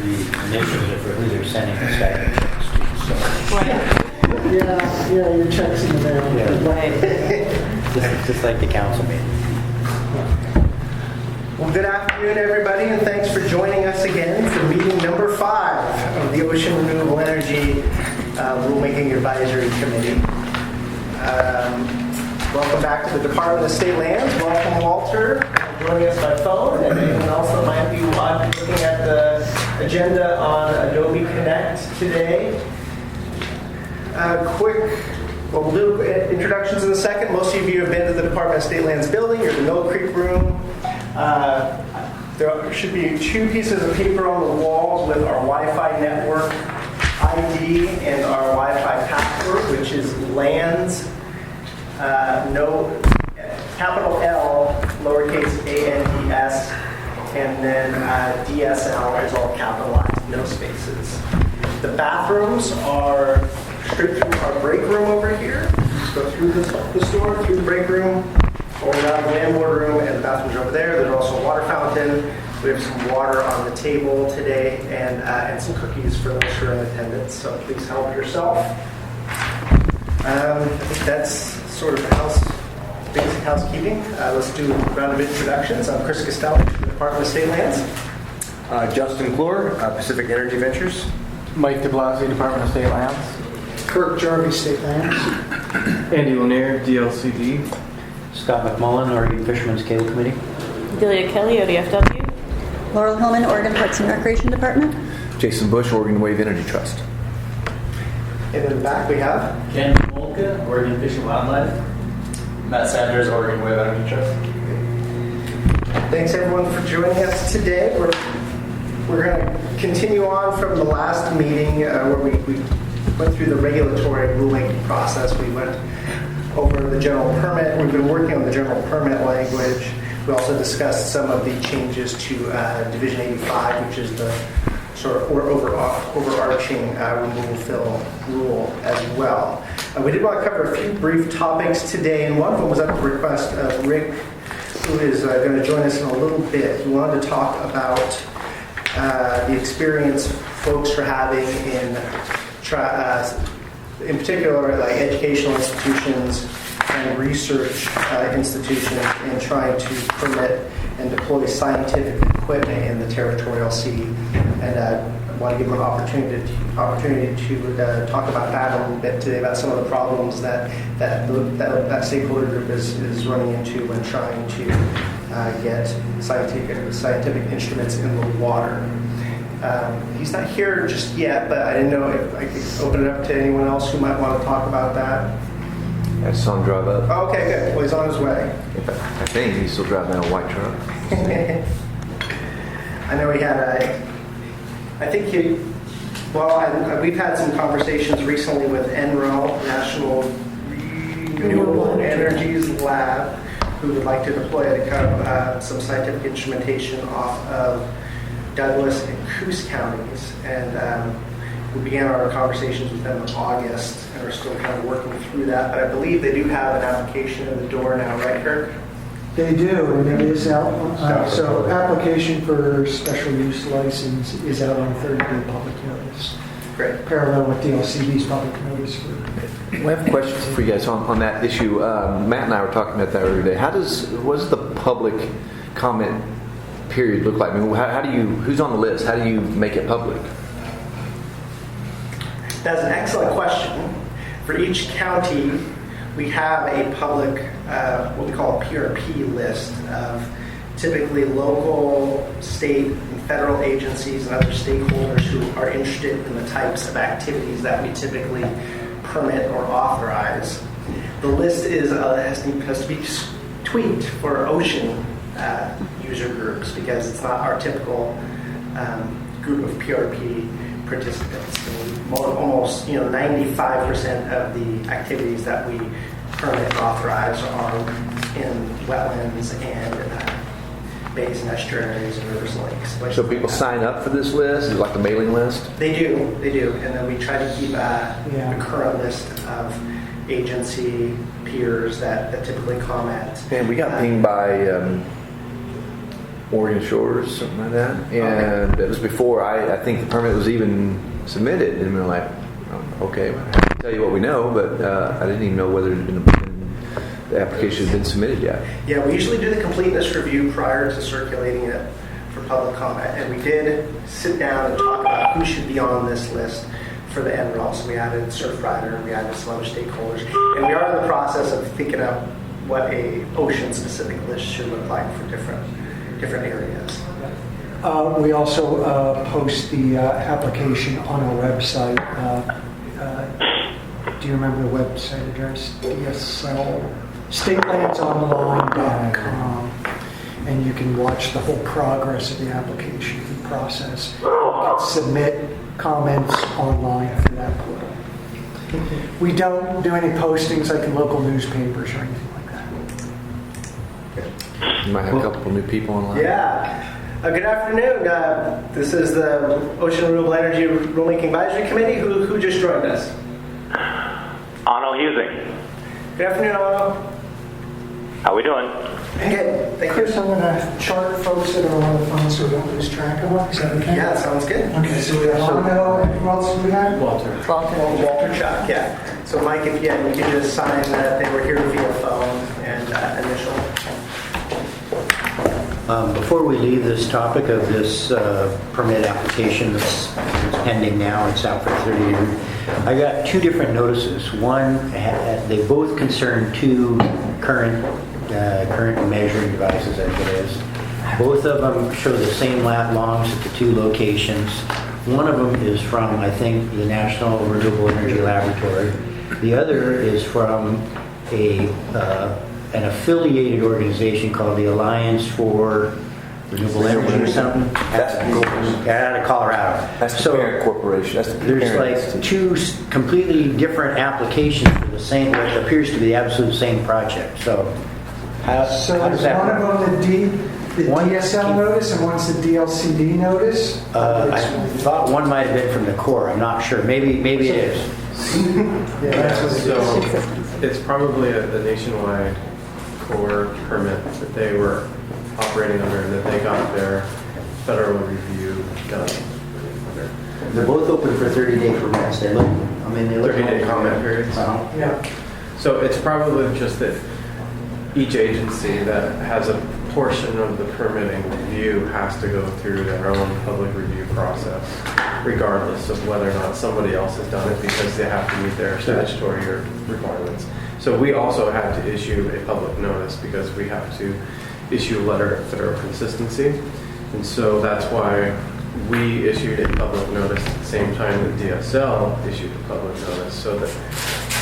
the initiative for who they're sending the stipend checks to. So, Right. Yeah, your check's in the mail. Yeah. Right. just like the council meeting. Well, good afternoon, everybody, and thanks for joining us again for meeting number 5 of the Ocean Renewable Energy Rulemaking Advisory Committee. Welcome back to the Department of State Lands. Welcome, Walter, joining us by phone, and anyone else that might be looking at the agenda on Adobe Connect today. We'll do introductions in a second. Most of you have been to the Department of State Lands building or the Mill Creek room. There should be 2 pieces of paper on the walls with our Wi-Fi network ID and our Wi-Fi password, which is LANDS, capital L, lowercase ANDS, and then DSL is all capitalized, no spaces. The bathrooms are straight through our break room over here. Just go through the store, through the break room, over down the landlord room, and the bathrooms are over there. There's also a water fountain. We have some water on the table today, and some cookies for those who are in attendance. So please help yourself. I think that's sort of basic housekeeping. Let's do a round of introductions. I'm Chris Costelli from the Department of State Lands. Justin Clore, Pacific Energy Ventures. Mike DeBlasi, Department of State Lands. Kirk Jarvie, State Lands. Andy Lanier, DLCD. Scott McMullen, Oregon Fishermen's Cable Committee. Delia Kelly, ODFW. Laurel Hillman, Oregon Parks and Recreation Department. Jason Bush, Oregon Wave Energy Trust. And in the back we have Ken Molka, Oregon Fish and Wildlife. Matt Sanders, Oregon Wave Energy Trust. Thanks everyone for joining us today. We're going to continue on from the last meeting where we went through the regulatory rulemaking process. We went over the general permit. We've been working on the general permit language. We also discussed some of the changes to Division 85, which is the sort of overarching removal fill rule as well. We did want to cover a few brief topics today, and one of them was at the request of Rick, who is going to join us in a little bit. He wanted to talk about the experience folks are having in particular, like educational institutions and research institutions in trying to permit and deploy scientific equipment in the territorial sea. And I want to give them an opportunity to talk about that a little bit today, about some of the problems that stakeholder group is running into when trying to get scientific instruments in the water. He's not here just yet, but I didn't know if I could open it up to anyone else who might want to talk about that. I saw him drive up. Oh, okay, good. Well, he's on his way. I think he's still driving a white truck. I know he had we've had some conversations recently with NREL, National Renewable Energies Lab, who would like to deploy some scientific instrumentation off of Douglas and Coos counties, and we began our conversations with them in August, and we're still kind of working through that. But I believe they do have an application in the door now, right, Kirk? They do, and it is out. So application for special use license is out on 30-day public notice. Great. Parallel with DLCD's public notice for. We have a question for you guys on that issue. Matt and I were talking about that earlier today. What does the public comment period look like? I mean, who's on the list? How do you make it public? That's an excellent question. For each county, we have a public, what we call a PRP list of typically local, state, and federal agencies and other stakeholders who are interested in the types of activities that we typically permit or authorize. The list has to be tweaked for ocean user groups because it's not our typical group of PRP participants. And almost 95% of the activities that we permit and authorize are in wetlands and bays and estuaries and rivers and lakes. So people sign up for this list? Is it like a mailing list? They do. And then we try to keep a current list of agency peers that typically comment. And we got pinged by Oregon Shores, something like that. And it was before I think the permit was even submitted. And we were like, okay, well, I can tell you what we know, but I didn't even know whether the application had been submitted yet. Yeah, we usually do the completeness review prior to circulating it for public comment, and we did sit down and talk about who should be on this list for the NREL. So we added Surfrider, we added some other stakeholders, and we are in the process of thinking up what a ocean-specific list should look like for different areas. We also post the application on our website. Do you remember the website address? statelandsonline.com. And you can watch the whole progress of the application process. You can submit comments online through that portal. We don't do any postings like in local newspapers or anything like that. You might have a couple new people online. Yeah. Good afternoon. This is the Ocean Renewable Energy Rulemaking Advisory Committee. Who just joined us? Arno Husing. Good afternoon, Arno. How we doing? Good. Thank you. Chris, I'm going to chart folks that are on the phone so we don't lose track of them. Is that okay? Yeah, sounds good. Okay, so we have Arno, and who else do we have? Walter. Walter Chuck, yeah. So Mike, if you could just sign that they were here via phone and initial. Before we leave this topic of this permit application that's pending now, it's out for 30 years. I got two different notices. One, they both concern two current measuring devices, as it is. Both of them show the same lat longs at the two locations. One of them is from, I think, the National Renewable Energy Laboratory. The other is from an affiliated organization called the Alliance for Renewable Energy or something. That's out of Colorado. That's the parent corporation. That's the There's parent like two completely different applications for the same, what appears to be the absolute same project. So how So does there's that one work? of them the One- DSL notice and one's the DLCD notice. I thought one might have been from the Corps. I'm not sure. Maybe it is. Yeah, that's what it So is. it's probably a nationwide core permit that they were operating under and that they got their federal review done under. They're both open for 30-day permits. They look 30-day comment periods. Yeah. So it's probably just that each agency that has a portion of the permitting review has to go through their own public review process, regardless of whether or not somebody else has done it, because they have to meet their statutory requirements. So we also had to issue a public notice because we have to issue a letter of federal consistency. And so that's why we issued a public notice at the same time that DSL issued a public notice, so that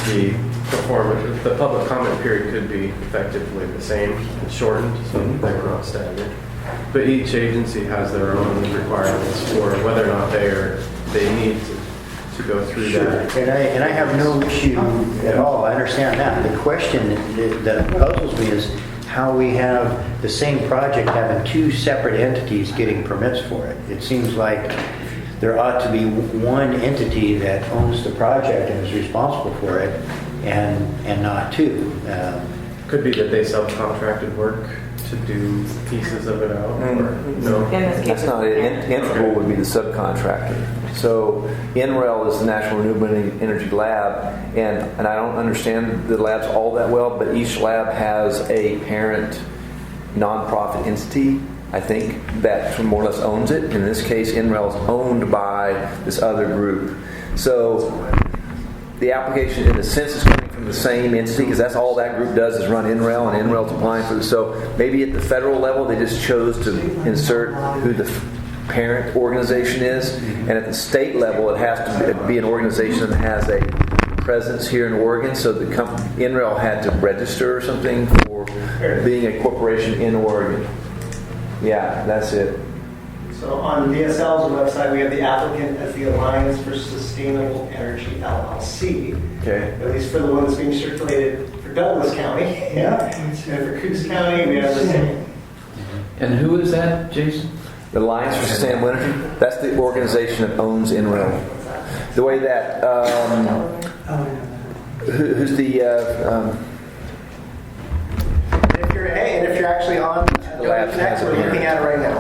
the public comment period could be effectively the same and shortened, so that they were not staggered. But each agency has their own requirements for whether or not they need to go through that. And I have no issue at all. I understand that. The question that puzzles me is how we have the same project having two separate entities getting permits for it. It seems like there ought to be one entity that owns the project and is responsible for it, and not two. Could be that they subcontracted work to do pieces of it out, or no? In this case, That's not it. Renewable would be the subcontractor. So NREL is the National Renewable Energy Lab, and I don't understand the labs all that well, but each lab has a parent nonprofit entity, I think, that more or less owns it. In this case, NREL is owned by this other group. So the application, in a sense, is coming from the same entity, because that's all that group does is run NREL, and NREL's applying for this. So maybe at the federal level, they just chose to insert who the parent organization is, and at the state level, it has to be an organization that has a presence here in Oregon. So the NREL had to register or something for being a corporation in Oregon. Yeah, that's it. So on DSL's website, we have the applicant as the Alliance for Sustainable Energy LLC. Okay. At least for the one that's being circulated for Douglas County. Yeah. And for Coos County, we have the same. And who is that, Jason? The Alliance for Sustainable Energy. That's the organization that owns NREL. The way that who's the And if you're actually on Adobe labs Connect, has it we're here. looking at it right now.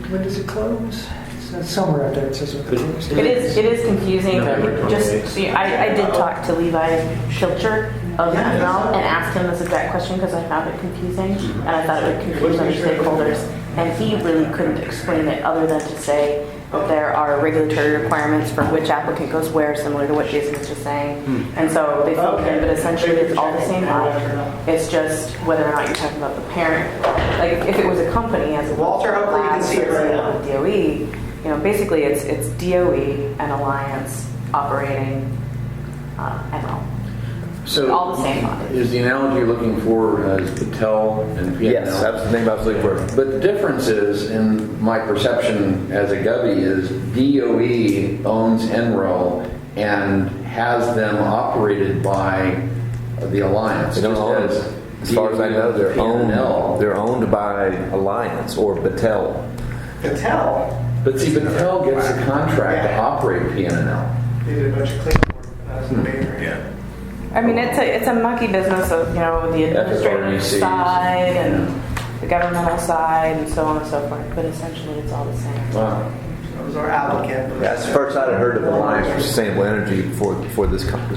When does it close? It's somewhere out there it says it closed. It is confusing. November Just 28th. so I did talk to Levi Schilcher of Renewable and asked him this exact question because I found it confusing and I thought it would confuse other stakeholders. And he really couldn't explain it other than to say that there are regulatory requirements for which applicant goes where, similar to what Jason was just saying. And so they filled in, but essentially it's all the same lot. It's just whether or not you're talking about the parent. Like if it was a company as a Walter, hopefully you can see it right now. DOE, basically it's DOE and Alliance operating ML. So All the same bodies. Is the analogy you're looking for as Patel and PNL? Yes, that was the name I was looking for. But the difference is, in my perception as a Gubby, is DOE owns NREL and has them operated by the Alliance. They don't Just own as it. As far as I know, they're PNL. owned by Alliance or Battelle. Patel, But see, Battelle gets a contract to operate PNL. they did a bunch of clean work when I was in the Bay Area. I mean, it's a mucky business of, the administrative FRECs. side and the governmental side and so on and so forth, but essentially it's all the same. Wow. That was our applicant. That's the first I'd heard of Alliance for Sustainable Energy for this project.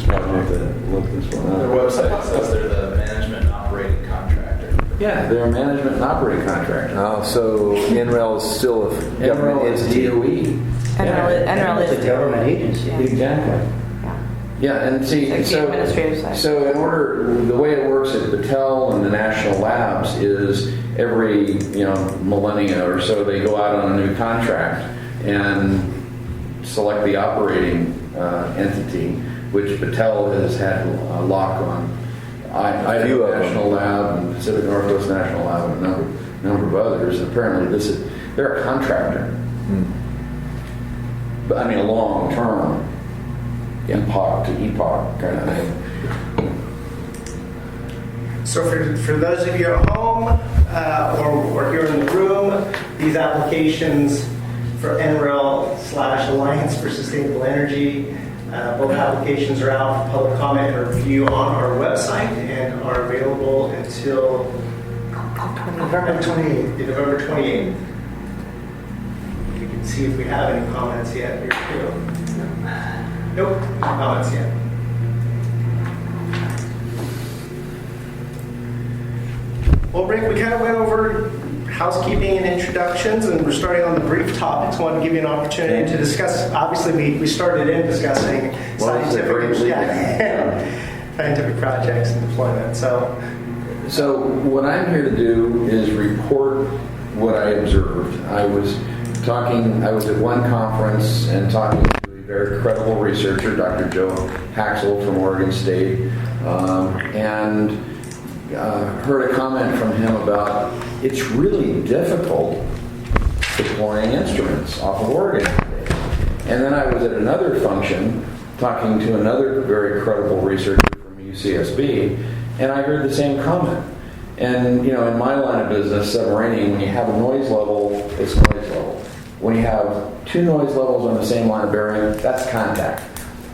Look this one Their up. website says they're the management and operating contractor. Yeah, they're a management and operating contractor. Oh, so NREL is still a government NREL is entity. DOE. NREL It's is a government agency. Yeah. Exactly. Yeah. Yeah, and see, Like the administrative side. so in order, the way it works at Battelle and the national labs is every, millennia or so, they go out on a new contract and select the operating entity, which Battelle has had a lock on. few Idaho of them. National Lab and Pacific Northwest National Lab and a number of others. Apparently, they're a contractor. But I mean, a long term. Epoch to epoch kind of thing. So for those of you at home or here in the room, these applications for NREL/Alliance for Sustainable Energy, both applications are out for public comment and review on our website and are available until November 28th. November 28th. You can see if we have any comments yet here too. Nope, no comments yet. Well, Rick, we kind of went over housekeeping and introductions, and we're starting on the brief topics. I wanted to give you an opportunity to discuss. Obviously, we started in discussing scientific projects and deployment. So what I'm here to do is report what I observed. I was at one conference and talking to a very credible researcher, Dr. Joe Haxel from Oregon State, and heard a comment from him about it's really difficult deploying instruments off of Oregon. And then I was at another function talking to another very credible researcher from UCSB, and I heard the same comment. And, in my line of business, submarine, when you have a noise level, it's noise level. When you have two noise levels on the same line of bearing, that's contact.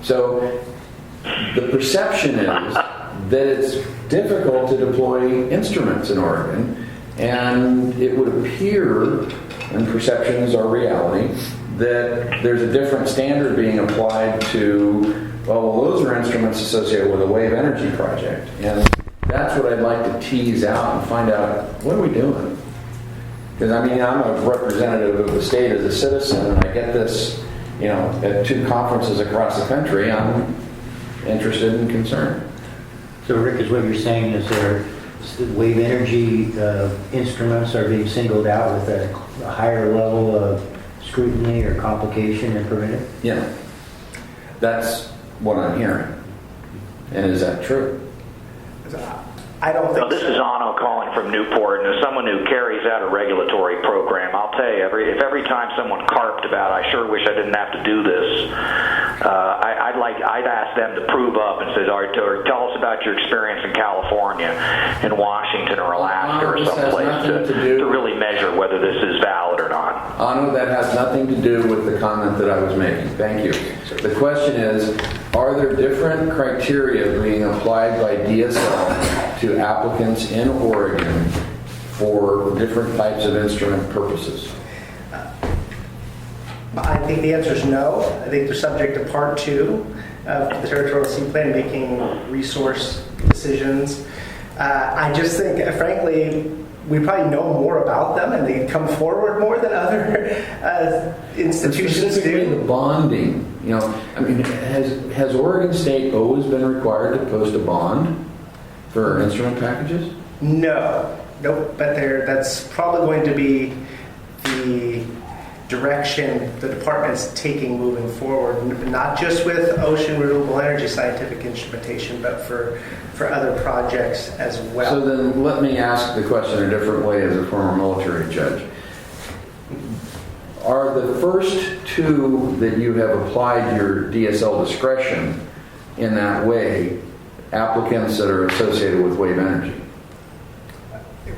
So the perception is that it's difficult to deploy instruments in Oregon, and it would appear, and perceptions are reality, that there's a different standard being applied to, well, those are instruments associated with a wave energy project. And that's what I'd like to tease out and find out, what are we doing? Because, I'm a representative of the state as a citizen, and I get this, at two conferences across the country, I'm interested and concerned. So Rick, is what you're saying is wave energy instruments are being singled out with a higher level of scrutiny or complication and permitted? Yeah. That's what I'm hearing. And is that true? I don't think Well, this is Anno calling from Newport, and as someone who carries out a regulatory program, I'll tell you, if every time someone carped about, I sure wish I didn't have to do this, I'd ask them to prove up and say, all right, or tell us about your experience in California, in Washington, or Alaska, or This has someplace nothing to do- to really measure whether this is valid or not. Anu, that has nothing to do with the comment that I was making. Thank you. The question is, are there different criteria being applied by DSL to applicants in Oregon for different types of instrument purposes? I think the answer is no. I think they're subject to Part 2 of the Territorial Sea Plan, making resource decisions. I just think, frankly, we probably know more about them and they come forward more than other institutions Specifically do. the bonding. I mean, has Oregon State always been required to post a bond for instrument packages? No, nope. But that's probably going to be the direction the department's taking moving forward, not just with ocean renewable energy scientific instrumentation, but for other projects as well. So then let me ask the question a different way as a former military judge. Are the first two that you have applied your DSL discretion in that way applicants that are associated with wave energy?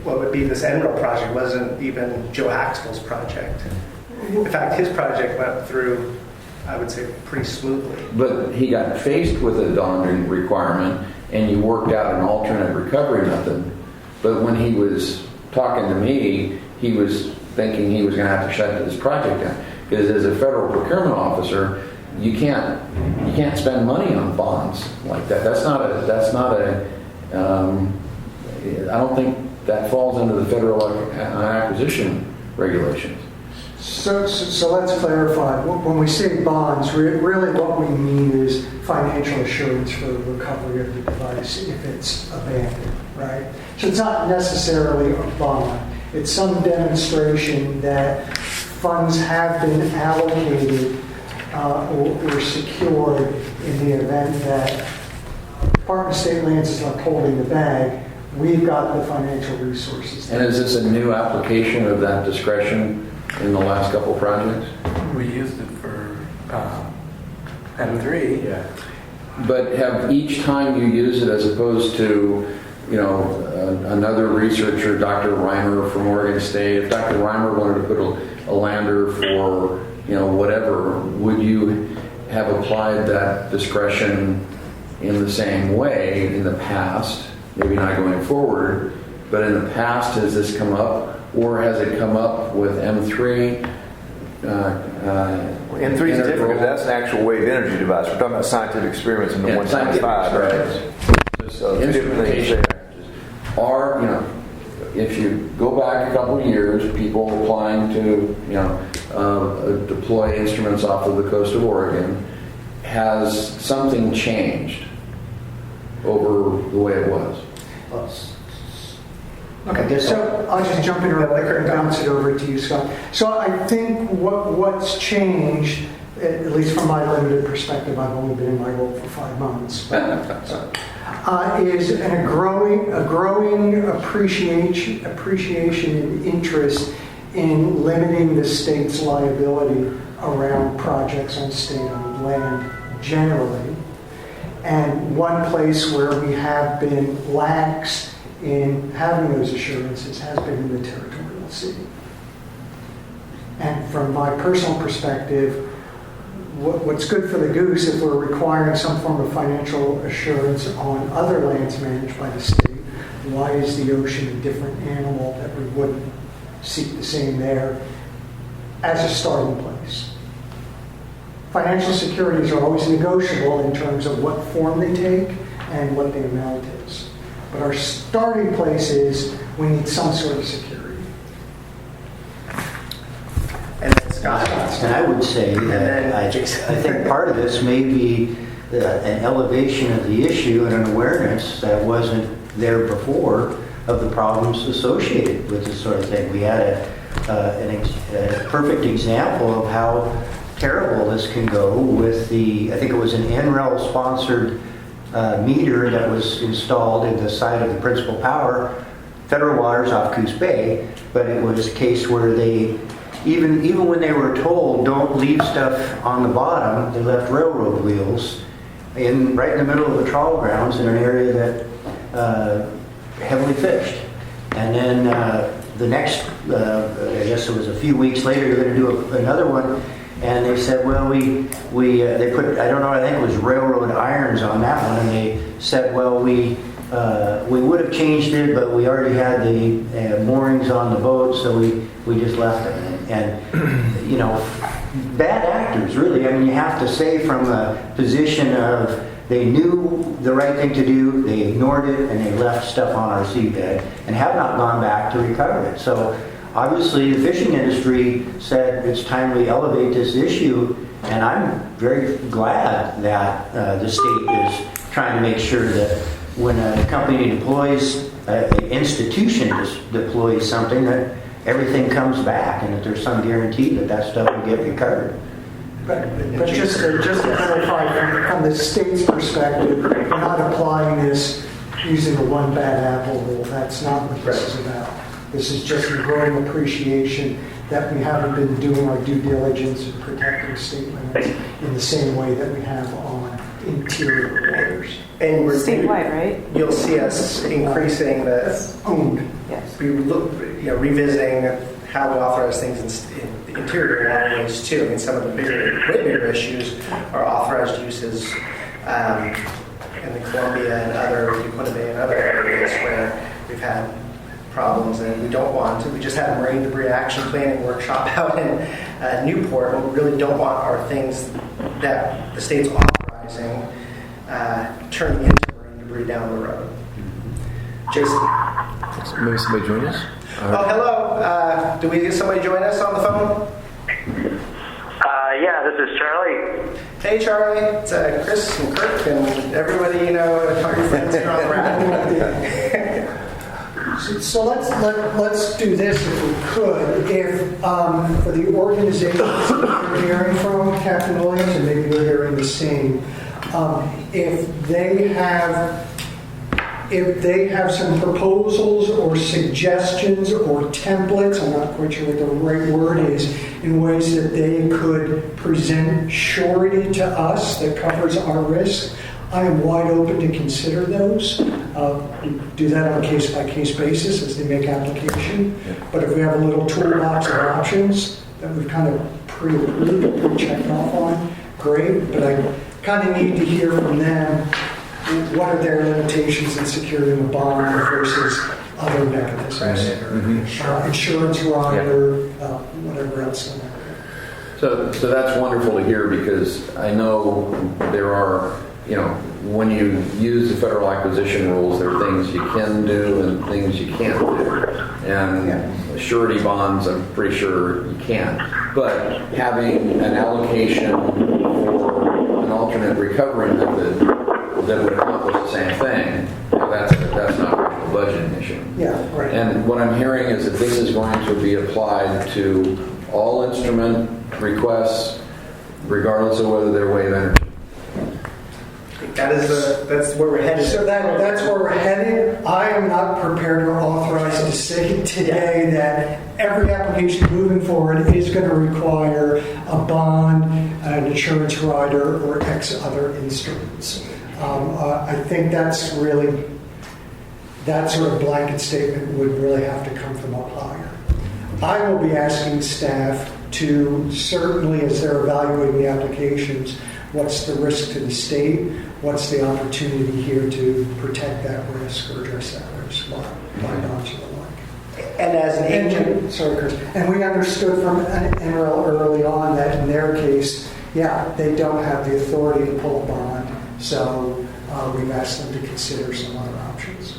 What would be this Emerald project wasn't even Joe Haxtell's project. In fact, his project went through, I would say, pretty smoothly. But he got faced with a bonding requirement and you worked out an alternate recovery method. But when he was talking to me, he was thinking he was going to have to shut this project down. Because as a federal procurement officer, you can't spend money on bonds like that. I don't think that falls under the federal acquisition regulations. So let's clarify. When we say bonds, really what we mean is financial assurance for the recovery of the device if it's abandoned, right? So it's not necessarily a bond. It's some demonstration that funds have been allocated or secured in the event that Department of State Lands is not holding the bag. We've got the financial resources. And is this a new application of that discretion in the last couple of projects? We used it for M3. Yeah. But have each time you use it as opposed to, another researcher, Dr. Reimer from Oregon State, if Dr. Reimer wanted to put a lander for, whatever, would you have applied that discretion in the same way in the past? Maybe not going forward, but in the past, has this come up? Or has it come up with M3? M3 is different because that's an actual wave energy device. We're talking about scientific experiments in the 125, right? So two different things there. If you go back a couple of years, people applying to, deploy instruments off of the coast of Oregon, has something changed over the way it was? Okay, so I'll just jump in real quick and bounce it over to you, Scott. So I think what's changed, at least from my limited perspective, I've only been in my role for 5 months, is a growing appreciation and interest in limiting the state's liability around projects on state-owned land generally. And one place where we have been lax in having those assurances has been in the territorial sea. And from my personal perspective, what's good for the goose if we're requiring some form of financial assurance on other lands managed by the state, why is the ocean a different animal that we wouldn't seek the same there as a starting place? Financial securities are always negotiable in terms of what form they take and what the amount is. But our starting place is we need some sort of security. And then Scott. And I would say that I think part of this may be an elevation of the issue and an awareness that wasn't there before of the problems associated with this sort of thing. We had a perfect example of how terrible this can go with I think it was an NREL-sponsored meter that was installed in the side of the principal power, Federal Waters off Coos Bay, but it was a case where they, even when they were told don't leave stuff on the bottom, they left railroad wheels right in the middle of the trawl grounds in an area that heavily fished. And then the next, I guess it was a few weeks later, you're going to do another one, and they said, well, they put, I don't know, I think it was railroad irons on that one, and they said, well, we would have changed it, but we already had the moorings on the boat, so we just left them. And you know, bad actors, really. I mean, you have to say from a position of they knew the right thing to do, they ignored it, and they left stuff on our seabed and have not gone back to recover it. So obviously the fishing industry said it's time we elevate this issue, and I'm very glad that the state is trying to make sure that when a company deploys, an institution deploys something, that everything comes back and that there's some guarantee that that stuff will get recovered. But just to clarify, from the state's perspective, we're not applying this using a one bad apple rule. That's not what this is about. This is just a growing appreciation that we haven't been doing our due diligence in protecting state limits in the same way that we have on interior waters. And we're Statewide, right? You'll see us increasing the Owned. Yes. we look, revisiting how we authorize things in the interior waterways too. I mean, some of the way bigger issues are authorized uses in the Columbia and other Bay and other areas where we've had problems, and we don't want to. We just had a marine debris action planning workshop out in Newport, but we really don't want our things that the state's authorizing turning into marine debris down the road. Jason. Maybe somebody join us? Oh, hello. Do we get somebody join us on the phone? Yeah, this is Charlie. Hey, Charlie. It's Chris and Kirk and everybody, all your friends here on the ride. So let's do this if we could. If for the organizations that you're hearing from, Captain Williams, and maybe you're hearing the same, if they have some proposals or suggestions or templates, I'm not quite sure what the right word is, in ways that they could present surety to us that covers our risk, I am wide open to consider those. We do that on a case-by-case basis as they make application. But if we have a little toolbox of options that we've kind of pre-approved or pre-checked off on, great. But I kind of need to hear from them what are their limitations in securing a bond versus other mechanisms. Insurance rider, whatever else. So that's wonderful to hear, because I know there are, when you use the federal acquisition rules, there are things you can do and things you can't do. And surety bonds, I'm pretty sure you can. But having an allocation for an alternate recovery method that would accomplish the same thing, that's not a budgeting issue. Yeah, right. And what I'm hearing is that this is going to be applied to all instrument requests, regardless of whether they're wave energy. That's where we're headed. So that's where we're headed. I am not prepared or authorized to say today that every application moving forward is going to require a bond, an insurance rider, or X other instruments. I think that's really, that sort of blanket statement would really have to come from up higher. I will be asking staff to, certainly as they're evaluating the applications, what's the risk to the state? What's the opportunity here to protect that risk or address that risk by bonds or the like? And as an agent, Sorry, Chris. And we understood from NREL early on that in their case, they don't have the authority to pull a bond. So we've asked them to consider some other options.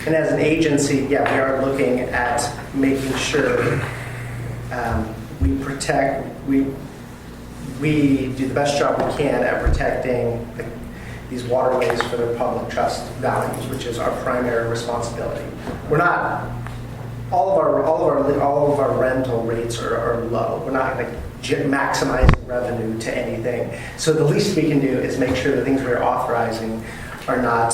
And as an agency, we are looking at making sure we protect, we do the best job we can at protecting these waterways for their public trust values, which is our primary responsibility. We're not all of our rental rates are low. We're not like maximizing revenue to anything. So the least we can do is make sure the things we're authorizing are not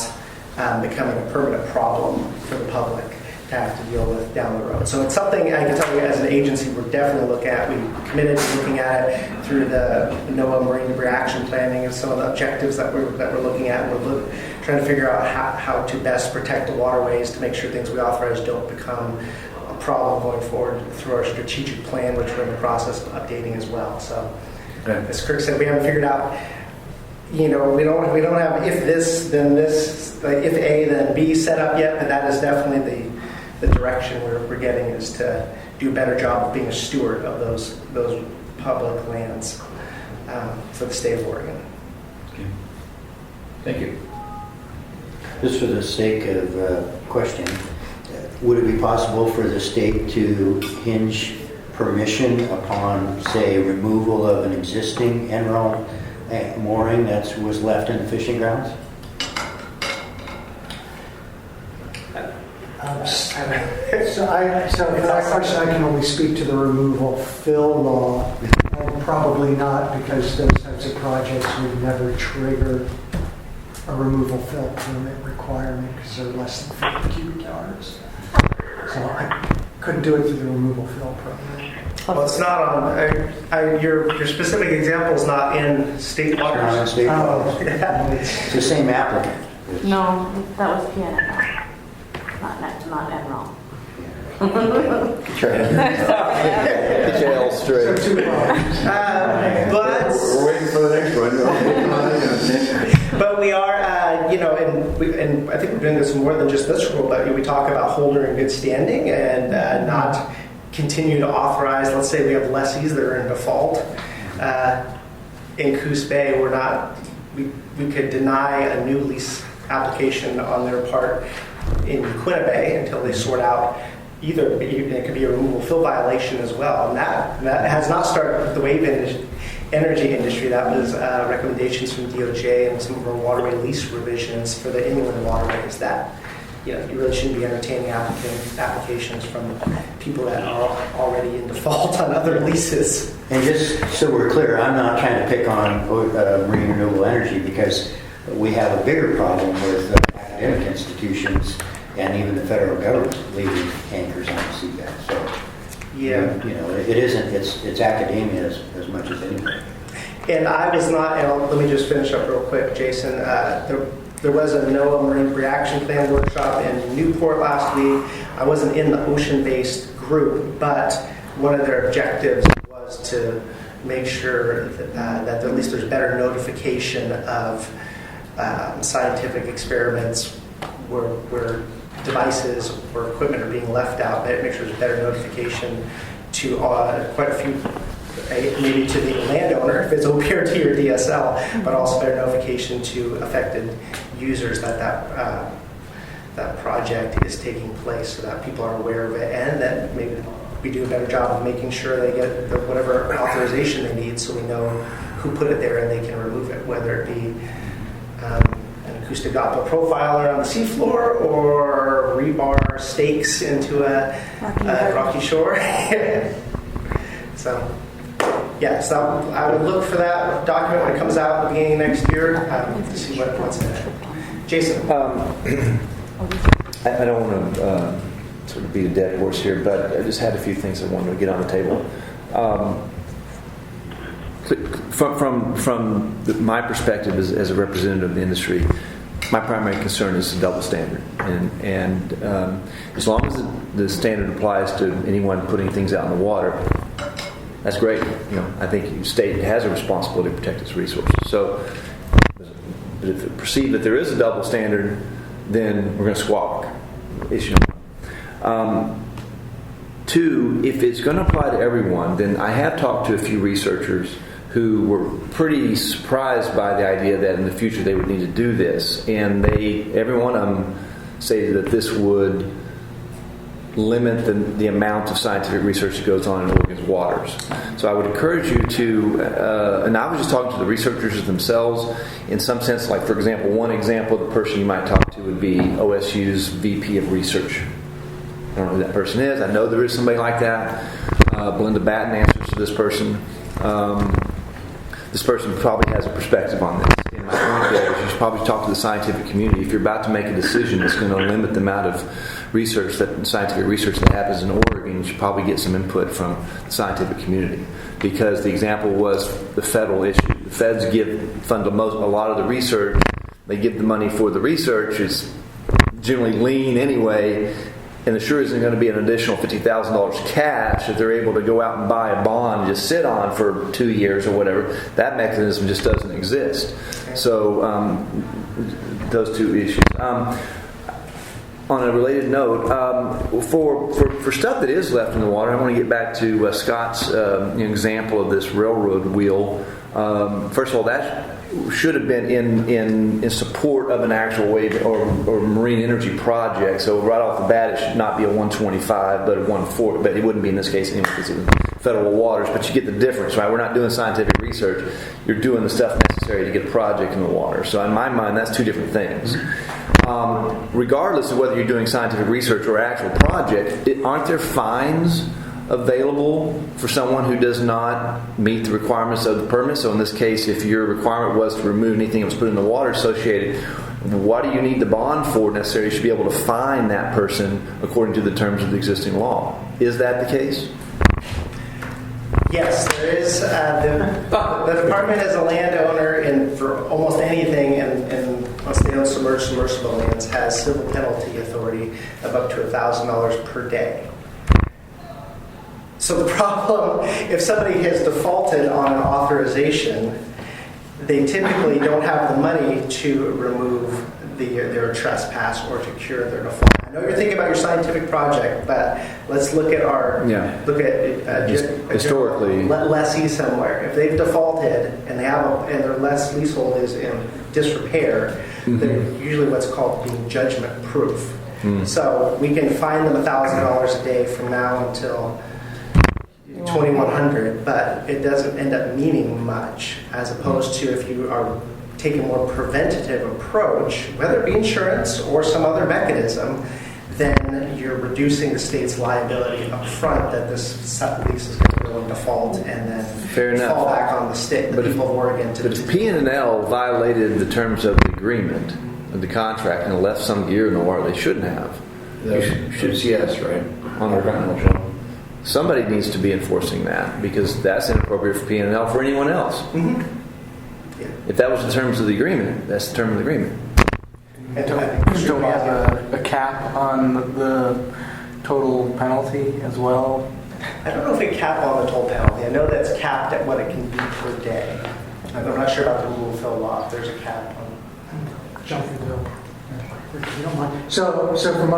becoming a permanent problem for the public to have to deal with down the road. So it's something I can tell you as an agency we're definitely looking at. We committed to looking at it through the NOAA Marine Debris Action Planning and some of the objectives that we're looking at. We're trying to figure out how to best protect the waterways to make sure things we authorize don't become a problem going forward through our strategic plan, which we're in the process of updating as well. So, as Kirk said, we haven't figured out. We don't have if this then this, like if A then B set up yet, but that is definitely the direction we're getting, is to do a better job of being a steward of those public lands for the state of Oregon. Okay. Thank you. Just for the sake of question, would it be possible for the state to hinge permission upon, say, removal of an existing NREL mooring that was left in the fishing grounds? So for that question, I can only speak to the removal fill law, and probably not, because those types of projects would never trigger a removal fill permit requirement because they're less than 50 cubic yards. So I couldn't do it through the removal fill permit. Well, it's not on your specific example is not in state waters. Not in state waters. Yeah. It's the same applicant. No, that was PNNL, not Enron. Get your L straight. We're waiting for the next one. But we are, and I think we're doing this more than just this rule, but we talk about holder in good standing and not continue to authorize. Let's say we have lessees that are in default in Coos Bay. We could deny a new lease application on their part in Quinna Bay until they sort out either. It could be a removal fill violation as well, and that has not started with the wave energy industry. That was recommendations from DOJ and some of our waterway lease revisions for the inland waterways that you really shouldn't be entertaining applications from people that are already in default on other leases. And just so we're clear, I'm not trying to pick on marine renewable energy, because we have a bigger problem with academic institutions and even the federal government leaving anchors on the seabed. So, yeah, it isn't. It's academia as much as anything. And I was not. And let me just finish up real quick, Jason. There was a NOAA Marine Reaction Plan workshop in Newport last week. I wasn't in the ocean-based group, but one of their objectives was to make sure that at least there's better notification of scientific experiments where devices or equipment are being left out. Make sure there's better notification to quite a few, maybe to the landowner if it's OPRT or DSL, but also better notification to affected users that project is taking place, so that people are aware of it, and that maybe we do a better job of making sure they get whatever authorization they need, so we know who put it there and they can remove it, whether it be an acoustic Doppler profiler on the seafloor or rebar stakes into a rocky shore. So. Yeah, so I would look for that document when it comes out at the beginning of next year to see what's in it. Jason. I don't want to sort of beat a dead horse here, but I just had a few things I wanted to get on the table. From my perspective as a representative of the industry, my primary concern is the double standard, and as long as the standard applies to anyone putting things out in the water, that's great. I think the state has a responsibility to protect its resources. So, but if it perceived that there is a double standard, then we're going to squawk. Issue number 2, if it's going to apply to everyone, then I have talked to a few researchers who were pretty surprised by the idea that in the future they would need to do this, and every one of them say that this would limit the amount of scientific research that goes on in Oregon's waters. So I would encourage you to, and I was just talking to the researchers themselves, in some sense, like for example, one example of the person you might talk to would be OSU's VP of Research. I don't know who that person is. I know there is somebody like that. Belinda Batten answers to this person. This person probably has a perspective on this. And my point there is you should probably talk to the scientific community. If you're about to make a decision that's going to limit the amount of scientific research that happens in Oregon, you should probably get some input from the scientific community. Because the example was the federal issue. The feds fund a lot of the research. They give the money for the research. It's generally lean anyway, and there sure isn't going to be an additional $50,000 cash if they're able to go out and buy a bond and just sit on for 2 years or whatever. That mechanism just doesn't exist. So those two issues. On a related note, for stuff that is left in the water, I want to get back to Scott's example of this railroad wheel. First of all, that should have been in support of an actual wave or marine energy project. So right off the bat, it should not be a 125, but a 140. But it wouldn't be in this case anyway because it's federal waters. But you get the difference, right? We're not doing scientific research. You're doing the stuff necessary to get a project in the water. So in my mind, that's two different things. Regardless of whether you're doing scientific research or actual project, aren't there fines available for someone who does not meet the requirements of the permit? So in this case, if your requirement was to remove anything that was put in the water associated, what do you need the bond for necessarily? You should be able to fine that person according to the terms of the existing law. Is that the case? Yes, there is. The department as a landowner and for almost anything in once they own submersible lands has civil penalty authority of up to $1,000 per day. So the problem, if somebody has defaulted on an authorization, they typically don't have the money to remove their trespass or to cure their default. I know you're thinking about your scientific project, but let's look at historically lessee somewhere. If they've defaulted and and their leasehold is in disrepair, they're usually what's called being judgment proof. So we can fine them $1,000 a day from now until 2100, but it doesn't end up meaning much, as opposed to if you are taking a more preventative approach, whether it be insurance or some other mechanism, then you're reducing the state's liability up front that this lease is going to go in default and then fall back on the state, the people of Oregon. But if P&L violated the terms of the agreement, of the contract, and left some gear in the water they shouldn't have, yes, right? On the somebody needs to be enforcing that because that's inappropriate for P&L for anyone else. Yeah. If that was the terms of the agreement, that's the term of the agreement. Don't have a cap on the total penalty as well? I don't know if it cap on the total penalty. I know that's capped at what it can be per day. I'm not sure about the rule of fill law. If there's a cap on. Jump in, Bill. If you don't mind. So from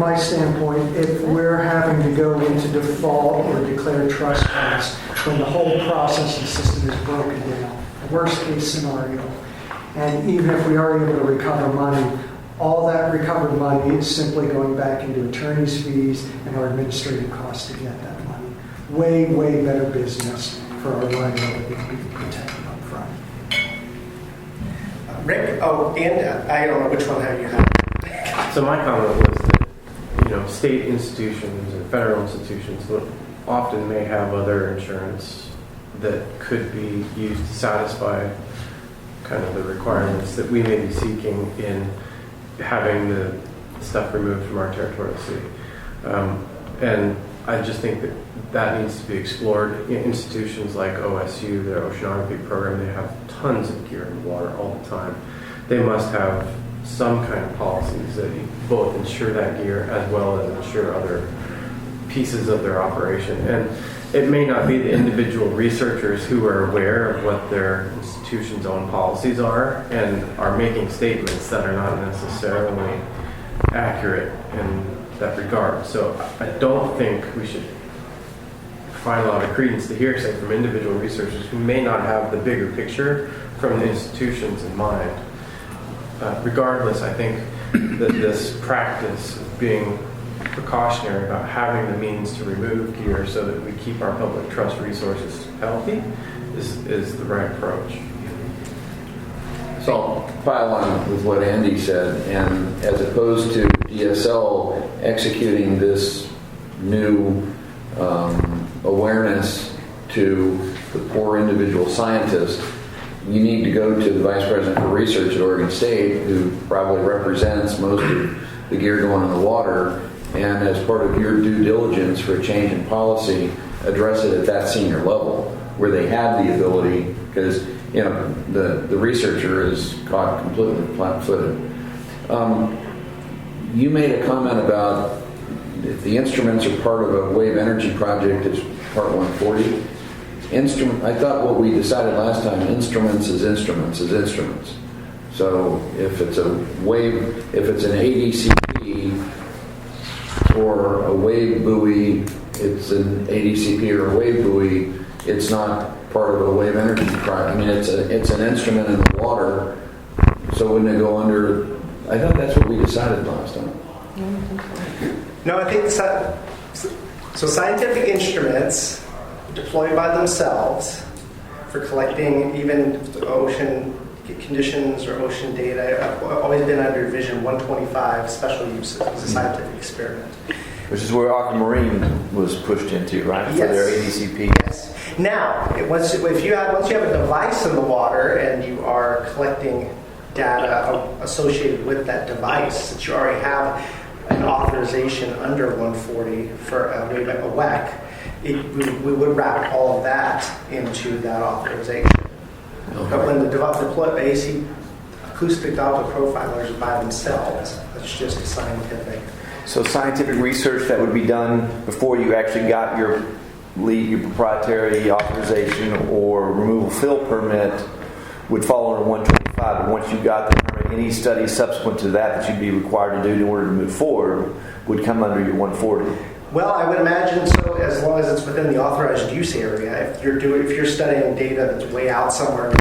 my standpoint, if we're having to go into default or declare trespass when the whole processing system is broken down, worst case scenario, and even if we are able to recover money, all that recovered money is simply going back into attorney's fees and our administrative costs to get that money. Way, way better business for our liability to be protected up front. Rick? Oh, and I don't know which one have you had. So my comment was that, state institutions and federal institutions often may have other insurance that could be used to satisfy kind of the requirements that we may be seeking in having the stuff removed from our territorial sea. And I just think that needs to be explored. Institutions like OSU, their oceanography program, they have tons of gear in the water all the time. They must have some kind of policies that both insure that gear as well as insure other pieces of their operation. And it may not be the individual researchers who are aware of what their institution's own policies are and are making statements that are not necessarily accurate in that regard. So I don't think we should find a lot of credence to hearsay from individual researchers who may not have the bigger picture from the institutions in mind. Regardless, I think that this practice of being precautionary about having the means to remove gear so that we keep our public trust resources healthy is the right approach. So I'll pile on with what Andy said, and as opposed to DSL executing this new awareness to the poor individual scientist, you need to go to the Vice President for Research at Oregon State, who probably represents most of the gear going in the water, and as part of your due diligence for a change in policy, address it at that senior level, where they have the ability, because the researcher is caught completely flat-footed. You made a comment about if the instruments are part of a wave energy project, it's part 140. I thought what we decided last time, instruments is instruments is instruments. So if it's an ADCP or a wave buoy, it's an ADCP or a wave buoy, it's not part of a wave energy project. I mean, it's an instrument in the water, so wouldn't it go under? I thought that's what we decided last time. No, I think so. Scientific instruments deployed by themselves for collecting even ocean conditions or ocean data have always been under Division 125 special uses as a scientific experiment. Which is where Aquamarine was pushed into, right? Yes. For their ADCP. Yes. Now, once you have a device in the water and you are collecting data associated with that device, that you already have an authorization under 140 for a WEC, we would wrap all of that into that authorization. Okay. But when the AC acoustic Doppler profilers are by themselves, that's just a scientific. So scientific research that would be done before you actually got your proprietary authorization or removal fill permit would fall under 125. But once you got the permit, any studies subsequent to that you'd be required to do in order to move forward would come under your 140. Well, I would imagine so, as long as it's within the authorized use area. If you're studying data that's way out somewhere,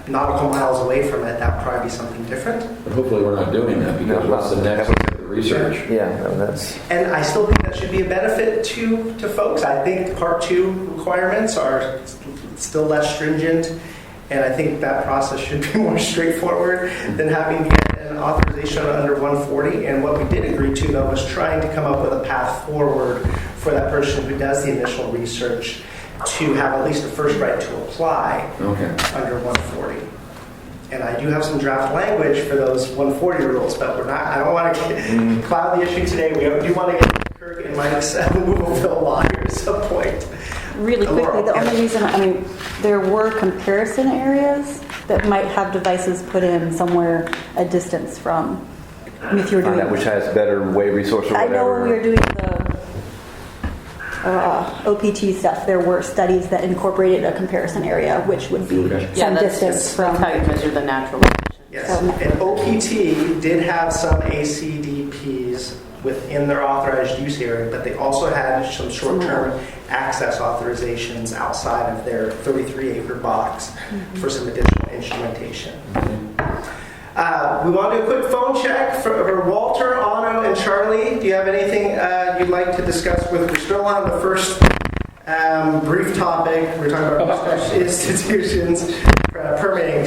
nautical miles away from it, that would probably be something different. But hopefully we're not doing that, because what's the next research? That's. And I still think that should be a benefit to folks. I think Part 2 requirements are still less stringent, and I think that process should be more straightforward than having an authorization under 140. And what we did agree to, though, was trying to come up with a path forward for that person who does the initial research to have at least a first right to apply under 140. And I do have some draft language for those 140 rules, but I don't want to cloud the issue today. We do want to get Kirk and Mike's removal fill lawyer at some point. Really quickly, the only reason, there were comparison areas that might have devices put in somewhere a distance from. If you were doing that which has better wave resource or whatever. I know when we were doing the OPT stuff, there were studies that incorporated a comparison area, which would be some distance from. That's how you measure the natural conditions. Yes, and OPT did have some ACDPs within their authorized use area, but they also had some short-term access authorizations outside of their 33-acre box for some additional instrumentation. We want to do a quick phone check for Walter, Otto, and Charlie. Do you have anything you'd like to discuss with? We're still on the first brief topic. We're talking about research institutions, permitting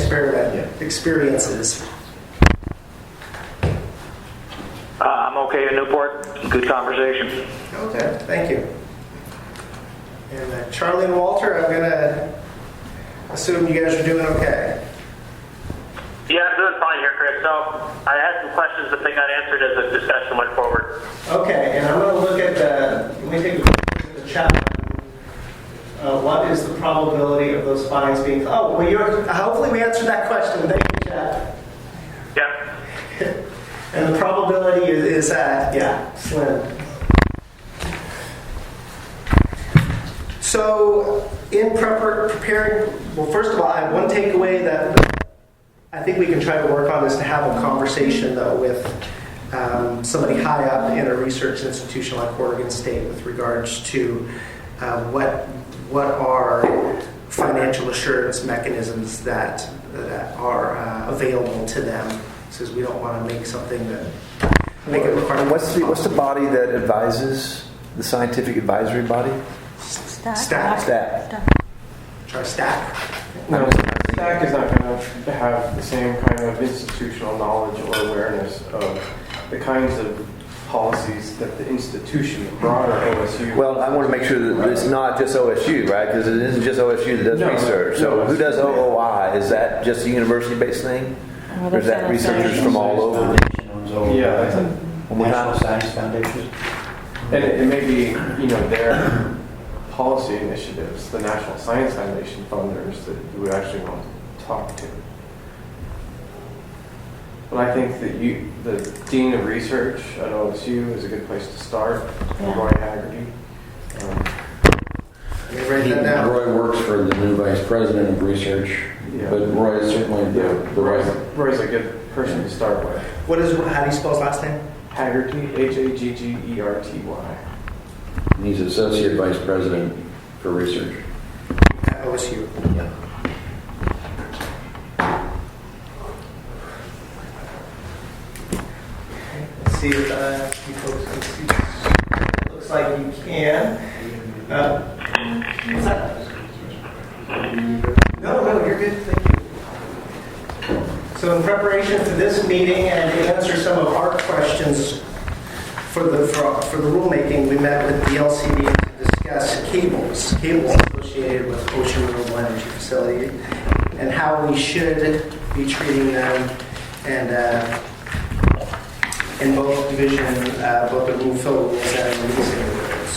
experiences. I'm okay in Newport. Good conversation. Okay, thank you. And Charlie and Walter, I'm going to assume you guys are doing okay. Yeah, I'm doing fine here, Chris. So I had some questions that they got answered as the discussion went forward. Okay, and I'm going to look at let me take a look at the chat. What is the probability of those fines being, hopefully we answered that question. Thank you, chat. Yeah. And the probability is slim. So in preparing, well, first of all, I have one takeaway that I think we can try to work on is to have a conversation, though, with somebody high up in a research institution like Oregon State with regards to what are financial assurance mechanisms that are available to them, because we don't want to make something that make it require. What's the body that advises, the scientific advisory body? Stack. Stack. Try stack. No. SAC is not going to have the same kind of institutional knowledge or awareness of the kinds of policies that the institution, the broader OSU. Well, I want to make sure that it's not just OSU, right? Because it isn't just OSU that does No, research. So no, who does it's- OOI? Is that just a university-based thing? Or is that researchers from all over? Yeah, that's a, National Science Foundation. and it may be, their policy initiatives, the National Science Foundation funders that you would actually want to talk to. But I think that the Dean of Research at OSU is a good place to start, Roy Haggerty. Let me write that down. Roy works for the new vice president of research, Yeah. but Roy is certainly the right. Roy's a good person to start with. How do you spell his last name? Haggerty, Haggerty. He's associate vice president for research. At OSU. Yeah. Let's see if you folks can see. It looks like you can. What's that? No, you're good. Thank you. So in preparation for this meeting and to answer some of our questions for the rulemaking, we met with the LCD to discuss cables associated with Ocean Renewable Energy Facility and how we should be treating them, and in both division, both the rule fill rules and the leasing rules.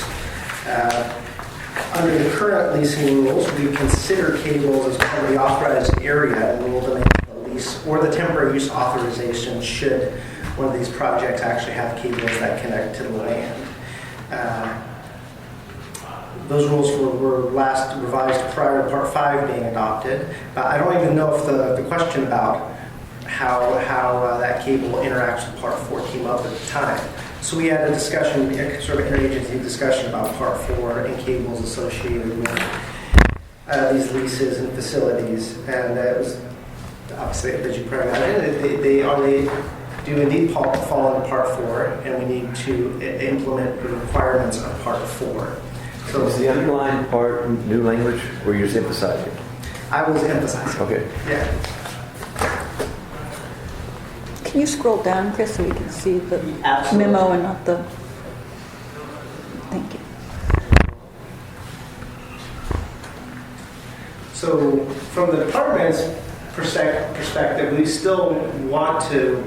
Under the current leasing rules, we consider cables as part of the authorized area and rule to make the lease or the temporary use authorization should one of these projects actually have cables that connect to the land. Those rules were last revised prior to Part 5 being adopted. I don't even know if the question about how that cable interacts with Part 4 came up at the time. So we had a discussion, sort of interagency discussion about Part 4 and cables associated with these leases and facilities. And it was obviously, as you probably imagine, they do indeed fall into Part 4, and we need to implement the requirements of Part 4. So Is the underlying part new language, or you're just emphasizing? I was emphasizing. Okay. Yeah. Can you scroll down, Chris, so we can see the Absolutely. memo and not the... Thank you. So from the department's perspective, we still want to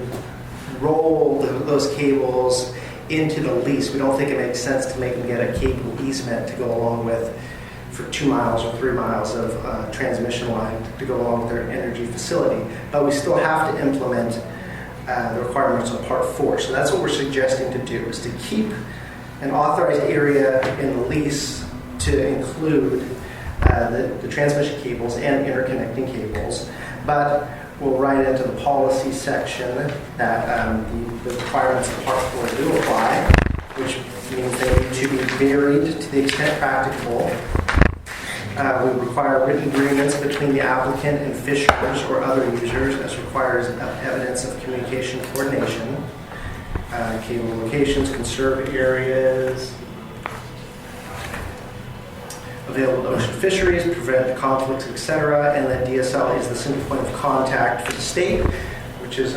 roll those cables into the lease. We don't think it makes sense to make them get a cable easement to go along with for 2 miles or 3 miles of transmission line to go along with their energy facility. But we still have to implement the requirements of Part 4. So that's what we're suggesting to do, is to keep an authorized area in the lease to include the transmission cables and interconnecting cables. But we'll write into the policy section that the requirements of Part 4 do apply, which means they need to be varied to the extent practicable. We require written agreements between the applicant and fishers or other users as requires evidence of communication coordination. Cable locations, conserve areas, available ocean fisheries, prevent conflicts, etc., and that DSL is the single point of contact for the state, which is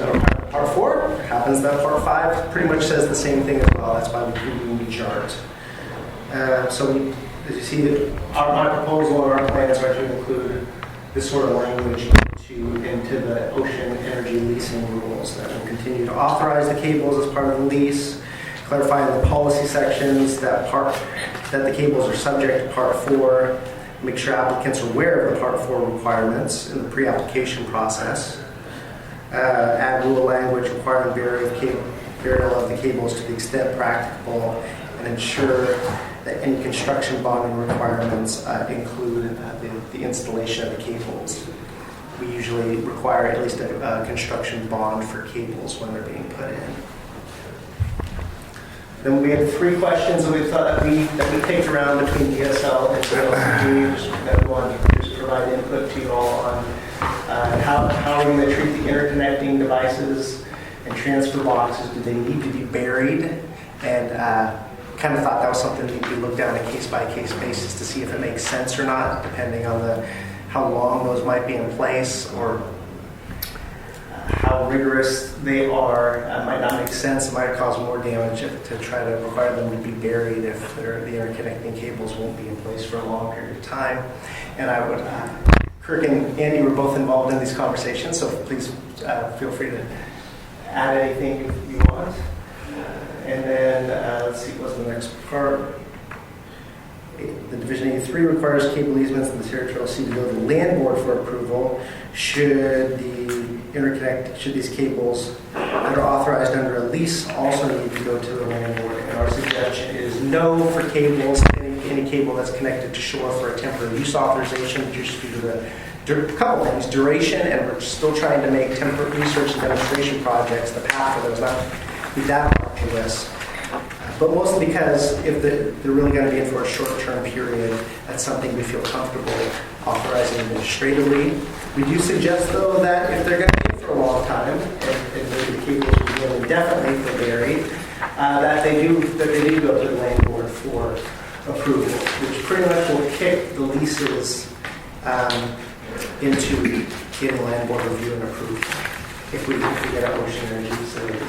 Part 4. It happens that Part 5 pretty much says the same thing as well. That's why we do the chart. So as you see, our proposal or our plans are to include this sort of language into the ocean energy leasing rules that will continue to authorize the cables as part of the lease, clarifying the policy sections that the cables are subject to Part 4, make sure applicants are aware of the Part 4 requirements in the pre-application process, add rule language requiring burial of the cables to the extent practicable, and ensure that any construction bonding requirements include the installation of the cables. We usually require at least a construction bond for cables when they're being put in. Then we had 3 questions that we thought that we picked around between DSL and LCD that we wanted to just provide input to you all on how are we going to treat the interconnecting devices and transfer boxes. Do they need to be buried? And kind of thought that was something that we looked at on a case-by-case basis to see if it makes sense or not, depending on the how long those might be in place or how rigorous they are. Might not make sense. It might cause more damage to try to require them to be buried if the interconnecting cables won't be in place for a long period of time. And I would, Kirk and Andy were both involved in these conversations, so please feel free to add anything if you want. And then, let's see, what's the next part? The Division 83 requires cable easements in the territorial sea to go to the land board for approval. Should these cables that are authorized under a lease also need to go to the land board? And our suggestion is no for cables, any cable that's connected to shore for a temporary use authorization, just due to a couple things, duration, and we're still trying to make temporary research and demonstration projects, the path for those not be that arduous. But mostly because if they're really going to be in for a short-term period, that's something we feel comfortable authorizing administratively. We do suggest, though, that if they're going to be in for a long time, and maybe the cables will be in indefinitely if they're buried, that they do go to the land board for approval, which pretty much will kick the leases into getting land board review and approval if we get our ocean energy facilities.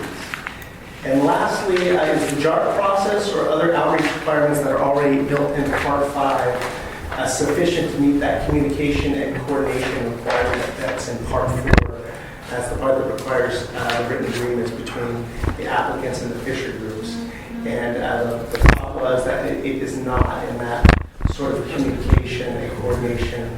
And lastly, is the JART process or other outreach requirements that are already built into Part 5 sufficient to meet that communication and coordination requirement that's in Part 4? That's the part that requires written agreements between the applicants and the fisher groups. And the thought was that it is not, in that sort of communication and coordination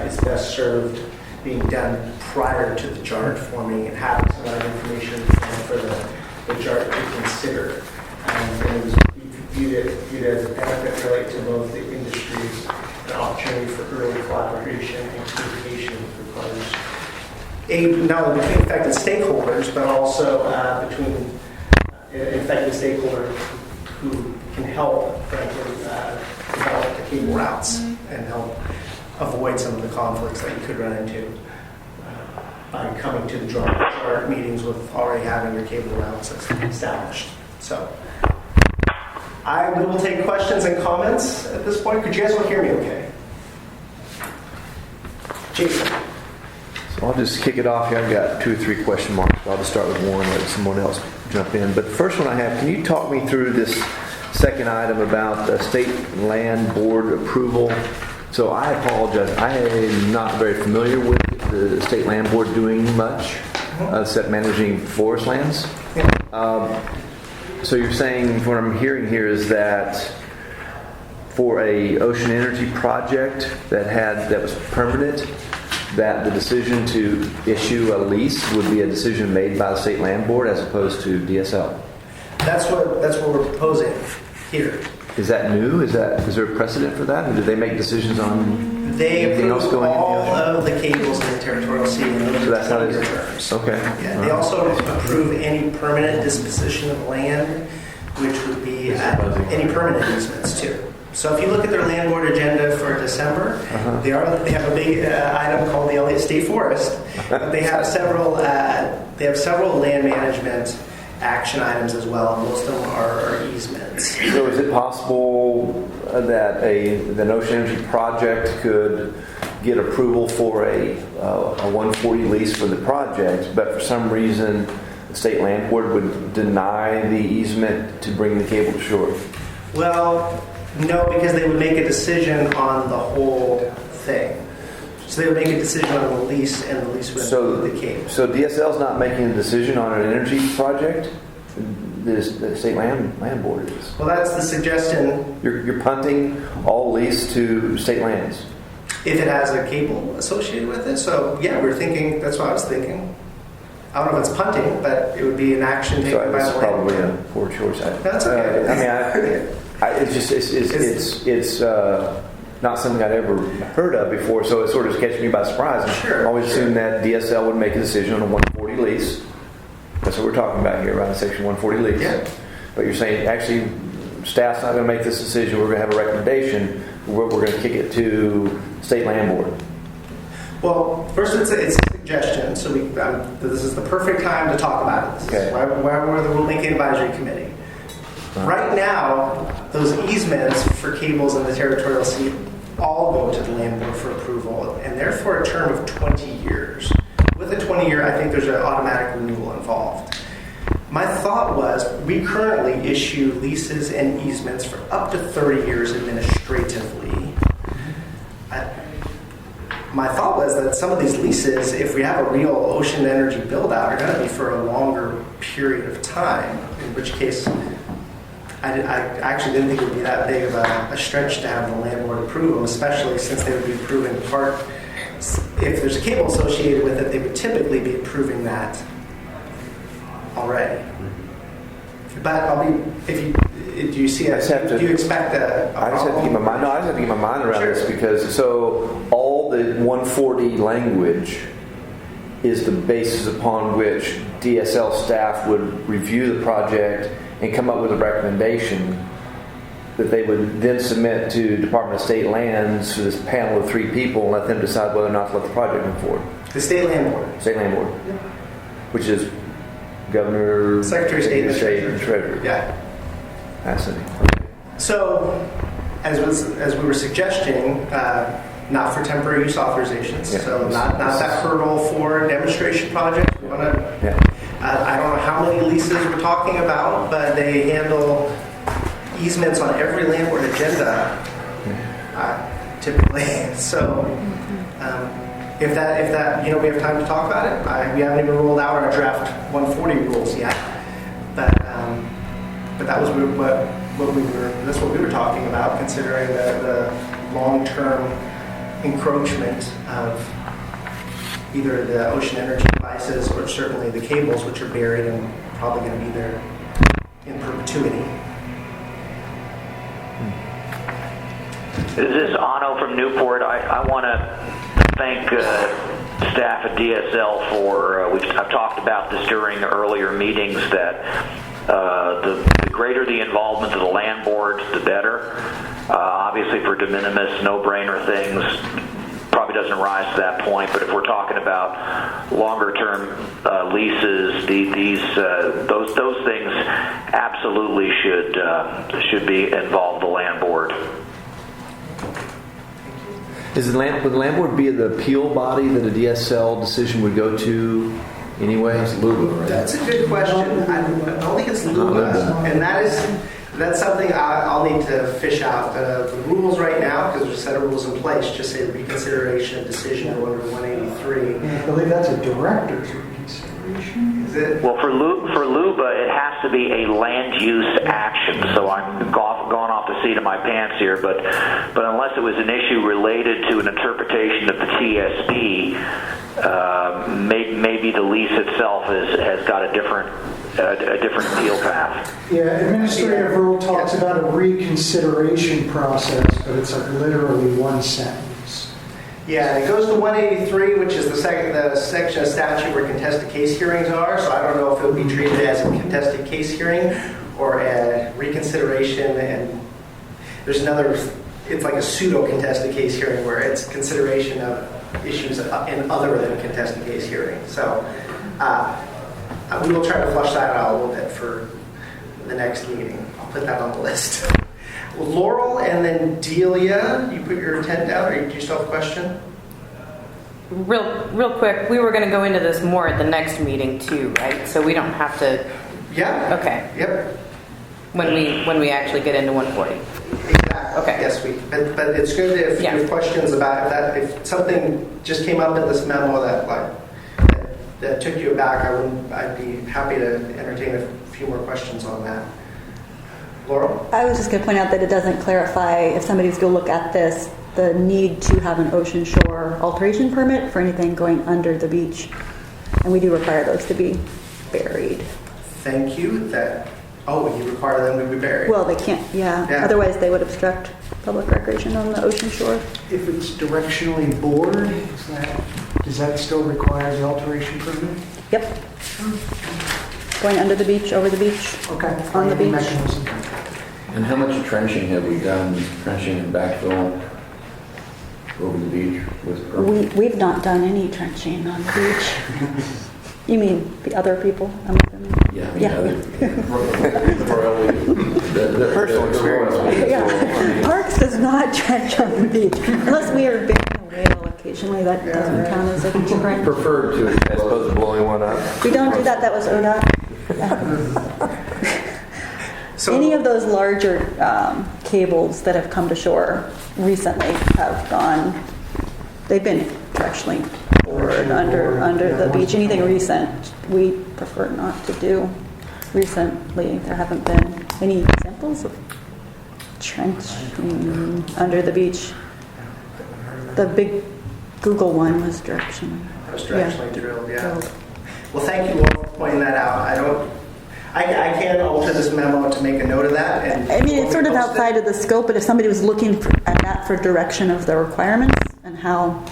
is best served being done prior to the JART forming and having some of that information for the JART to consider. And it was viewed as a benefit really to both the industries, an opportunity for early collaboration and communication requires not only between affected stakeholders, but also between affected stakeholders who can help, frankly, develop the cable routes and help avoid some of the conflicts that you could run into by coming to the JART meetings with already having your cable routes established. So we will take questions and comments at this point. Could you guys all hear me okay? Jason. So I'll just kick it off here. I've got 2 or 3 question marks. I'll just start with one, let someone else jump in. But the first one I have, can you talk me through this second item about the state land board approval? So I apologize. I am not very familiar with the state land board doing much, except managing forest lands. So you're saying, what I'm hearing here is that for a ocean energy project that was permanent, that the decision to issue a lease would be a decision made by the state land board as opposed to DSL. That's what we're proposing here. Is that new? Is there a precedent for that? And do they make decisions on anything else going all in the ocean? of the cables in the territorial sea, and those So that's how are it 10-year is. terms. Okay. Yeah, they also approve any permanent disposition of land, which would be any permanent easements too. So if you look at their land board agenda for December, they have a big item called the Elliott State Forest. They have several land management action items as well. Most of them are easements. So is it possible that an ocean energy project could get approval for a 140 lease for the project, but for some reason the state land board would deny the easement to bring the cable to shore? Well, no, because they would make a decision on the whole thing. So they would make a decision on the lease, and the lease would include the cable. So DSL's not making a decision on an energy project? The state land board is. Well, that's the suggestion. You're punting all lease to state lands. If it has a cable associated with it. So yeah, that's what I was thinking. I don't know if it's punting, but it would be an action taken by the land. That's probably a poor choice. That's okay. It's not something I'd ever heard of before, so it sort of catches me by surprise. Sure. I always assumed that DSL would make a decision on a 140 lease. That's what we're talking about here, around Section 140 lease. Yeah. But you're saying, actually, staff's not going to make this decision. We're going to have a recommendation. We're going to kick it to state land board. Well, first it's a suggestion, so this is the perfect time to talk about it. This is why we're the Rulemaking Advisory Committee. Right now, those easements for cables in the territorial sea all go to the land board for approval, and they're for a term of 20 years. With a 20-year, I think there's an automatic renewal involved. My thought was, we currently issue leases and easements for up to 30 years administratively. My thought was that some of these leases, if we have a real ocean energy build-out, are going to be for a longer period of time, in which case I actually didn't think it would be that big of a stretch to have the landlord approve them, especially since they would be approving part. If there's a cable associated with it, they would typically be approving that already. But do you see do you expect a I just have to keep my mind. No, I just have to keep my mind around this because all the 140 language is the basis upon which DSL staff would review the project and come up with a recommendation that they would then submit to Department of State Lands for this panel of 3 people and let them decide whether or not to let the project move forward. The State Land Board. State Land Board, which is Governor, Secretary of State, and Treasurer. Yeah. Fascinating. So, as we were suggesting, not for temporary use authorizations. Yeah. So not that hurdle for demonstration projects. We want to. Yeah. I don't know how many leases we're talking about, but they handle easements on every land board agenda, typically. So, if that we have time to talk about it. We haven't even rolled out our draft 140 rules yet, but that was that's what we were talking about, considering the long-term encroachment of either the ocean energy devices or certainly the cables, which are buried and probably going to be there in perpetuity. This is Otto from Newport. I want to thank staff at DSL for, I've talked about this during earlier meetings, that the greater the involvement of the land board, the better. Obviously for de minimis, no-brainer things, probably doesn't rise to that point, but if we're talking about longer-term leases, those things absolutely should be involve the land board. Would the land board be the appeal body that a DSL decision would go to anyway? It's LUBA, right? That's a good question. I don't think it's LUBA, and that's something I'll need to fish out. The rules right now, because there's a set of rules in place, just say reconsideration of decision under 183. I believe that's a director's reconsideration. Is it? Well, for LUBA, it has to be a land use action. So I'm gone off the seat of my pants here, but unless it was an issue related to an interpretation of the TSB, maybe the lease itself has got a different appeal path. Yeah, administrative rule talks about a reconsideration process, but it's like literally one sentence. Yeah, it goes to 183, which is the section of statute where contested case hearings are. So I don't know if it'll be treated as a contested case hearing or a reconsideration. And there's another, it's like a pseudo contested case hearing where it's consideration of issues in other than contested case hearing. So we will try to flush that out a little bit for the next meeting. I'll put that on the list. Laurel and then Delia, you put your tent down, or do you still have a question? Real quick, we were going to go into this more at the next meeting too, right? So we don't have to. Yeah. Okay. Yep. When we actually get into 140. Exactly. Okay. Yes, but it's good if you have questions about that. If something just came up in this memo that took you aback, I'd be happy to entertain a few more questions on that. Laurel? I was just going to point out that it doesn't clarify, if somebody's going to look at this, the need to have an ocean shore alteration permit for anything going under the beach. And we do require those to be buried. Thank you. You require them to be buried. Well, they can't, yeah. Otherwise, they would obstruct public recreation on the ocean shore. If it's directionally bored, does that still require the alteration permit? Yep. Going under the beach, over the beach, on the beach. Mechanism. And how much trenching have we done, trenching and backfill over the beach with permit? We've not done any trenching on the beach. You mean the other people? I'm assuming. Yeah. Personal experience. Yeah. Parks does not trench on the beach unless we are burying a whale occasionally. That doesn't count as a trench. Preferred to As opposed to blowing one up. We don't do that. That was ODOT. So- Any of those larger cables that have come to shore recently have gone. They've been directionally bored under the beach. Anything recent, we prefer not to do. Recently, there haven't been any examples of trenching under the beach. The big Google one was directionally. That was directionally drilled, yeah. drilled. Well, thank you all for pointing that out. I can't alter this memo to make a note of that. And I mean, it's sort of post it. outside of the scope, but if somebody was looking at that for direction of the requirements and how,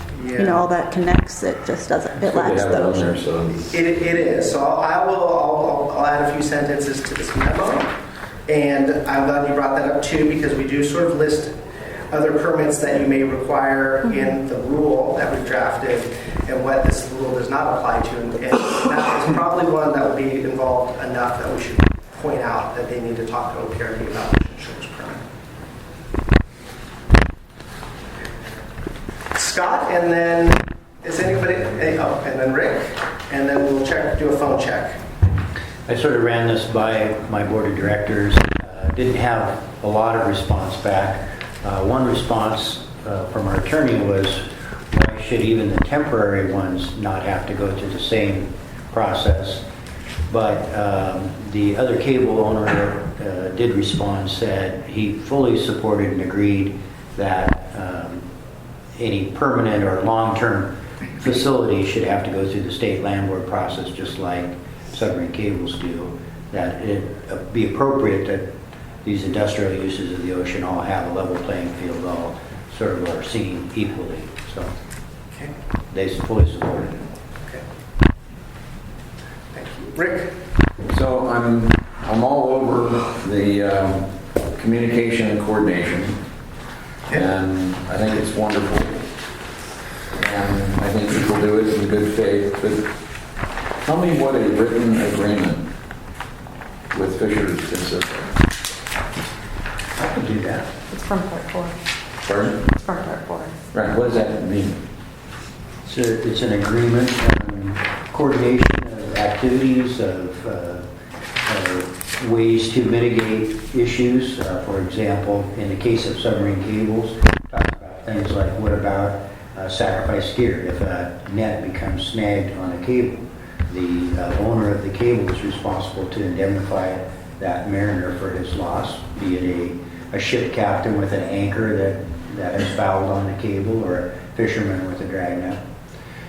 all that connects, it just doesn't, it lacks have it on there, those. so. It is. So I'll add a few sentences to this memo. And I'm glad you brought that up too, because we do sort of list other permits that you may require in the rule that we've drafted and what this rule does not apply to. And that is probably one that would be involved enough that we should point out that they need to talk to OPRD about the insurance permit. Scott, and then is anybody, and then Rick, and then we'll do a phone check. I sort of ran this by my board of directors. Didn't have a lot of response back. One response from our attorney was, why should even the temporary ones not have to go through the same process? But the other cable owner did respond, said he fully supported and agreed that any permanent or long-term facility should have to go through the state land board process, just like submarine cables do. That it be appropriate that these industrial uses of the ocean all have a level playing field, all sort of are seen equally. So Okay. they fully supported it. Okay. Thank you. Rick? So I'm all over the communication and coordination, and I think it's wonderful, and I think people do it in good faith. But tell me what a written agreement with Fishers consists of. I can do that. It's from part 4. Pardon? It's from part 4. Right. What does that mean? It's an agreement, coordination of activities, of ways to mitigate issues. For example, in the case of submarine cables, talks about things like, what about sacrifice gear? If a net becomes snagged on a cable, the owner of the cable is responsible to indemnify that mariner for his loss, be it a ship captain with an anchor that has fouled on the cable, or a fisherman with a dragnet.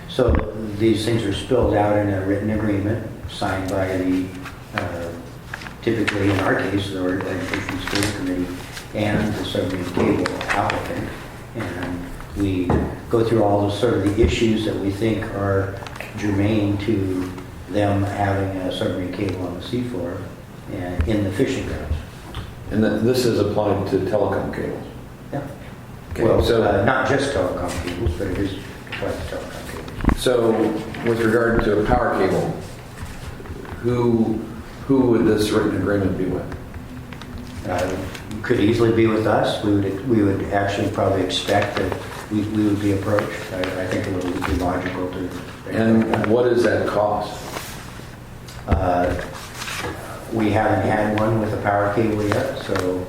So these things are spelled out in a written agreement signed by the, typically in our case, the Organization Steering Committee and the submarine cable applicant. And we go through all the sort of the issues that we think are germane to them having a submarine cable on the seafloor and in the fishing grounds. And this is applied to telecom cables. Yeah. Okay, Well, so- not just telecom cables, but it is applied to telecom cables. So, with regard to a power cable, who would this written agreement be with? Could easily be with us. We would actually probably expect that we would be approached. I think it would be logical to. And what does that cost? We haven't had one with a power cable yet, so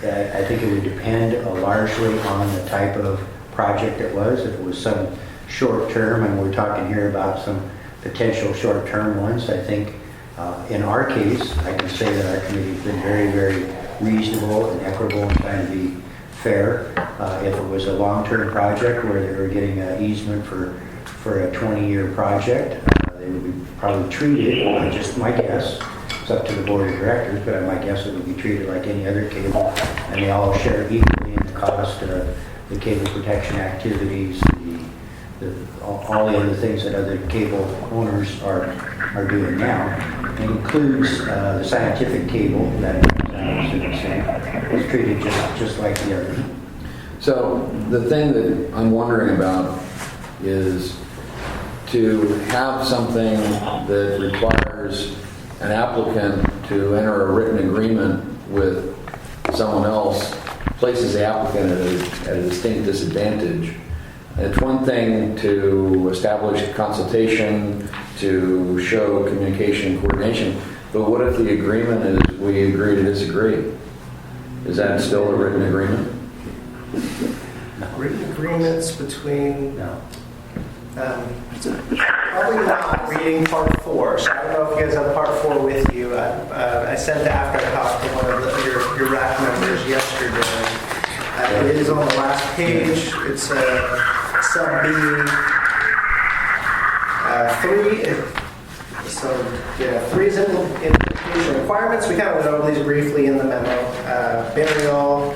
I think it would depend largely on the type of project it was. If it was some short term, and we're talking here about some potential short term ones, I think in our case, I can say that our committee's been very, very reasonable and equitable in trying to be fair. If it was a long-term project where they were getting an easement for a 20-year project, they would be probably treated, just my guess, it's up to the board of directors, but my guess it would be treated like any other cable, and they all share equally in the cost of the cable protection activities, all the other things that other cable owners are doing now. It includes the scientific cable that comes out of the same. It's treated just like the others. So, the thing that I'm wondering about is to have something that requires an applicant to enter a written agreement with someone else places the applicant at a distinct disadvantage. It's one thing to establish consultation, to show communication and coordination, but what if the agreement is we agree to disagree? Is that still a written agreement? Written agreements between, No. probably not reading part 4, so I don't know if you guys have part 4 with you. I sent the after talk to one of your RAC members yesterday. It is on the last page. It's sub B 3. So, yeah, 3 is implementation requirements. We kind of went over these briefly in the memo. Burial.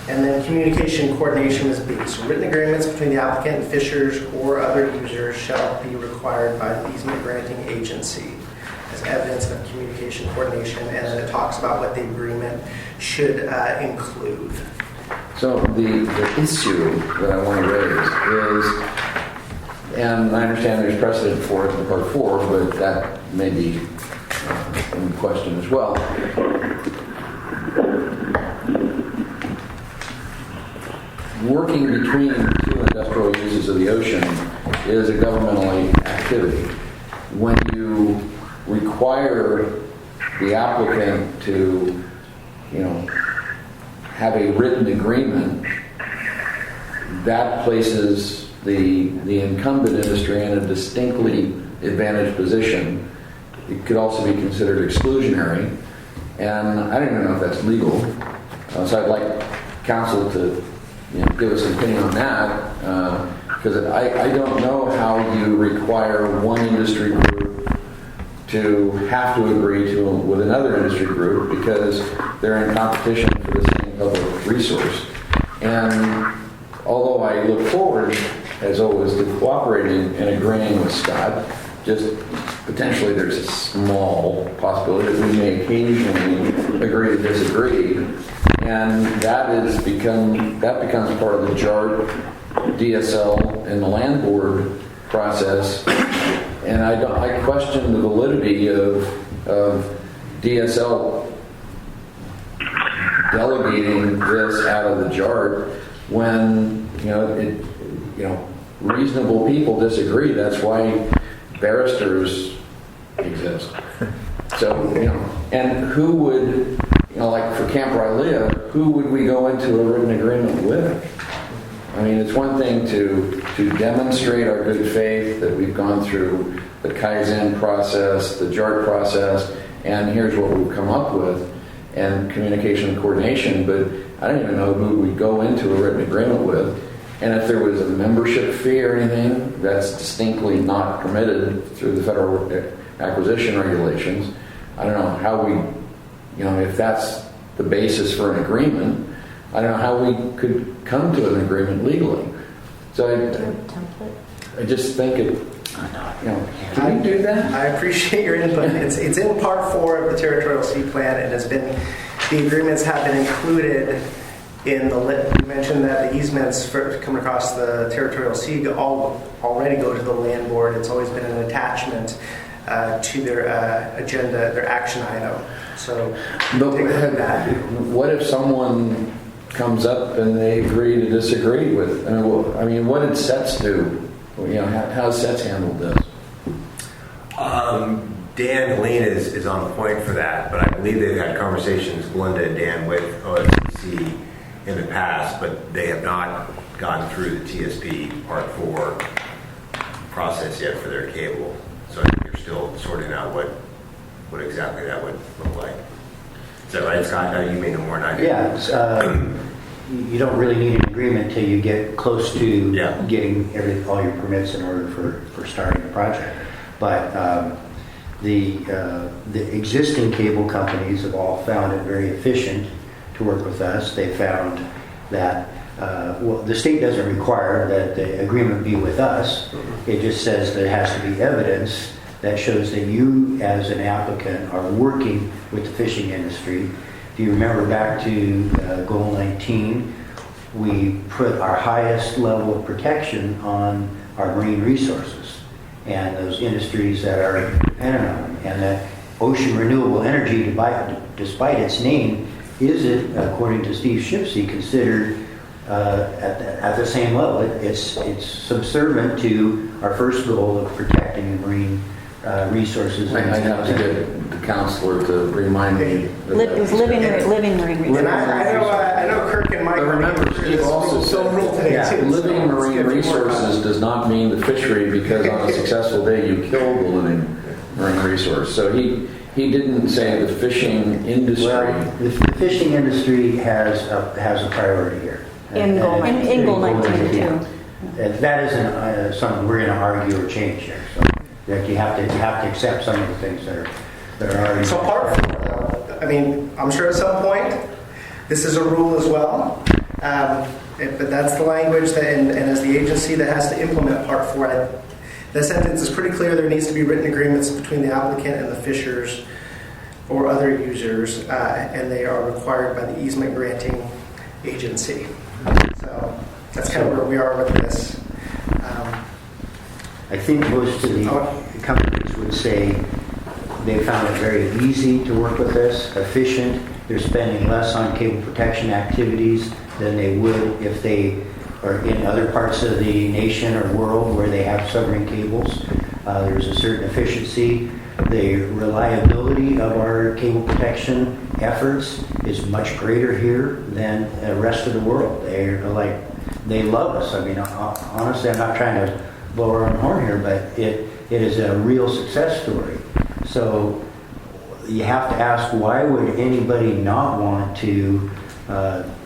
And then communication coordination is B. So written agreements between the applicant and fishers or other users shall be required by the easement granting agency as evidence of communication coordination. And then it talks about what the agreement should include. So the issue that I want to raise is, and I understand there's precedent for it in part 4, but that may be in question as well. Working between two industrial uses of the ocean is a governmental activity. When you require the applicant to, have a written agreement, that places the incumbent industry in a distinctly advantaged position. It could also be considered exclusionary, and I don't even know if that's legal. So I'd like counsel to give us an opinion on that, because I don't know how you require one industry group to have to agree with another industry group because they're in competition for the same public resource. And although I look forward, as always, to cooperating and agreeing with Scott, just potentially there's a small possibility that we may occasionally agree to disagree. And that becomes part of the JART, DSL, and the land board process. And I question the validity of DSL delegating this out of the JART when reasonable people disagree. That's why barristers exist. So and who would? Like for Camp Rylea, who would we go into a written agreement with? I mean, it's one thing to demonstrate our good faith that we've gone through the Kaizen process, the JART process, and here's what we've come up with, and communication and coordination, but I don't even know who we'd go into a written agreement with. And if there was a membership fee or anything, that's distinctly not permitted through the federal acquisition regulations. I don't know how we... if that's the basis for an agreement, I don't know how we could come to an agreement legally. So I just think can we do that? I appreciate your input. It's in part 4 of the territorial sea plan, and the agreements have been included in the. You mentioned that the easements coming across the territorial sea already go to the land board. It's always been an attachment to their agenda, their action item. So, what if someone comes up and they agree to disagree with? What did SETS do? How's SETS handled this? Dan Helene is on point for that, but I believe they've had conversations, Glenda and Dan, with OFCC in the past, but they have not gone through the TSP Part 4 process yet for their cable. So I think you're still sorting out what exactly that would look like. Is that right, Scott? You may know more than I do. Yeah, you don't really need an agreement till you get close to getting all your permits in order for starting the project. But the existing cable companies have all found it very efficient to work with us. They found that the state doesn't require that the agreement be with us. It just says there has to be evidence that shows that you, as an applicant, are working with the fishing industry. If you remember back to Goal 19, we put our highest level of protection on our marine resources. and those industries that are dependent on them. And that Ocean Renewable Energy, despite its name, isn't, according to Steve Shipsey, considered at the same level. It's subservient to our first goal of protecting the marine resources. I have to get the counselor to remind me. It was living marine resources. And I know Kirk and Mike. But remember, Steve also said rule today too. living marine resources does not mean the fishery, because on a successful day you kill the living marine resource. So he didn't say the fishing industry. Well, the fishing industry has a priority here. In goal 19. In goal 19 too. That isn't something we're going to argue or change here. So that you have to accept some of the things that are already. So part four, I mean, I'm sure at some point this is a rule as well, but that's the language that, and as the agency that has to implement part four, the sentence is pretty clear. There needs to be written agreements between the applicant and the fishers or other users, and they are required by the easement granting agency. So that's kind of where we are with this. I think most of the companies would say they found it very easy to work with this, efficient. They're spending less on cable protection activities than they would if they are in other parts of the nation or world where they have submarine cables. There's a certain efficiency. The reliability of our cable protection efforts is much greater here than the rest of the world. They love us. I mean, honestly, I'm not trying to blow our own horn here, but it is a real success story. So you have to ask, why would anybody not want to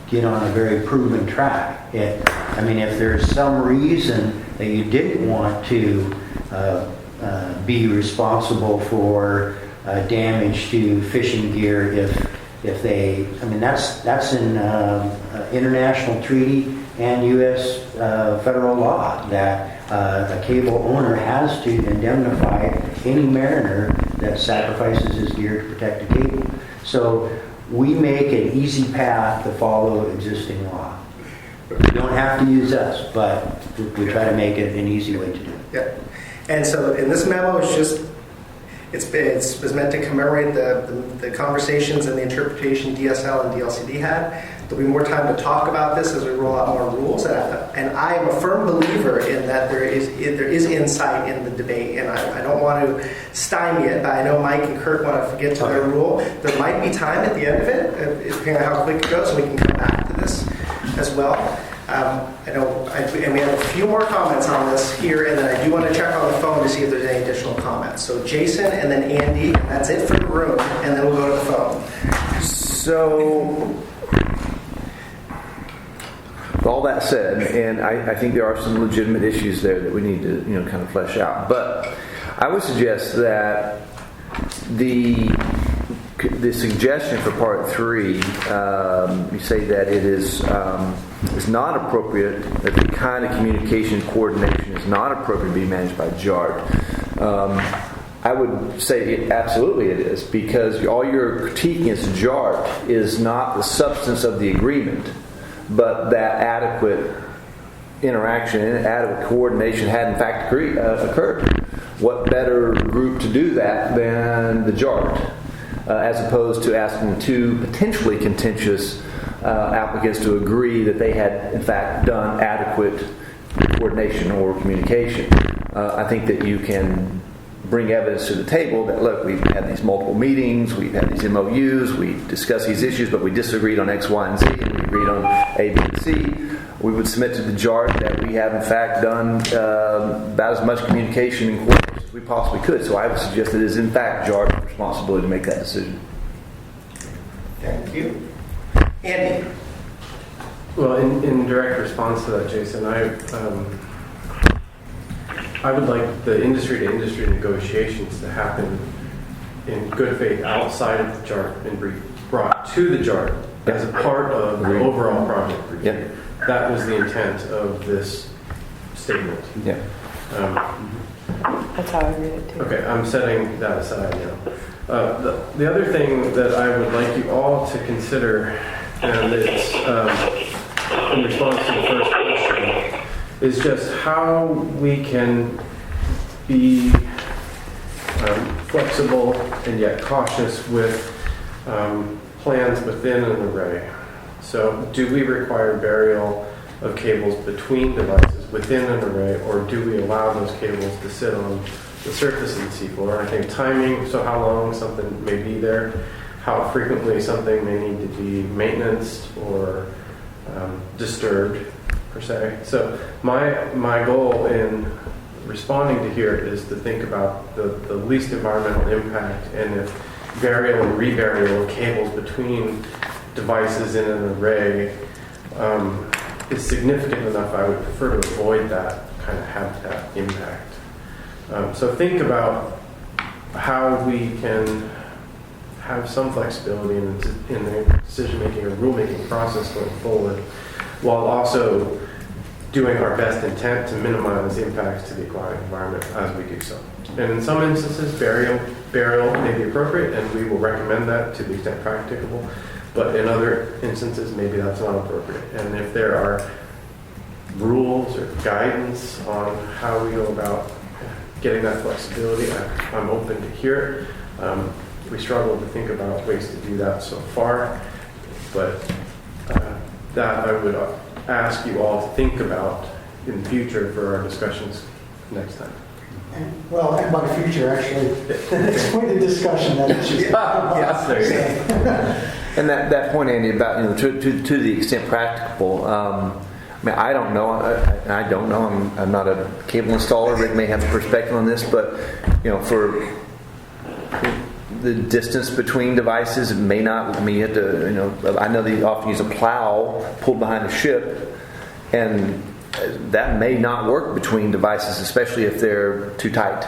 get on a very proven track? I mean, if there's some reason that you didn't want to be responsible for damage to fishing gear, if they, I mean, that's in international treaty and U.S. Federal law that a cable owner has to indemnify any mariner that sacrifices his gear to protect the cable. So we make an easy path to follow existing law. You don't have to use us, but we try to make it an easy way to do it. Yeah. And so in this memo, it's meant to commemorate the conversations and the interpretation DSL and DLCD had. There'll be more time to talk about this as we roll out more rules. And I am a firm believer in that there is insight in the debate. And I don't want to stymie it, but I know Mike and Kurt want to get to their rule. There might be time at the end of it, depending on how quick it goes, so we can come back to this as well. And we have a few more comments on this here, and then I do want to check on the phone to see if there's any additional comments. So Jason and then Andy, and that's it for the room, and then we'll go to the phone. So, all that said, and I think there are some legitimate issues there that we need to kind of flesh out. But I would suggest that the suggestion for part 3, you say that it is not appropriate, that the kind of communication coordination is not appropriate to be managed by JART. I would say absolutely it is, because all you're critiquing as JART is not the substance of the agreement, but that adequate interaction and adequate coordination had in fact occurred. What better group to do that than the JART? As opposed to asking two potentially contentious applicants to agree that they had in fact done adequate coordination or communication. I think that you can bring evidence to the table that, look, we've had these multiple meetings, we've had these MOUs, we've discussed these issues, but we disagreed on X, Y, and Z, and we agreed on A, B, and C. We would submit to the JART that we have in fact done about as much communication and coordination as we possibly could. So I would suggest that it is in fact JART's responsibility to make that decision. Thank you. Andy. Well, in direct response to that, Jason, I would like the industry-to-industry negotiations to happen in good faith outside of the JART and be brought to the JART as a part of the overall project review. Yep. That was the intent of this statement. Yeah. That's how I read it too. Okay, I'm setting that aside now. The other thing that I would like you all to consider, and it's in response to the first question, is just how we can be flexible and yet cautious with plans within an array. So do we require burial of cables between devices within an array, or do we allow those cables to sit on the surface of the seafloor? And I think timing, so how long something may be there, how frequently something may need to be maintenanced or disturbed, per se. So my goal in responding to here is to think about the least environmental impact, and if burial and reburial of cables between devices in an array is significant enough, I would prefer to avoid that kind of habitat impact. So think about how we can have some flexibility in the decision-making or rule-making process going forward, while also doing our best intent to minimize impacts to the aquatic environment as we do so. And in some instances, burial may be appropriate, and we will recommend that to the extent practicable. But in other instances, maybe that's not appropriate. And if there are rules or guidance on how we go about getting that flexibility, I'm open to hear it. We struggle to think about ways to do that so far, but that I would ask you all to think about in the future for our discussions next time. And by future, actually, the next point of discussion, that is just... Yes, there you go. And that point, Andy, about to the extent practicable. I mean, I don't know. I don't know. I'm not a cable installer. Rick may have a perspective on this, but for the distance between devices, it may not. I mean, you have to. I know they often use a plow pulled behind a ship, and that may not work between devices, especially if they're too tight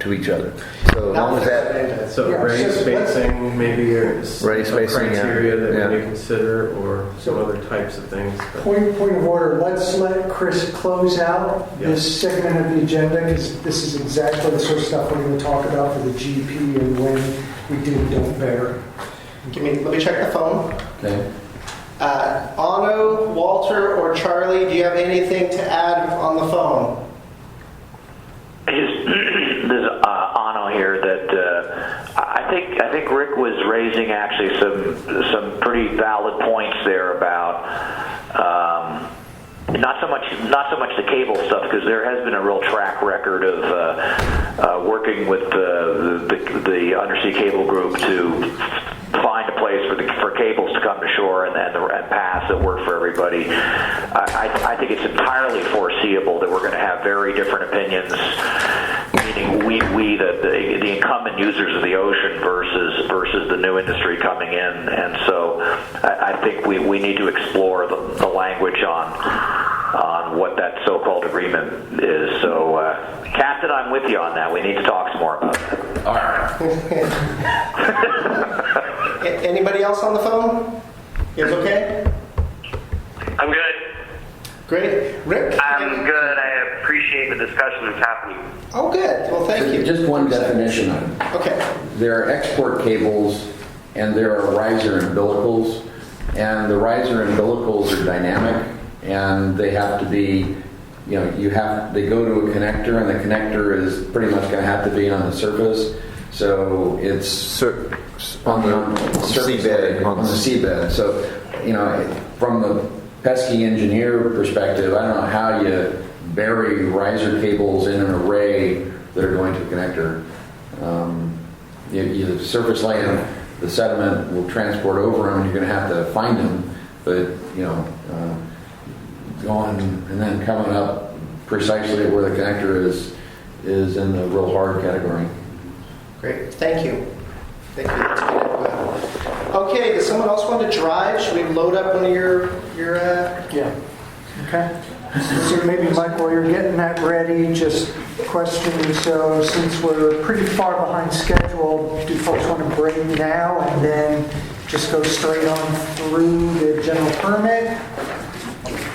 to each other. So as long as that, array spacing maybe is array spacing, criteria that we may consider, or some other types of things. Point of order. Let's let Chris close out this segment of the agenda, because this is exactly the sort of stuff we're going to talk about for the GP and when we do and don't bear. Let me check the phone. Okay. Anno, Walter, or Charlie, do you have anything to add on the phone? This is Anno here. That I think Rick was raising actually some pretty valid points there about not so much the cable stuff, because there has been a real track record of working with the undersea cable group to find a place for cables to come to shore and paths that work for everybody. I think it's entirely foreseeable that we're going to have very different opinions, meaning we the incumbent users of the ocean versus the new industry coming in. And so I think we need to explore the language on what that so-called agreement is. So, Captain, I'm with you on that. We need to talk some more about that. All right. Anybody else on the phone? Is okay? I'm good. Great. Rick? I'm good. I appreciate the discussion that's happening. Oh, good. Well, thank you. Just one definition of it. Okay. There are export cables and there are riser umbilicals, and the riser umbilicals are dynamic, and they have to be, they go to a connector, and the connector is pretty much going to have to be on the surface. So it's on the seabed. On the seabed. So, from the pesky engineer perspective, I don't know how you bury riser cables in an array that are going to a connector. You surface light them, the sediment will transport over them, and you're going to have to find them. But going and then coming up precisely where the connector is in the real hard category. Great. Thank you. Thank you. That's good input. Okay. Does someone else want to drive? Should we load up one of your? Yeah. Okay. So maybe, Mike, while you're getting that ready, just questioning. So since we're pretty far behind schedule, do folks want to break now and then just go straight on through the general permit?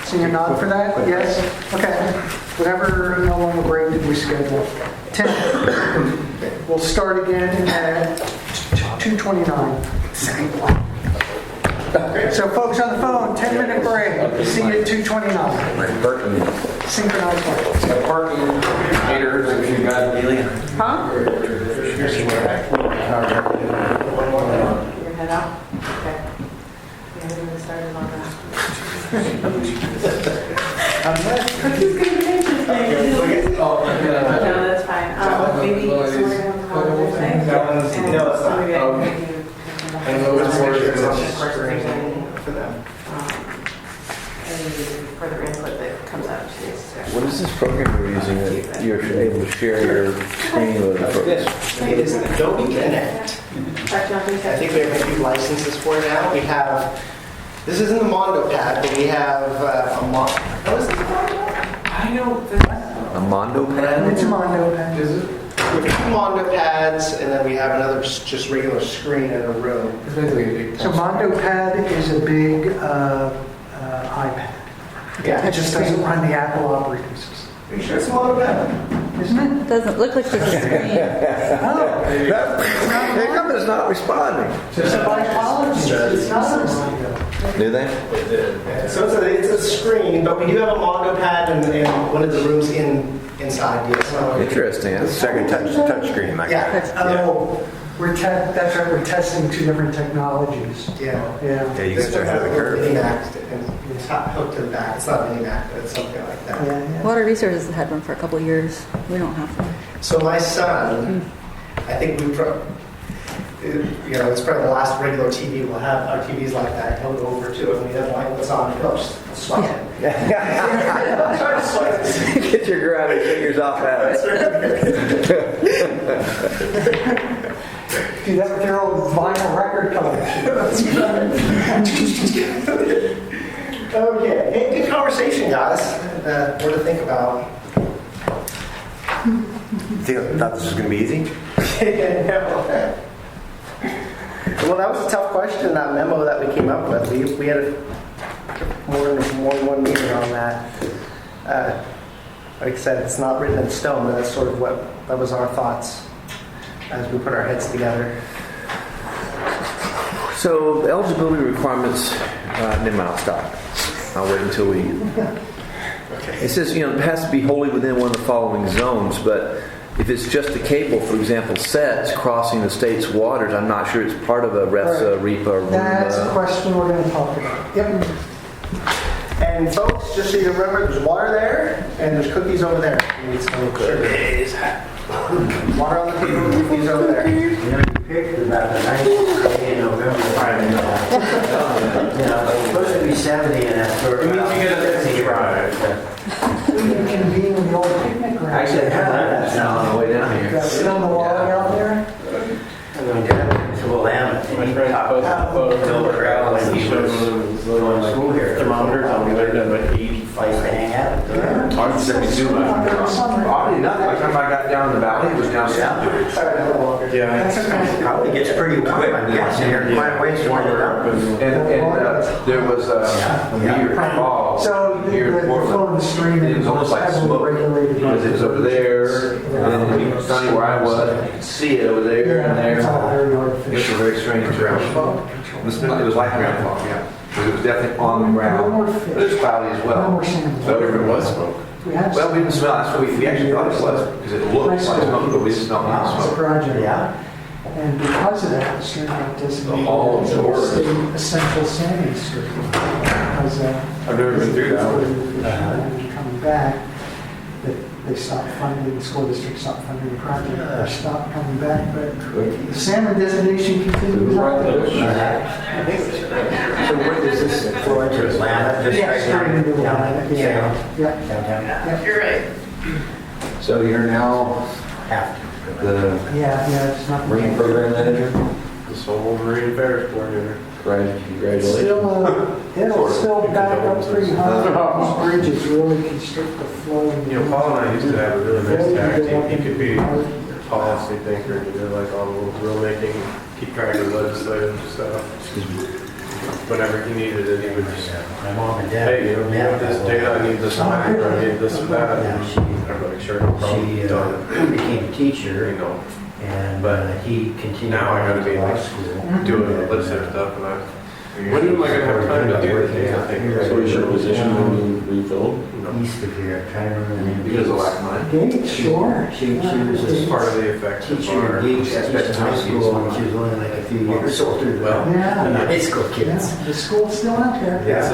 See a nod for that? Yes? Okay. Whatever, how long a break did we schedule? 10. We'll start again at 2:29. So folks on the phone, 10-minute break. See you at 2:29. Synchronized parking. Parking meters, if you got Huh? Your head out? Okay. Yeah, we're gonna start it on that. Cookies gonna change this thing. No, that's fine. Maybe so we're gonna have a call Thursday. No, it's not. So maybe I can give you- And those are for them. Any further input that comes out of today's discussion. What is this program we're using that you're able to share your screen with folks? It is an Adobe Connect. I think we have a few licenses for it now. We have, this isn't the Mondo pad, but we have a Mondo. What is it? I know. A Mondo pad? It's a Mondo pad. Is it? We have two Mondo pads, and then we have another just regular screen in a room. It's basically a big. So Mondo pad is a big iPad. Yeah, It just doesn't run the Apple operating system. Are you sure it's a Mondo pad? Isn't it? Doesn't look like there's a screen. How come it's not responding? It's a Apology. It's not a Mondo. Do they? So it's a screen, but we do have a Mondo pad in one of the rooms inside. Yes. Interesting. That's Second touch screen like Yeah. that. Oh, that's right. We're testing two different technologies. Yeah. Yeah. Yeah, you guys are ahead of the curve. Mini-Mac, and it's not hooked to the back. It's not mini-Mac, but it's something like that. Yeah. Water Resources has had one for a couple of years. We don't have one. So my son, I think it's probably the last regular TV we'll have. Our TV's like that. He'll go over to it when he doesn't like what's on. He'll just swipe it. I'll try to swipe it. Get your grabby fingers off that. Do that with your old vinyl record collection. Okay. Hey, good conversation, guys. More to think about. Thought this was going to be easy? Well, that was a tough question, that memo that we came up with. We had more than one meeting on that. Like I said, it's not written in stone, but that's sort of that was our thoughts as we put our heads together. So the eligibility requirements, never mind, I'll stop. I'll wait until we... It says, it has to be wholly within one of the following zones, but if it's just a cable, for example, sets crossing the state's waters, I'm not sure it's part of a RESA, REPA, That's a question we're going to talk about. Yep. And folks, just so you remember, there's water there, and there's cookies over there. You need some sugar. Water on the table, cookies over there. You picked about the 9th day in November. It's supposed to be 70 and that's sort of... It means you get a 75. We can convene in the old picnic ground. Actually, I have that now on the way down here. Sit on the wall out there. I'm going down to Willamette. My friend posted a photo Silver Trail when he was going to school here. thermometers on the other end, like 85. Place to hang out. I'm 72. Oddly enough, by the time I got down in the valley, it was down south. Yeah. Probably gets pretty quick, I'm guessing. Here, quite a ways to warm it up. And there was a meteor fall So the here in flow Portland. of the stream It was almost like heavily smoke. regulated. Because it was over there, and then it was sunny where I was, and you could see it over there and It's all there. very It was a artificial. very strange ground fog. It was like ground fog, yeah. But it was definitely on the ground, but it was cloudy as No well. more sand. So it was smoke. We had Well, we didn't smell it. That's what we actually thought it was, because it looked like smoke, but we didn't smell any It's a smoke. project. Yeah. And because of that, the stream got designated hall of as a doors. state essential sandy stream. Because, I've never been through that one. Coming back, they stopped funding, the school district stopped funding the project, they stopped coming back, but the salmon designation continues on. So where does this flow into Atlanta? Just Yeah, right straight into down- Atlanta, down- yeah. Downtown? You're right. So you're now Have the Yeah, it's not. marine program manager? The sole marine affairs coordinator. Congratulations. It'll still back up pretty high. These bridges really constrict the flow. Paul and I used to have a really nice tag team. He could be a policy thinker, and do like all the rulemaking, keep track of legislative stuff. Whenever he needed it, he would just, My mom and dad. hey, you know this data, I need this map, or I need this or that. And I'm like, sure, no problem, She done. became a teacher, and But he continued now I gotta on be to law like school. doing the legislative stuff, and When am I gonna have time to do this? So is your position going to be filled? East of here, I'm trying to remember the name. Because of lack of money? Okay, sure. She was It's a part of the effect of teacher our. engaged at Easton High School, and she was only like a few years older than Yeah. high school kids. Yeah, the school's still out there. It's,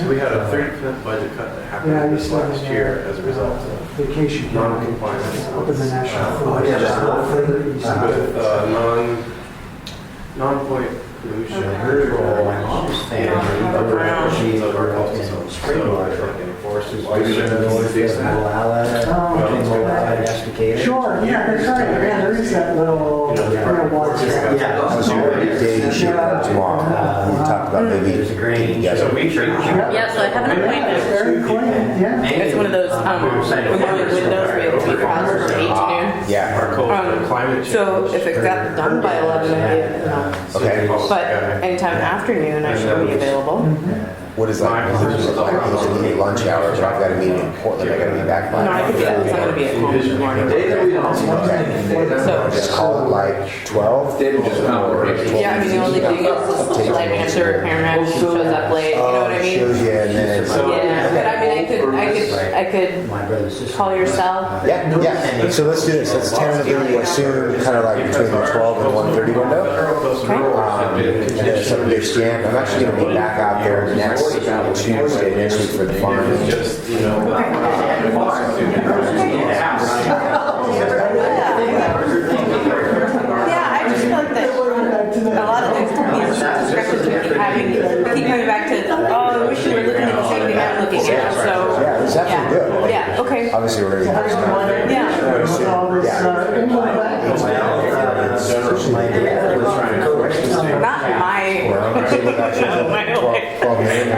so we had a 30% budget cut that Yeah, happened you this still last have, year as a result of Vacation camp non-compliance up in the national with, forest. yeah, just a little further east. non-point pollution Her control. family, she So we're helping in some Springwater. forces. Sure, yeah, that's right. Yeah, there is that little water. How's your day shaping up tomorrow? We talked about maybe There's a grain. together. Yeah, so I have an appointment. Very quick, yeah. It's one of those, windows we have to be paused from 8 to noon. Yeah. Climate change. So if it got done by 11, I'd be, Okay. but anytime afternoon, I should be available. What is like? Is it lunch hours? I've got a meeting in Portland. I got to be back by. No, I could do that because I'm going to be at home in the morning. So, Just call it like 12. yeah, I mean, the only thing is, like, answer repairman, she shows up late, you know what I mean? Shows you and then. Yeah, but I mean, I could My brother's sister. call your cell. Yeah, yeah. So let's do this. Let's tentatively assume kind of like between the 12 and 1:30 window. And then some big scan. I'm actually going to be back out there next Tuesday, next week for the farm. Just, you know. Yeah, I just feel like that a lot of things companies discretion to keep having, keep coming back to, oh, I wish you were looking at the same thing I'm looking at, so. Yeah, it's actually good. Yeah, okay. Obviously, we're going to be Not my.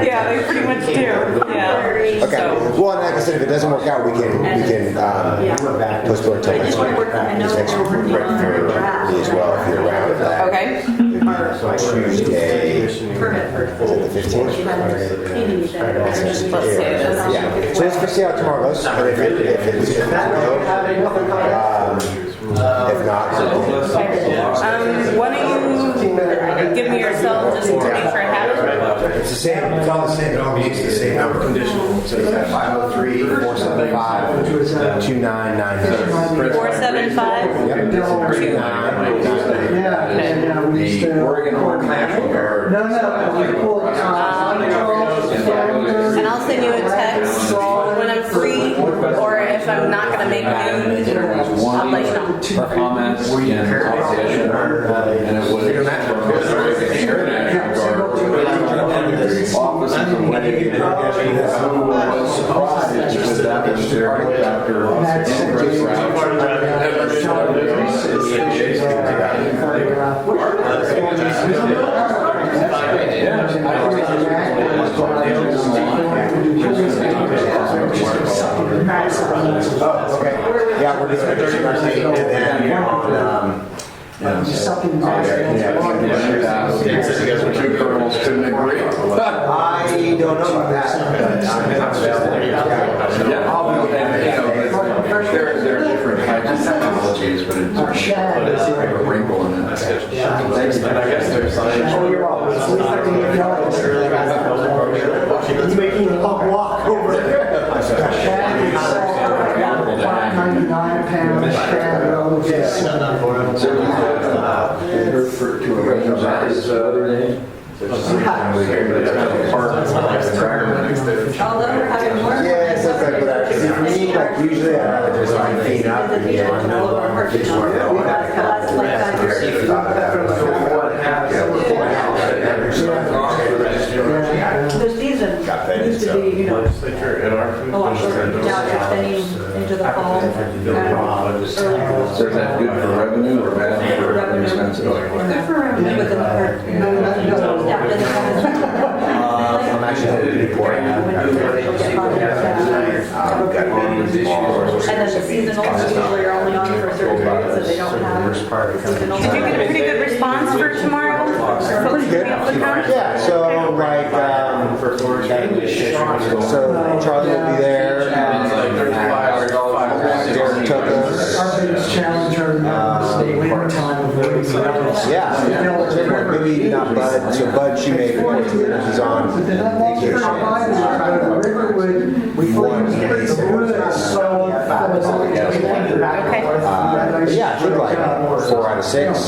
Yeah, they pretty much do. Yeah. Okay. Well, and like I said, if it doesn't work out, we can postpone until next week. Because next week we're ready for me as well if you're around. Okay. Tuesday. Is it the 15th? Let's say this. Yeah. So let's see how tomorrow goes. And if it's if not, Why don't you give me your cell just to make sure I have it? it's the same. It's all the same. It all means the same number. Conditional. So it's at 503-475-2999. 475? Yep. 2999. Yeah, we used to. Oregon National Guard. No, And I'll send you a text when I'm free, or if I'm not going to make noon, There was I'll let you know. one comments in opposition, and it was International Guard officers of Lady who was surprised because that was their helicopter ingress Oh, okay. Yeah, we're doing it. And then Sucking You guys were two colonels couldn't agree. I don't know about that. There are different types of technologies, but it's like a wrinkle in it. And I guess there's science. He's making a walk over there. £5.99 shad roses. For to arrange that is the other name. Although we're having more. Yeah, it's okay, but for me, like usually I rather just like clean up and get on no longer fish work. The season used to be, Legislature in our a lot shorter. Now it's extending into the fall. So is that good for revenue or bad for expenses? Good for revenue with the I'm actually hoping to report. I've got meetings tomorrow. And then the seasonal usually are only on for a certain period, so they don't have seasonal. Did you get a pretty good response for tomorrow? Pretty good. Yeah, so like, so Charlie will be there. Derek took us. Our biggest challenge right now is the winter time of race Yeah, maybe not Bud. So Bud, she may report to them. She's on vacation. But yeah, I think like 4 out of 6.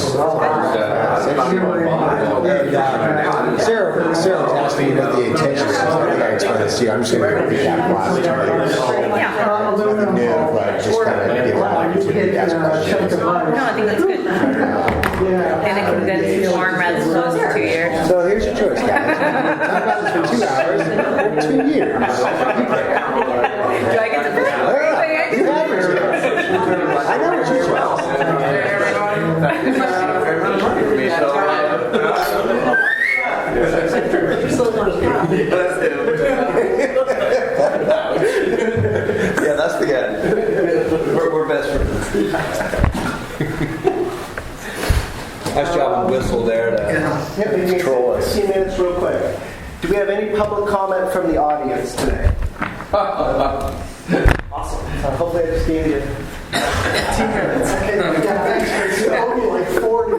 Sarah was asking me what the intention is. I explained this to you. I'm just going to repeat that class. Nothing new, but just kind of give an opportunity to ask questions. No, I think that's good. And it can then form rather than those 2 years. So here's your choice, guys. Talk about this for 2 hours or 2 years. Do I get to pick? You have your choice. I know what your choice. Yeah, that's the guy. We're best friends. Nice job on whistle there to control us. 15 minutes real quick. Do we have any public comment from the audience today? Awesome. Hopefully I just gave you 15 minutes. Okay, thanks. You owe me like 40.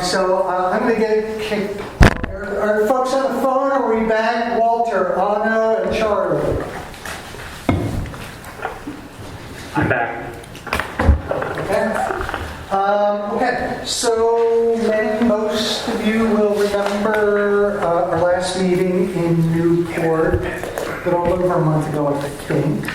So I'm going to get kicked. Are folks on the phone? Are we back? Walter, Anna, and Charlie. I'm back. Okay, so most of you will remember our last meeting in Newport, a little over a month ago, I think.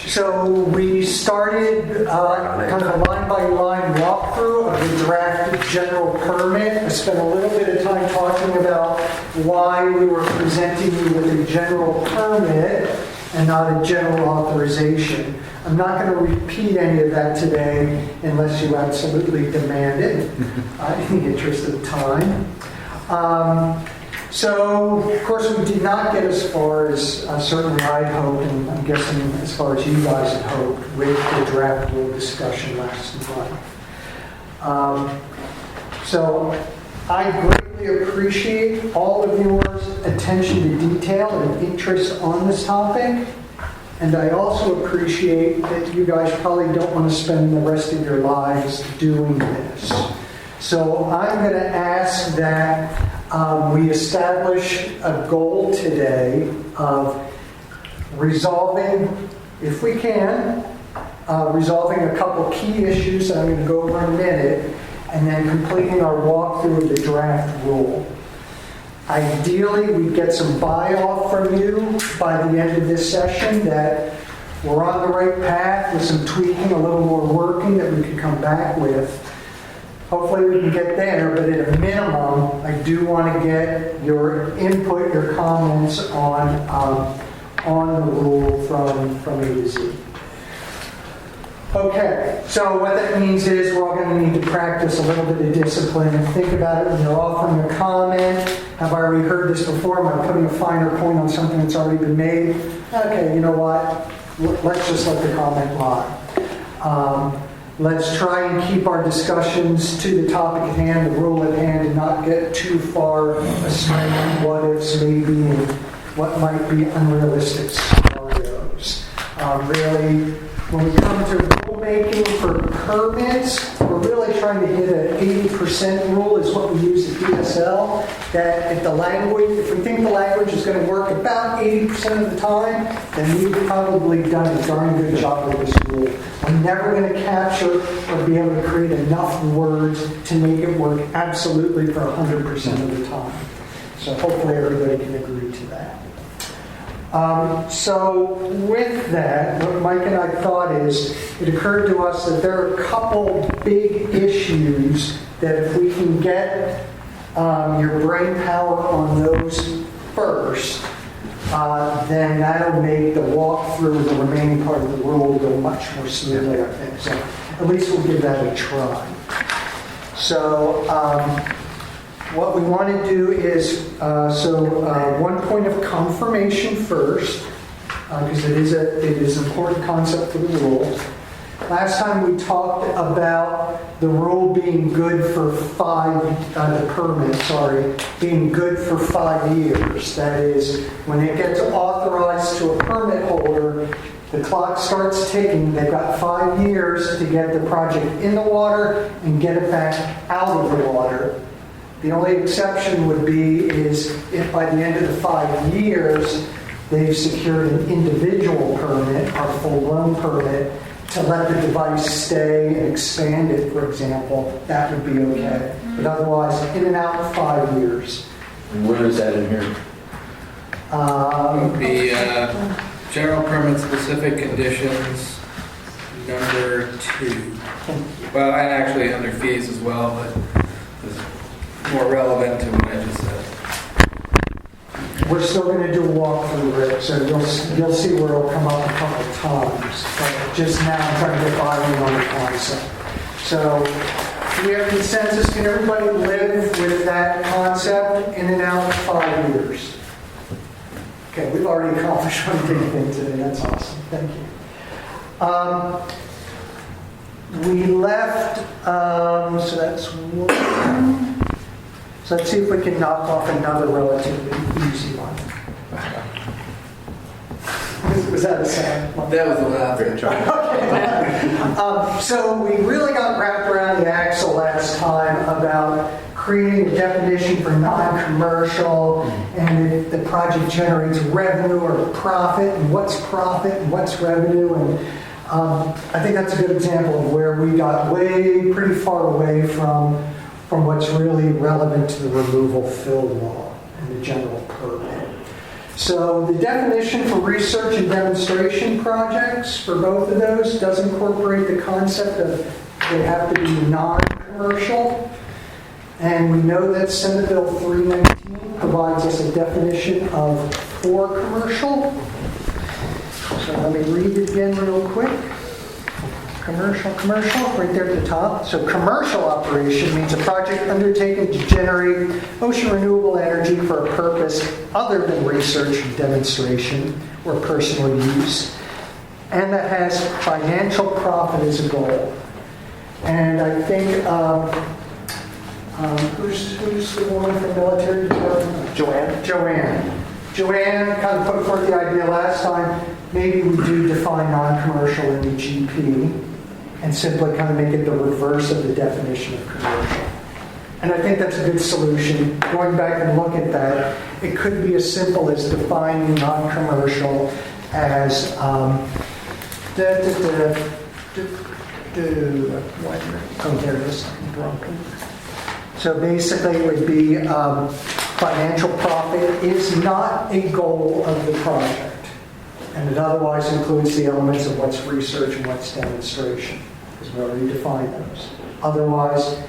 So we started kind of a line-by-line walkthrough of the draft general permit. I spent a little bit of time talking about why we were presenting you with a general permit and not a general authorization. I'm not going to repeat any of that today unless you absolutely demand it, in the interest of time. So, of course, we did not get as far as certainly I hoped, and I'm guessing as far as you guys had hoped, with the draft rule discussion last month. So, I greatly appreciate all of your attention to detail and interest on this topic. And I also appreciate that you guys probably don't want to spend the rest of your lives doing this. So I'm going to ask that we establish a goal today of resolving, if we can, resolving a couple key issues that I'm going to go over in a minute, and then completing our walkthrough of the draft rule. Ideally, we get some buy-off from you by the end of this session that we're on the right path with some tweaking, a little more working that we can come back with. Hopefully we can get there, but at a minimum, I do want to get your input, your comments on the rule from A to Z. Okay, so what that means is we're all going to need to practice a little bit of discipline and think about it when you're offering a comment. Have I already heard this before? Am I putting a finer point on something that's already been made? Okay, you know what? Let's just let the comment lie. Let's try and keep our discussions to the topic at hand, the rule at hand, and not get too far astray in what ifs, maybe, and what might be unrealistic scenarios. Really, when we come to rulemaking for permits, we're really trying to hit an 80% rule is what we use at DSL. That if we think the language is going to work about 80% of the time, then we've probably done a darn good job with this rule. We're never going to capture or be able to create enough words to make it work absolutely for 100% of the time. So hopefully everybody can agree to that. So with that, what Mike and I thought is, it occurred to us that there are a couple big issues that if we can get your brain power on those first, then that'll make the walkthrough of the remaining part of the rule go much more smoothly, I think. So at least we'll give that a try. So what we want to do is, one point of confirmation first, because it is an important concept for the rule. Last time we talked about the rule being good for being good for 5 years. That is, when it gets authorized to a permit holder, The clock starts ticking. They've got 5 years to get the project in the water and get it back out of the water. The only exception would be is if by the end of the 5 years they've secured an individual permit or full-blown permit to let the device stay and expand it, for example, that would be okay. But otherwise, in and out 5 years. And where is that in here? The general permit specific conditions, number 2. Well, and actually under fees as well, but it's more relevant to what I just said. We're still going to do a walkthrough, Rick, so you'll see where it'll come up a couple of times. But just now, I'm trying to get buy-in on the concept. So we have consensus. Can everybody live with that concept in and out 5 years? Okay, we've already accomplished one big thing today. That's awesome. Thank you. We left, so that's one. So let's see if we can knock off another relatively easy one. Was that a sound? That was the last one. Okay. So we really got wrapped around the axle last time about creating a definition for non-commercial and if the project generates revenue or profit and what's revenue. And I think that's a good example of where we got pretty far away from what's really relevant to the removal fill law and the general permit. So the definition for research and demonstration projects for both of those does incorporate the concept of they have to be non-commercial. And we know that Senate Bill 319 provides us a definition of for commercial. So let me read it again real quick. Commercial, right there at the top. So commercial operation means a project undertaken to generate ocean renewable energy for a purpose other than research and demonstration or personal use, and that has financial profit as a goal. And I think, who's the woman from military department? Joanne kind of put forth the idea last time, maybe we do define non-commercial in the GP and simply kind of make it the reverse of the definition of commercial. And I think that's a good solution. Going back and look at that, it could be as simple as defining non-commercial as there it is, broken. So basically it would be financial profit is not a goal of the project. And it otherwise includes the elements of what's research and what's demonstration, because we already defined those. Otherwise,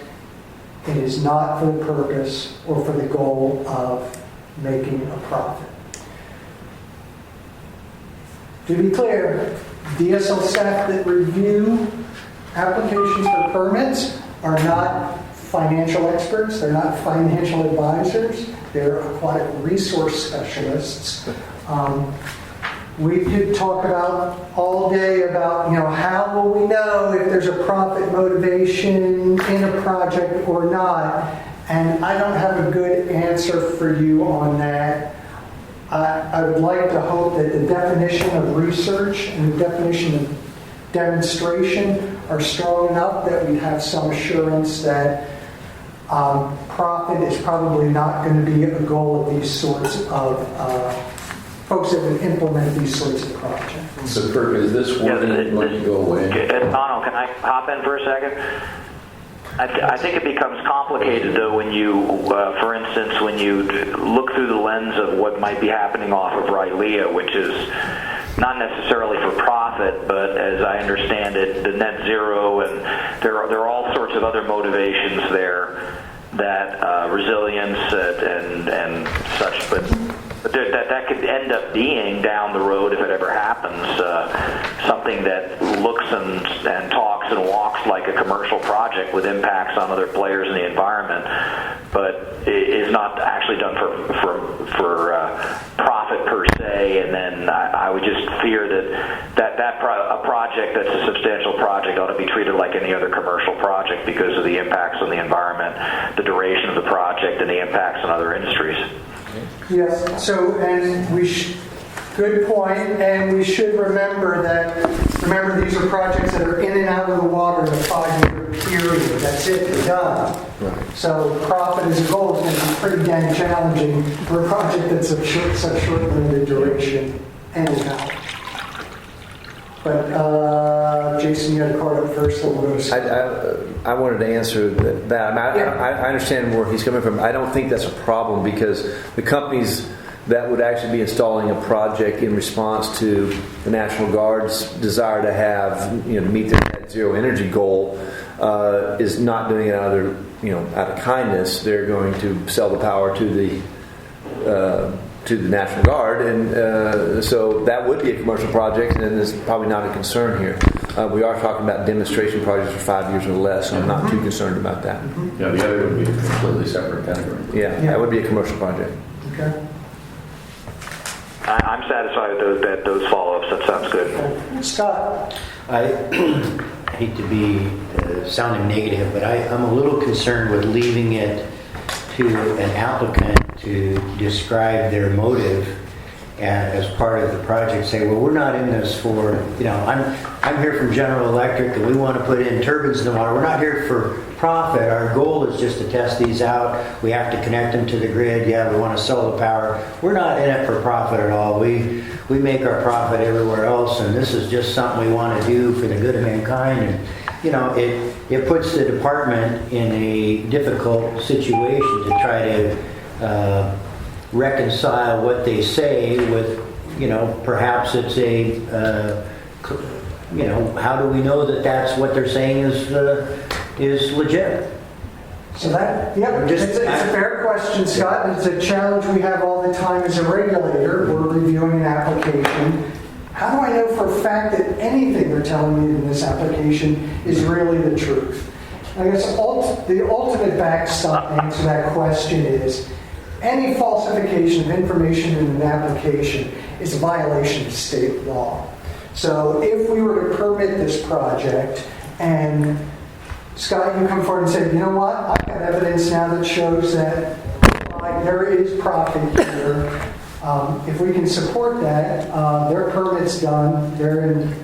it is not for the purpose or for the goal of making a profit. To be clear, DSL staff that review applications for permits are not financial experts, they're not financial advisors, they're aquatic resource specialists. We could talk about all day about, how will we know if there's a profit motivation in a project or not? And I don't have a good answer for you on that. I would like to hope that the definition of research and the definition of demonstration are strong enough that we have some assurance that profit is probably not going to be a goal of these sorts of folks that would implement these sorts of projects. So, Kirk, is this wording going to go away? Donald, can I hop in for a second? I think it becomes complicated, though, when you, for instance, when you look through the lens of what might be happening off of Rylea, which is not necessarily for profit, but as I understand it, the net zero, and there are all sorts of other motivations there that resilience and such, but that could end up being down the road, if it ever happens, something that looks and talks and walks like a commercial project with impacts on other players in the environment, but is not actually done for profit per se. And then I would just fear that a project that's a substantial project ought to be treated like any other commercial project because of the impacts on the environment, the duration of the project, and the impacts on other industries. Yes, so, and we Good point, and we should remember these are projects that are in and out of the water in a 5-year period. That's it, they're done. Right. So profit as a goal is going to be pretty dang challenging for a project that's of such short limited duration anyhow. But Jason, you had a card up first, then we'll go to Scott. I wanted to answer that. I understand where he's coming from. I don't think that's a problem because the companies that would actually be installing a project in response to the National Guard's desire to have, to meet their net zero energy goal, is not doing it out of kindness. They're going to sell the power to the National Guard, and so that would be a commercial project, and there's probably not a concern here. We are talking about demonstration projects for 5 years or less, so I'm not too concerned about that. Yeah, the other would be a completely separate category. Yeah, that would be a commercial project. Okay. I'm satisfied with those follow-ups. That sounds good. Scott. I hate to be sounding negative, but I'm a little concerned with leaving it to an applicant to describe their motive as part of the project. Say, well, we're not in this for, I'm here from General Electric and we want to put in turbines in the water. We're not here for profit. Our goal is just to test these out. We have to connect them to the grid. Yeah, we want to sell the power. We're not in it for profit at all. We make our profit everywhere else, and this is just something we want to do for the good of mankind. And it puts the department in a difficult situation to try to reconcile what they say with, perhaps it's how do we know that that's what they're saying is legit? So it's a fair question, Scott. It's a challenge we have all the time as a regulator. We're reviewing an application. How do I know for a fact that anything they're telling me in this application is really the truth? I guess the ultimate backstop answer to that question is any falsification of information in an application is a violation of state law. So if we were to permit this project and Scott, you come forward and say, you know what, I've got evidence now that shows that there is profit here. If we can support that, their permit's done, they're in.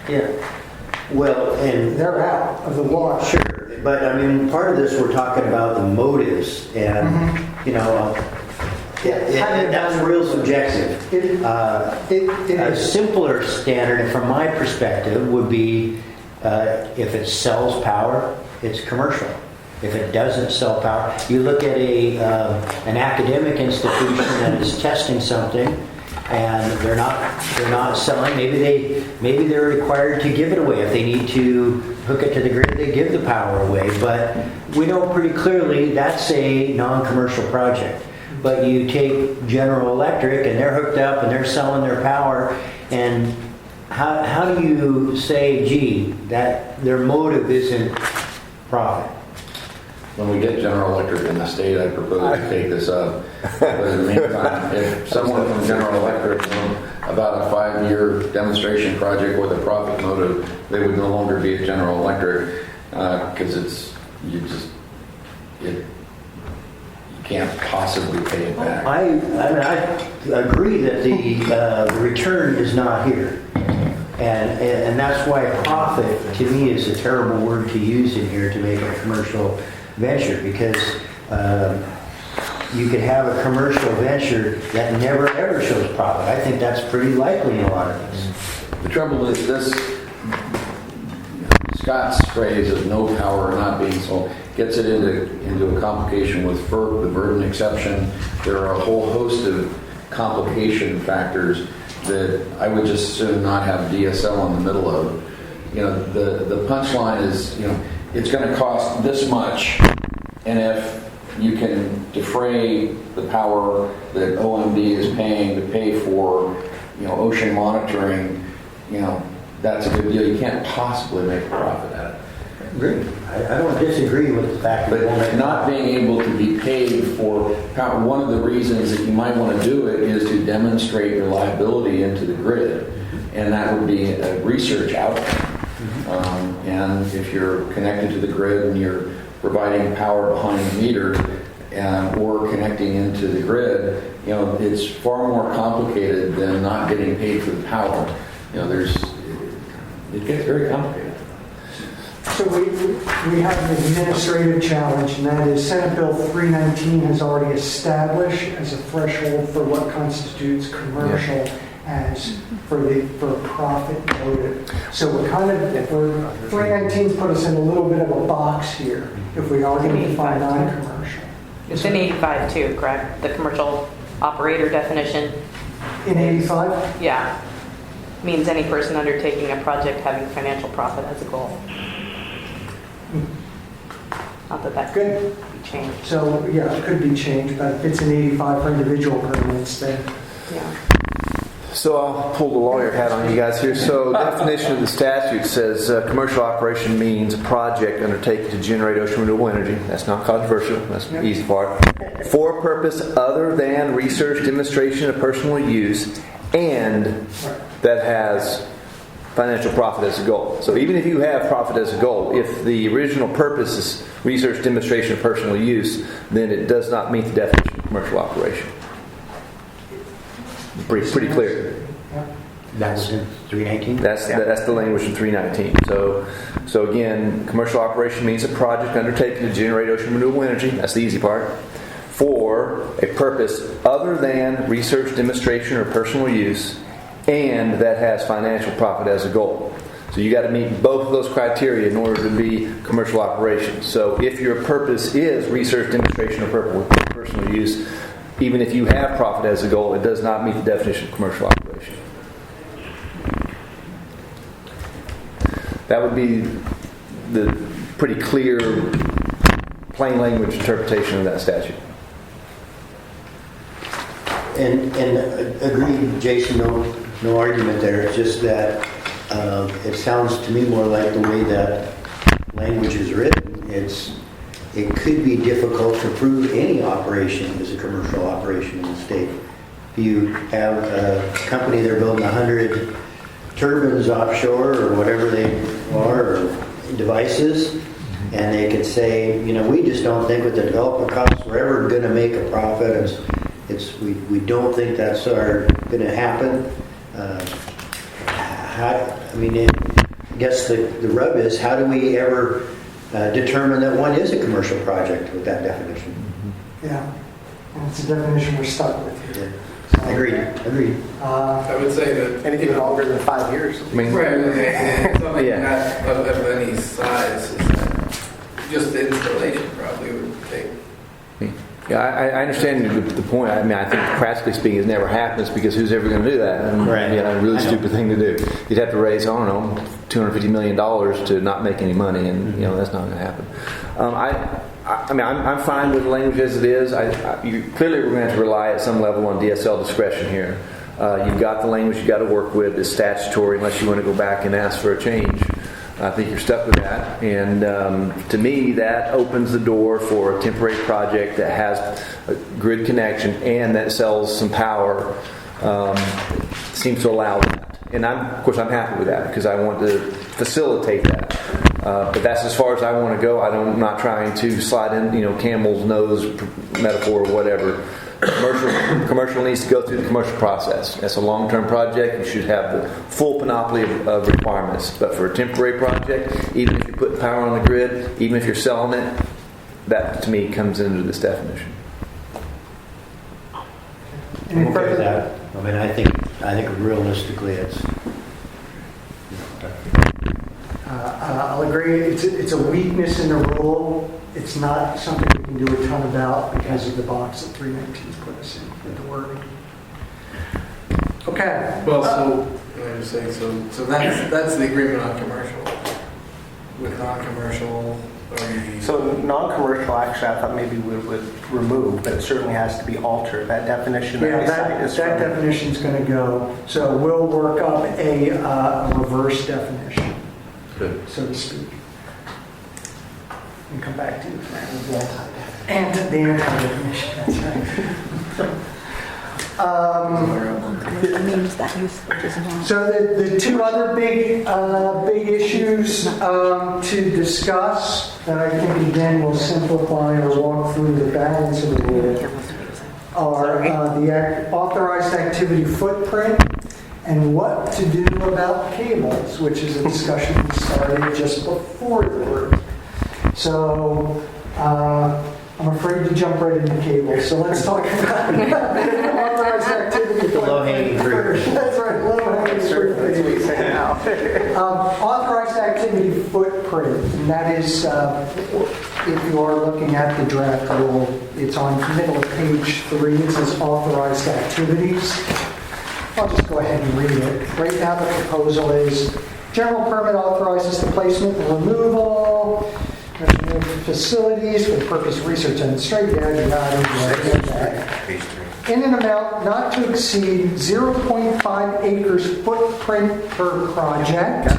Yeah. Well, and they're out of the water. Sure, but part of this we're talking about the motives, and that's real subjective. A simpler standard, from my perspective, would be if it sells power, it's commercial. If it doesn't sell power, you look at an academic institution that is testing something, and they're not selling. Maybe they're required to give it away. If they need to hook it to the grid, they give the power away. But we know pretty clearly that's a non-commercial project. But you take General Electric and they're hooked up and they're selling their power, and how do you say, gee, that their motive isn't profit? When we get General Electric in the state, I propose to take this up. But in the meantime, if someone from General Electric knew about a 5-year demonstration project with a profit motive, they would no longer be at General Electric because you can't possibly pay it back. I agree that the return is not here. And that's why profit, to me, is a terrible word to use in here to make a commercial venture, because you could have a commercial venture that never ever shows profit. I think that's pretty likely in a lot of these. The trouble is this, Scott's phrase of no power not being sold gets it into a complication with FERC, the burden exception. There are a whole host of complication factors that I would just soon not have DSL in the middle of. The punchline is, it's going to cost this much, and if you can defray the power that OMB is paying to pay for, ocean monitoring, that's a good deal. You can't possibly make a profit at it. Agree. I don't disagree with the fact that But not being able to be paid for power, one of the reasons that you might want to do it is to demonstrate reliability into the grid, and that would be a research outcome. And if you're connected to the grid and you're providing power behind the meter, or connecting into the grid, it's far more complicated than not getting paid for the power. It gets very complicated. So we have an administrative challenge, and that is Senate Bill 319 has already established as a threshold for what constitutes commercial as for profit motive. So we're 319's put us in a little bit of a box here if we are going to define non-commercial. It's in 85 too, correct? The commercial operator definition. In 85? Yeah. Means any person undertaking a project having financial profit as a goal. Not that could be changed. So, yeah, it could be changed, but if it's an 85 for individual permits, then... Yeah. So I'll pull the lawyer hat on you guys here. So definition of the statute says commercial operation means a project undertaken to generate ocean renewable energy. That's not controversial. That's the easy part. For a purpose other than research, demonstration, or personal use, and that has financial profit as a goal. So even if you have profit as a goal, if the original purpose is research, demonstration, or personal use, then it does not meet the definition of commercial operation. Pretty clear. That was in 319? That's the language in 319. So again, commercial operation means a project undertaken to generate ocean renewable energy. That's the easy part. For a purpose other than research, demonstration, or personal use, and that has financial profit as a goal. So you got to meet both of those criteria in order to be commercial operation. So if your purpose is research, demonstration, or personal use, even if you have profit as a goal, it does not meet the definition of commercial operation. That would be the pretty clear, plain language interpretation of that statute. And agreed, Jason, no argument there. It's just that it sounds to me more like the way that language is written. It could be difficult to prove any operation is a commercial operation in the state. If you have a company, they're building 100 turbines offshore or whatever they are, or devices, and they could say, we just don't think with the development costs we're ever going to make a profit. We don't think that's going to happen. I guess the rub is, how do we ever determine that one is a commercial project with that definition? Yeah, and it's a definition we're stuck with here. Yeah. Agreed. I would say that Anything longer than 5 years. something not of any size, just the installation probably would take. Yeah, I understand the point. I think practically speaking, it never happens because who's ever going to do that? And, right. A really stupid thing to do. You'd have to raise, $250 million to not make any money, and that's not going to happen. I'm fine with the language as it is. Clearly, we're going to have to rely at some level on DSL discretion here. You've got the language you got to work with. It's statutory unless you want to go back and ask for a change. I think you're stuck with that, and to me that opens the door for a temporary project that has a grid connection and that sells some power. Seems to allow that, and of course I'm happy with that because I want to facilitate that. But that's as far as I want to go. I'm not trying to slide in, camel's nose metaphor or whatever. Commercial needs to go through the commercial process. That's a long-term project. You should have the full panoply of requirements. But for a temporary project, even if you're putting power on the grid, even if you're selling it, that to me comes into this definition. I'm okay with that. I think realistically it's... I'll agree. It's a weakness in the rule. It's not something we can do a ton about because of the box that 319's put us in with the wording. Okay. Well, I was saying, so that's the agreement on commercial. With non-commercial, So non-commercial, actually, I thought maybe we would remove, but it certainly has to be altered. That definition. That definition's going to go. So we'll work up a reverse definition, so to speak, and come back to the anti-definition. That's right. Means that use is not. So the two other big issues to discuss that I think again will simplify or walk through the balance of the rule are the authorized activity footprint and what to do about cables, which is a discussion we started just before the break. So I'm afraid to jump right into cables, so let's talk about authorized activity. The low-hanging fruit. That's right, low-hanging fruit. That's what you say now. Authorized activity footprint, and that is, if you are looking at the draft rule, it's on the middle of page 3. It says authorized activities. I'll just go ahead and read it. Right now the proposal is general permit authorizes the placement and removal of facilities for the purpose of research and straight in an amount not to exceed 0.5 acres footprint per project.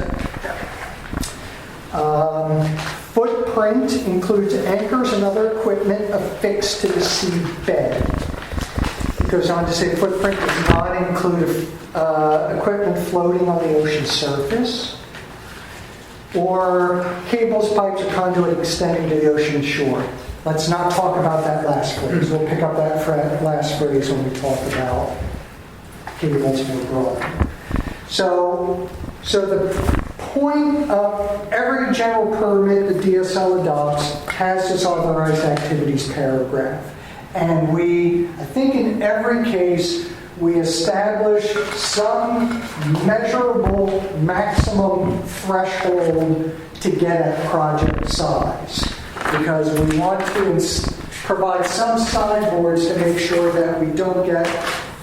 Footprint includes anchors and other equipment affixed to the seed bed. It goes on to say footprint does not include equipment floating on the ocean surface, or cables, pipes, or conduit extending to the ocean shore. Let's not talk about that last phrase. We'll pick up that last phrase when we talk about cables more broadly. So the point of every general permit the DSL adopts has this authorized activities paragraph. And I think in every case, we establish some measurable maximum threshold to get at project size. Because we want to provide some sideboards to make sure that we don't get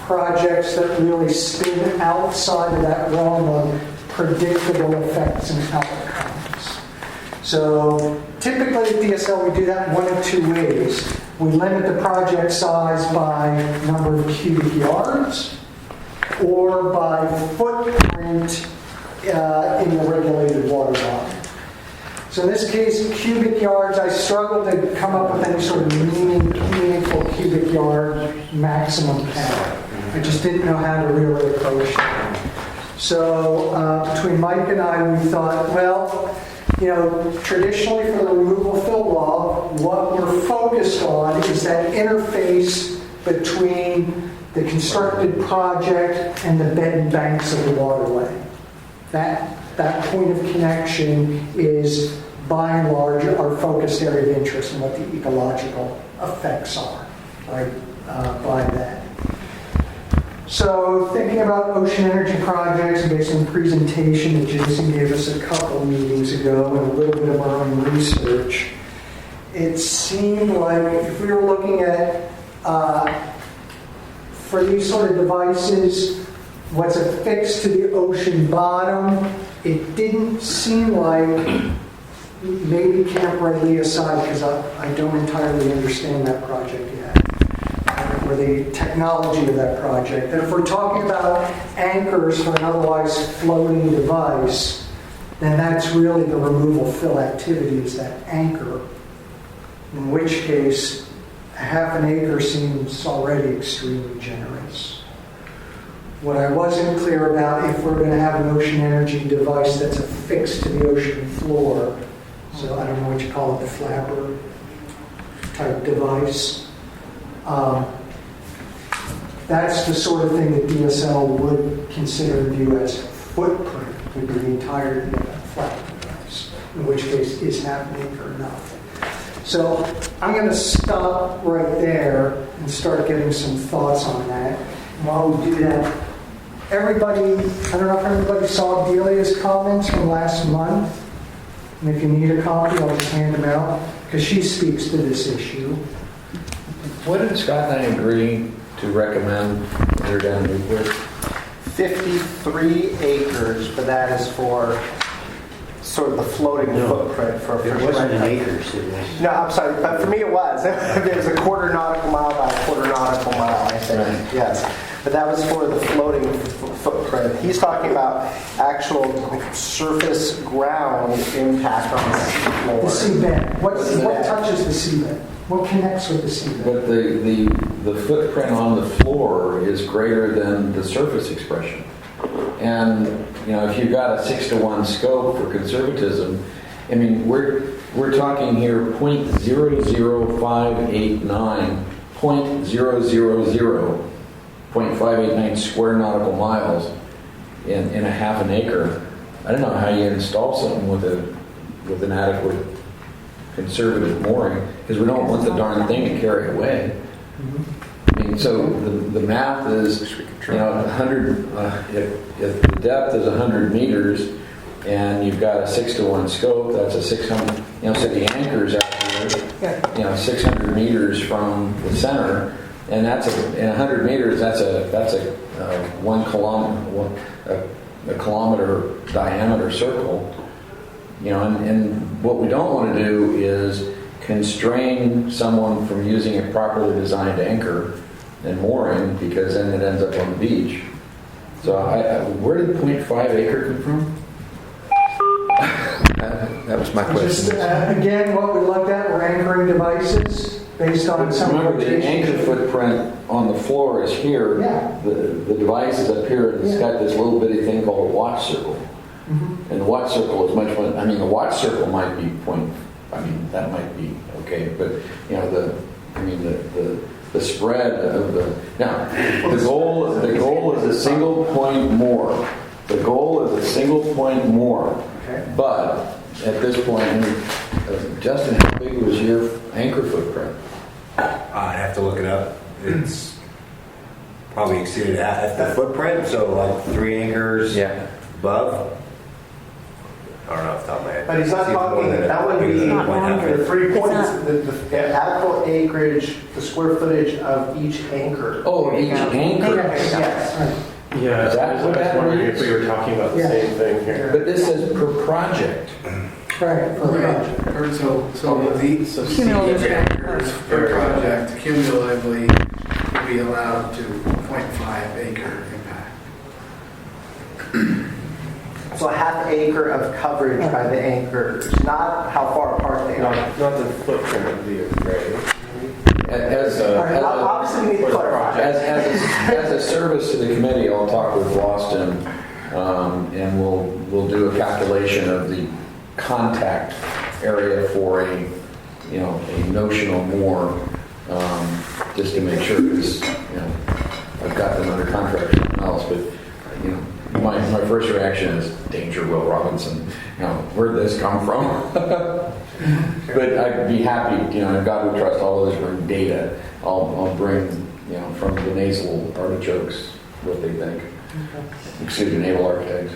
projects that really spin outside of that realm of predictable effects and outcomes. So typically at DSL we do that in one of two ways. We limit the project size by number of cubic yards or by footprint in the regulated water body. So in this case, cubic yards, I struggled to come up with any sort of meaningful cubic yard maximum count. I just didn't know how to really approach it. So between Mike and I, we thought, well, traditionally for the removal fill law, what we're focused on is that interface between the constructed project and the bed and banks of the waterway. That point of connection is, by and large, our focused area of interest and what the ecological effects are, right, by that. So thinking about ocean energy projects based on the presentation that Jason gave us a couple meetings ago and a little bit of our own research, it seemed like if we were looking at, for these sort of devices, what's affixed to the ocean bottom, it didn't seem like, maybe Camp Riley aside, because I don't entirely understand that project yet, or the technology of that project. And if we're talking about anchors for an otherwise floating device, then that's really the removal fill activity is that anchor. In which case, half an acre seems already extremely generous. What I wasn't clear about, if we're going to have an ocean energy device that's affixed to the ocean floor, so I don't know what you call it, the flapper type device, that's the sort of thing that DSL would consider and view as footprint, would be the entirety of that flapper device, in which case is half an acre enough. So I'm going to stop right there and start getting some thoughts on that. And while we do that, everybody, I don't know if everybody saw Delia's comments from last month. And if you need a copy, I'll just hand them out, because she speaks to this issue. What did Scott and I agree to recommend here down in Newport? 53 acres, but that is for sort of the floating footprint for It wasn't in acres, it was. No, I'm sorry, but for me it was. It was a quarter nautical mile by a quarter nautical mile, I think. Right. Yes. but that was for the floating footprint. He's talking about actual surface ground impact on the seafloor. The seabed. What touches the seabed? What connects with the seabed? But the footprint on the floor is greater than the surface expression. And, if you've got a 6-to-1 scope for conservatism, I mean, we're talking here 0.00589, 0.589 square nautical miles in a half an acre. I don't know how you install something with an adequate conservative mooring, because we don't want the darn thing to carry away. I mean, so the math is, 100. If the depth is 100 meters, and you've got a 6-to-1 scope, that's a 600. So the anchor's out here, 600 meters from the center, and that's in 100 meters. That's a 1 kilometer, a kilometer diameter circle. And what we don't want to do is constrain someone from using a properly designed anchor and mooring, because then it ends up on the beach. So where did 0.5 acre come from? That was my question. Just, again, what we looked at were anchoring devices based on some Remember, the quotations. anchor footprint on the floor is here. Yeah. The device is up here, and it's got this little bitty thing called a watch circle. And the watch circle is much more. I mean, the watch circle might be that might be okay, but the spread of the goal is a single point more. The goal is a single point more. Okay. But at this point, Justin, how big was your anchor footprint? I'd have to look it up. It's probably exceeded half the footprint, so like 3 anchors above. I don't know off the top of my head. But he's not talking, that would be the 3 points, the actual acreage, the square footage of each anchor. Oh, each anchor. Yes. Yeah, Is that I what was that wondering means? if we were talking about the same thing here. But this says per project. Right, for the project. Right. So each anchors per project cumulatively would be allowed to 0.5 acre impact. So a half acre of coverage by the anchors, not how far apart they are. Not the footprint of the array. Obviously, we need to clarify. As a service to the committee, I'll talk with Boston, and we'll do a calculation of the contact area for a notional moor, just to make sure, because I've got them under contract for something else, but my first reaction is danger, Will Robinson. Where'd this come from? But I'd be happy. God we trust. All those bring data. I'll bring from the nasal artichokes what they think. Excuse me, naval architects.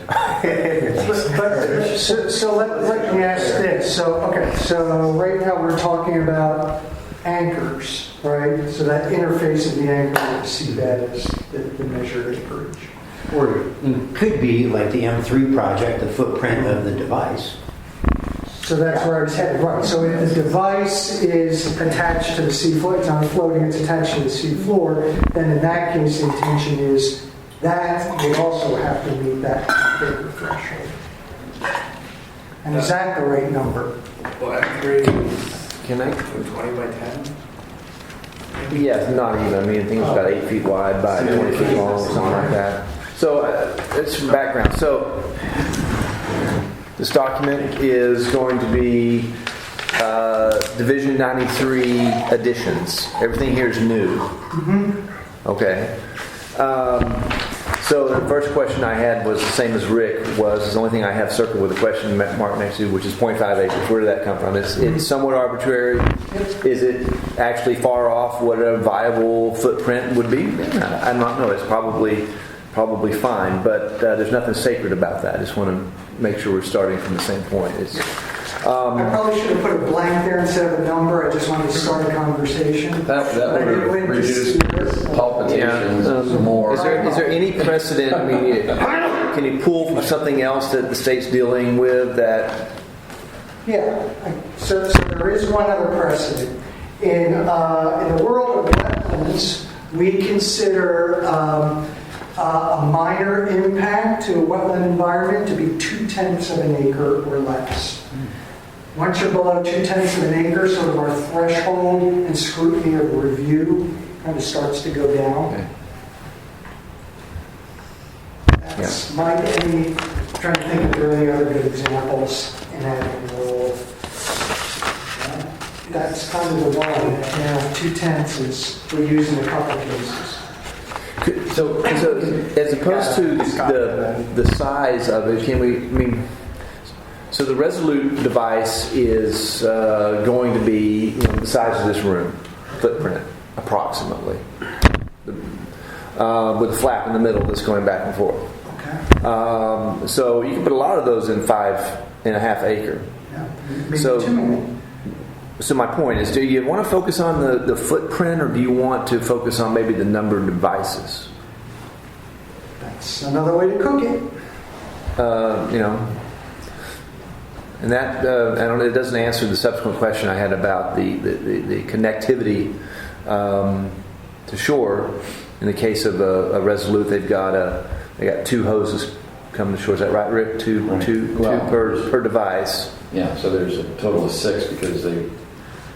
So let me ask this. So right now we're talking about anchors, right? So that interface of the anchor with the seabed is the measured acreage. Or it could be like the M3 project, the footprint of the device. So that's where I was headed, right. So if the device is attached to the seafloor, it's not floating, it's attached to the seafloor, then in that case the intention is that would also have to meet that bigger threshold. And is that the right number? Well, M3 Can I? 20 by 10? Yeah, not even. I mean, I think it's about 8 feet wide by 20 feet long, something like that. So it's some background. So this document is going to be Division 93 additions. Everything here is new. Okay. So the first question I had was the same as Rick was. The only thing I have circled with a question mark next to, which is 0.5 acres. Where did that come from? It's somewhat arbitrary. Is it actually far off what a viable footprint would be? I don't know. It's probably fine, but there's nothing sacred about that. I just want to make sure we're starting from the same point. I probably should have put a blank there instead of a number. I just wanted to start a conversation. That would have reduced palpitations more. Is there any precedent? I mean, can you pull from something else that the state's dealing with that? Yeah. So there is one other precedent. In the world of wetlands, We consider a minor impact to a wetland environment to be 0.2 of an acre or less. Once you're below 0.2 of an acre, sort of our threshold and scrutiny of review kind of starts to go down. Okay. That's my, trying to think if there are any other good examples in Renewable. That's kind of the one. Yeah, 0.2 is we use in a couple of cases. So as opposed to the size of it, so the Resolute device is going to be the size of this room, footprint, approximately, with a flap in the middle that's going back and forth. Okay. So you can put a lot of those in 5.5 acre. Yeah. Maybe too many. So my point is, do you want to focus on the footprint, or do you want to focus on maybe the number of devices? That's another way to cook it. And that I don't know, it doesn't answer the subsequent question I had about the connectivity to shore. In the case of a Resolute, they got 2 hoses coming to shore. Is that right, Rick? Two per device. Yeah, so there's a total of 6 because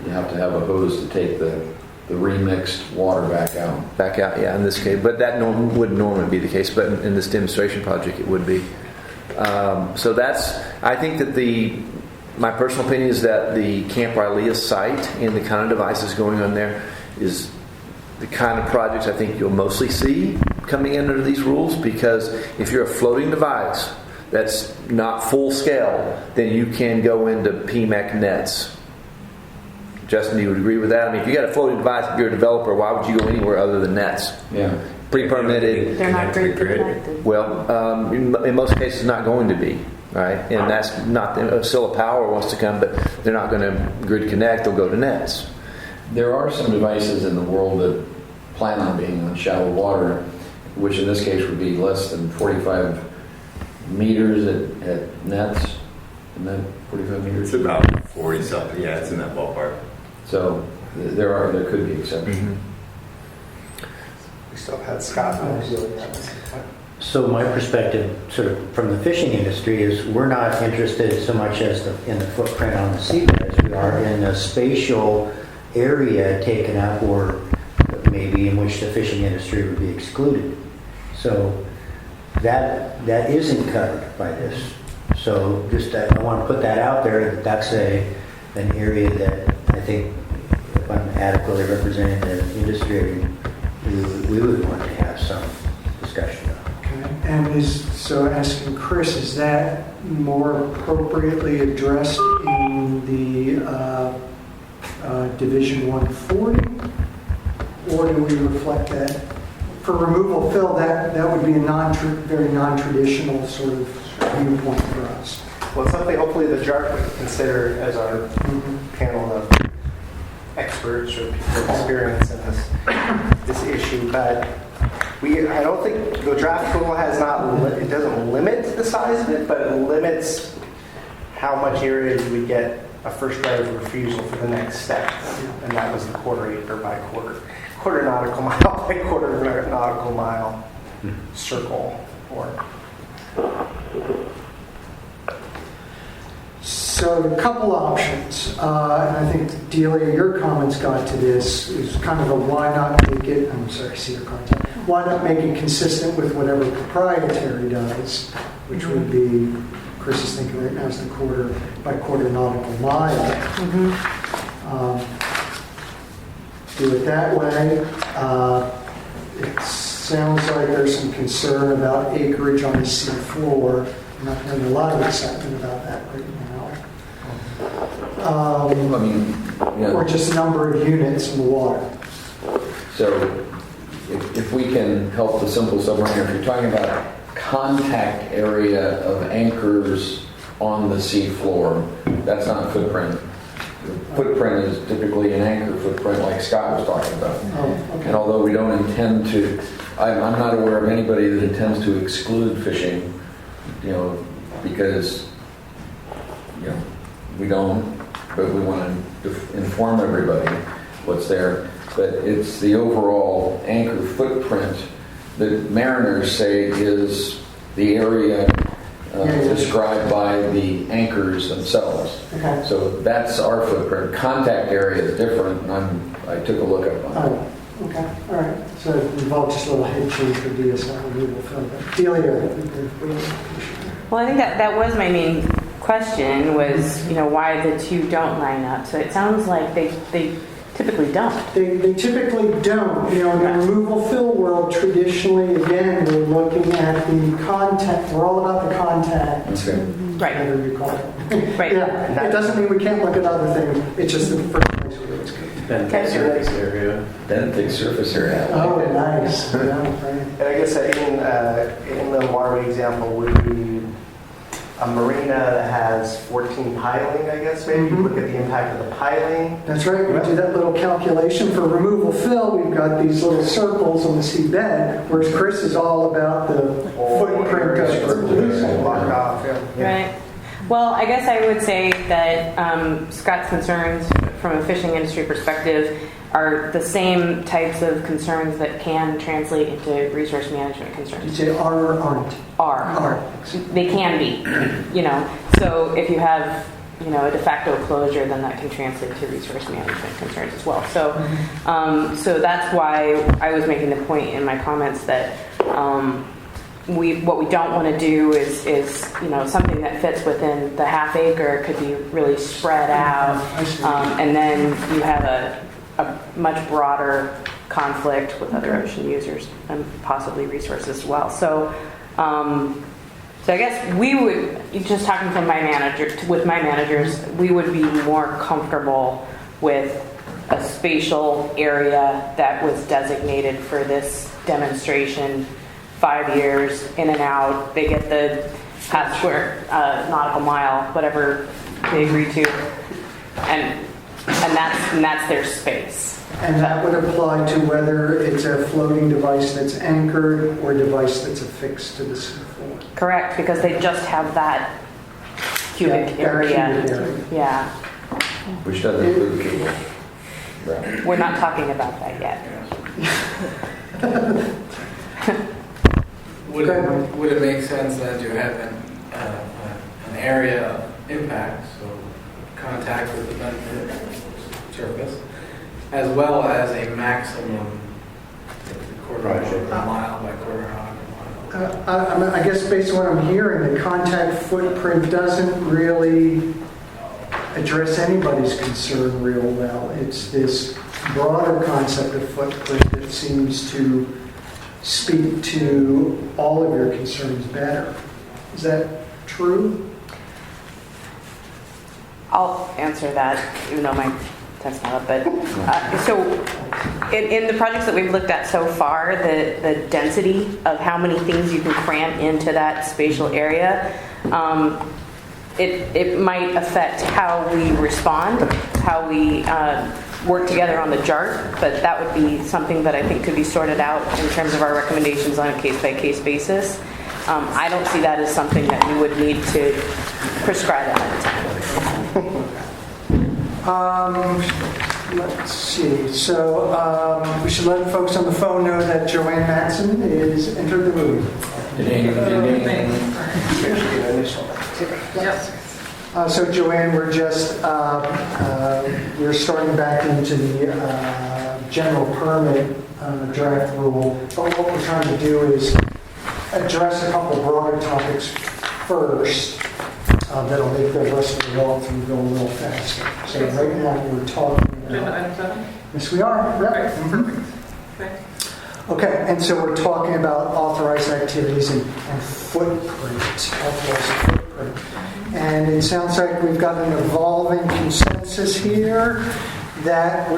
you have to have a hose to take the remixed water back out. Back out, yeah, in this case. But that wouldn't normally be the case, but in this demonstration project it would be. So I think that my personal opinion is that the Camp Rilea site and the kind of devices going on there is the kind of projects I think you'll mostly see coming in under these rules, because if you're a floating device that's not full scale, then you can go into PMEC nets. Justin, you would agree with that? I mean, if you got a floating device, if you're a developer, why would you go anywhere other than nets? Yeah. Pre-permitted. They're not grid connected. Well, in most cases, not going to be, right? And that's not Scylla Power wants to come, but they're not going to grid connect. They'll go to nets. There are some devices in the world that plan on being on shallow water, which in this case would be less than 45 meters at nets. Isn't that 45 meters? It's about 40 something. Yeah, it's in that ballpark. So there could be exceptions. Mm-hmm. We still had Scott. So my perspective, sort of from the fishing industry, is we're not interested so much in the footprint on the seabed as we are in the spatial area taken up, or maybe in which the fishing industry would be excluded. So that isn't covered by this. So just I want to put that out there, that's an area that I think, if I'm adequately representing the industry, we would want to have some discussion on. Okay. And so asking Chris, is that more appropriately addressed in the Division 140? Or do we reflect that? For removal fill, that would be a very non-traditional sort of viewpoint for us. Well, it's something hopefully the JARC would consider as our panel of experts or people with experience in this issue. But I don't think the draft rule it doesn't limit the size of it, but it limits how much area you would get a first right of refusal for the next step. And that was the quarter acre by quarter nautical mile by quarter nautical mile circle. So a couple options, and I think Delia, your comments got to this, is kind of a why not make it, why not make it consistent with whatever proprietary does, which would be, Chris is thinking right now is the quarter by quarter nautical mile. Do it that way. It sounds like there's some concern about acreage on the sea floor. I'm not hearing a lot of excitement about that right now. Or just number of units in the water. So if we can help the simple submariner, if you're talking about contact area of anchors on the sea floor, that's not footprint. Footprint is typically an anchor footprint like Scott was talking about. And although we don't intend to, I'm not aware of anybody that intends to exclude fishing, because, we don't, but we want to inform everybody what's there. but it's the overall anchor footprint that mariners say is the area described by the anchors themselves. Okay. So that's our footprint. Contact area is different, and I took a look up on that. Oh, okay, all right. So it involved just a little head change for DSL renewable film. Delia. Well, I think that was my main question was, why the two don't line up. So it sounds like they typically don't. They typically don't. In the removal fill world, traditionally, again, we're looking at the contact. We're all about the contact. Okay. Right. Whatever you call it. Right. Yeah. It doesn't mean we can't look at other things. It's just the first place where it's good. Benthic surface area. Benthic surface area. Oh, nice. Yeah, right. And I guess in the Marwood example would be a marina that has 14 piling, I guess, maybe. You look at the impact of the piling. That's right. We do that little calculation for removal fill. We've got these little circles on the seabed, whereas Chris is all about the footprint of Blocked off, yeah. Right. Well, I guess I would say that Scott's concerns from a fishing industry perspective are the same types of concerns that can translate into resource management concerns. You say are or aren't? Are. They can be, So if you have, a de facto closure, then that can translate to resource management concerns as well. So, so that's why I was making the point in my comments that what we don't want to do is something that fits within the half acre could be really spread out, and then you have a much broader conflict with other ocean users and possibly resources as well. So I guess we would, just talking from with my managers, we would be more comfortable with a spatial area that was designated for this demonstration. 5 years in and out, they get the half square nautical mile, whatever they agree to, and that's their space. And that would apply to whether it's a floating device that's anchored or a device that's affixed to the seafloor. Correct, because they just have that cubic area. Yeah. Which doesn't include cable. Right. We're not talking about that yet. Would it make sense then to have an area of impact, so contact with the benthic surface, as well as a maximum quarter of a mile by quarter of a mile? I guess based on what I'm hearing, the contact footprint doesn't really address anybody's concern real well. It's this broader concept of footprint that seems to speak to all of your concerns better. Is that true? I'll answer that, even though my time's not up. But so, in the projects that we've looked at so far, the density of how many things you can cram into that spatial area, it might affect how we respond, how we work together on the JART, but that would be something that I think could be sorted out in terms of our recommendations on a case-by-case basis. I don't see that as something that we would need to prescribe ahead of time. Let's see. So we should let folks on the phone know that Joanne Matson is entered the room. So Joanne, we're just we're starting back into the general permit draft rule. But what we're trying to do is address a couple broader topics first that'll make the rest of the walkthrough go a little faster. So right now we're talking about... Agenda item 7? Yes, we are. Right. Okay. Okay, and so we're talking about authorized activities and footprint, authorized footprint. And it sounds like we've got an evolving consensus here that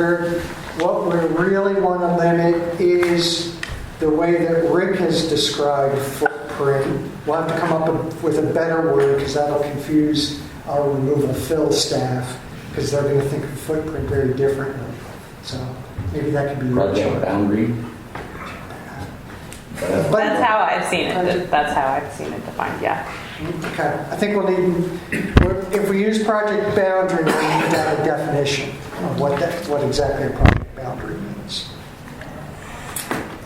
what we really want to limit is the way that Rick has described footprint. We'll have to come up with a better word because that'll confuse our removal fill staff because they're going to think of footprint very differently. So maybe that could be project boundary. That's how I've seen it. That's how I've seen it defined. Yeah. Okay. I think we'll need, if we use project boundary, we'll need to have a definition of what exactly a project boundary means.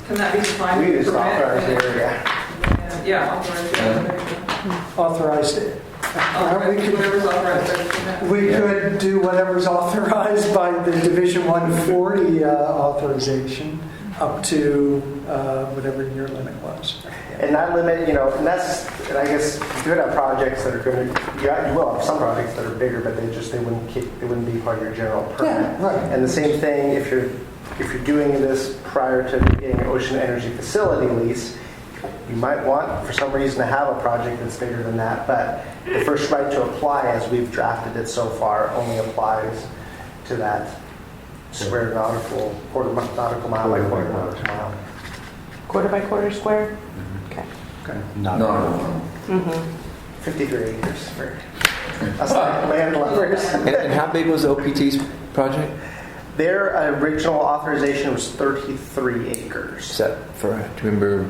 Can that be defined? We just permit? authorize the area. Yeah, authorized, yeah. Authorized it. Authorized, whatever's authorized by the permit. We could do whatever's authorized by the Division 140 authorization up to whatever your limit was. And that limit, and I guess you could have projects that are going to, you will have some projects that are bigger, but they wouldn't be part of your general permit. Yeah, right. And the same thing if you're doing this prior to getting an ocean energy facility lease, you might want, for some reason, to have a project that's bigger than that. But the first right to apply, as we've drafted it so far, only applies to that square nautical, quarter nautical mile by quarter nautical mile. Quarter by quarter square? Okay. No. 53 acres for us land lovers. And how big was the OPT's project? Their original authorization was 33 acres. Is that for, do you remember,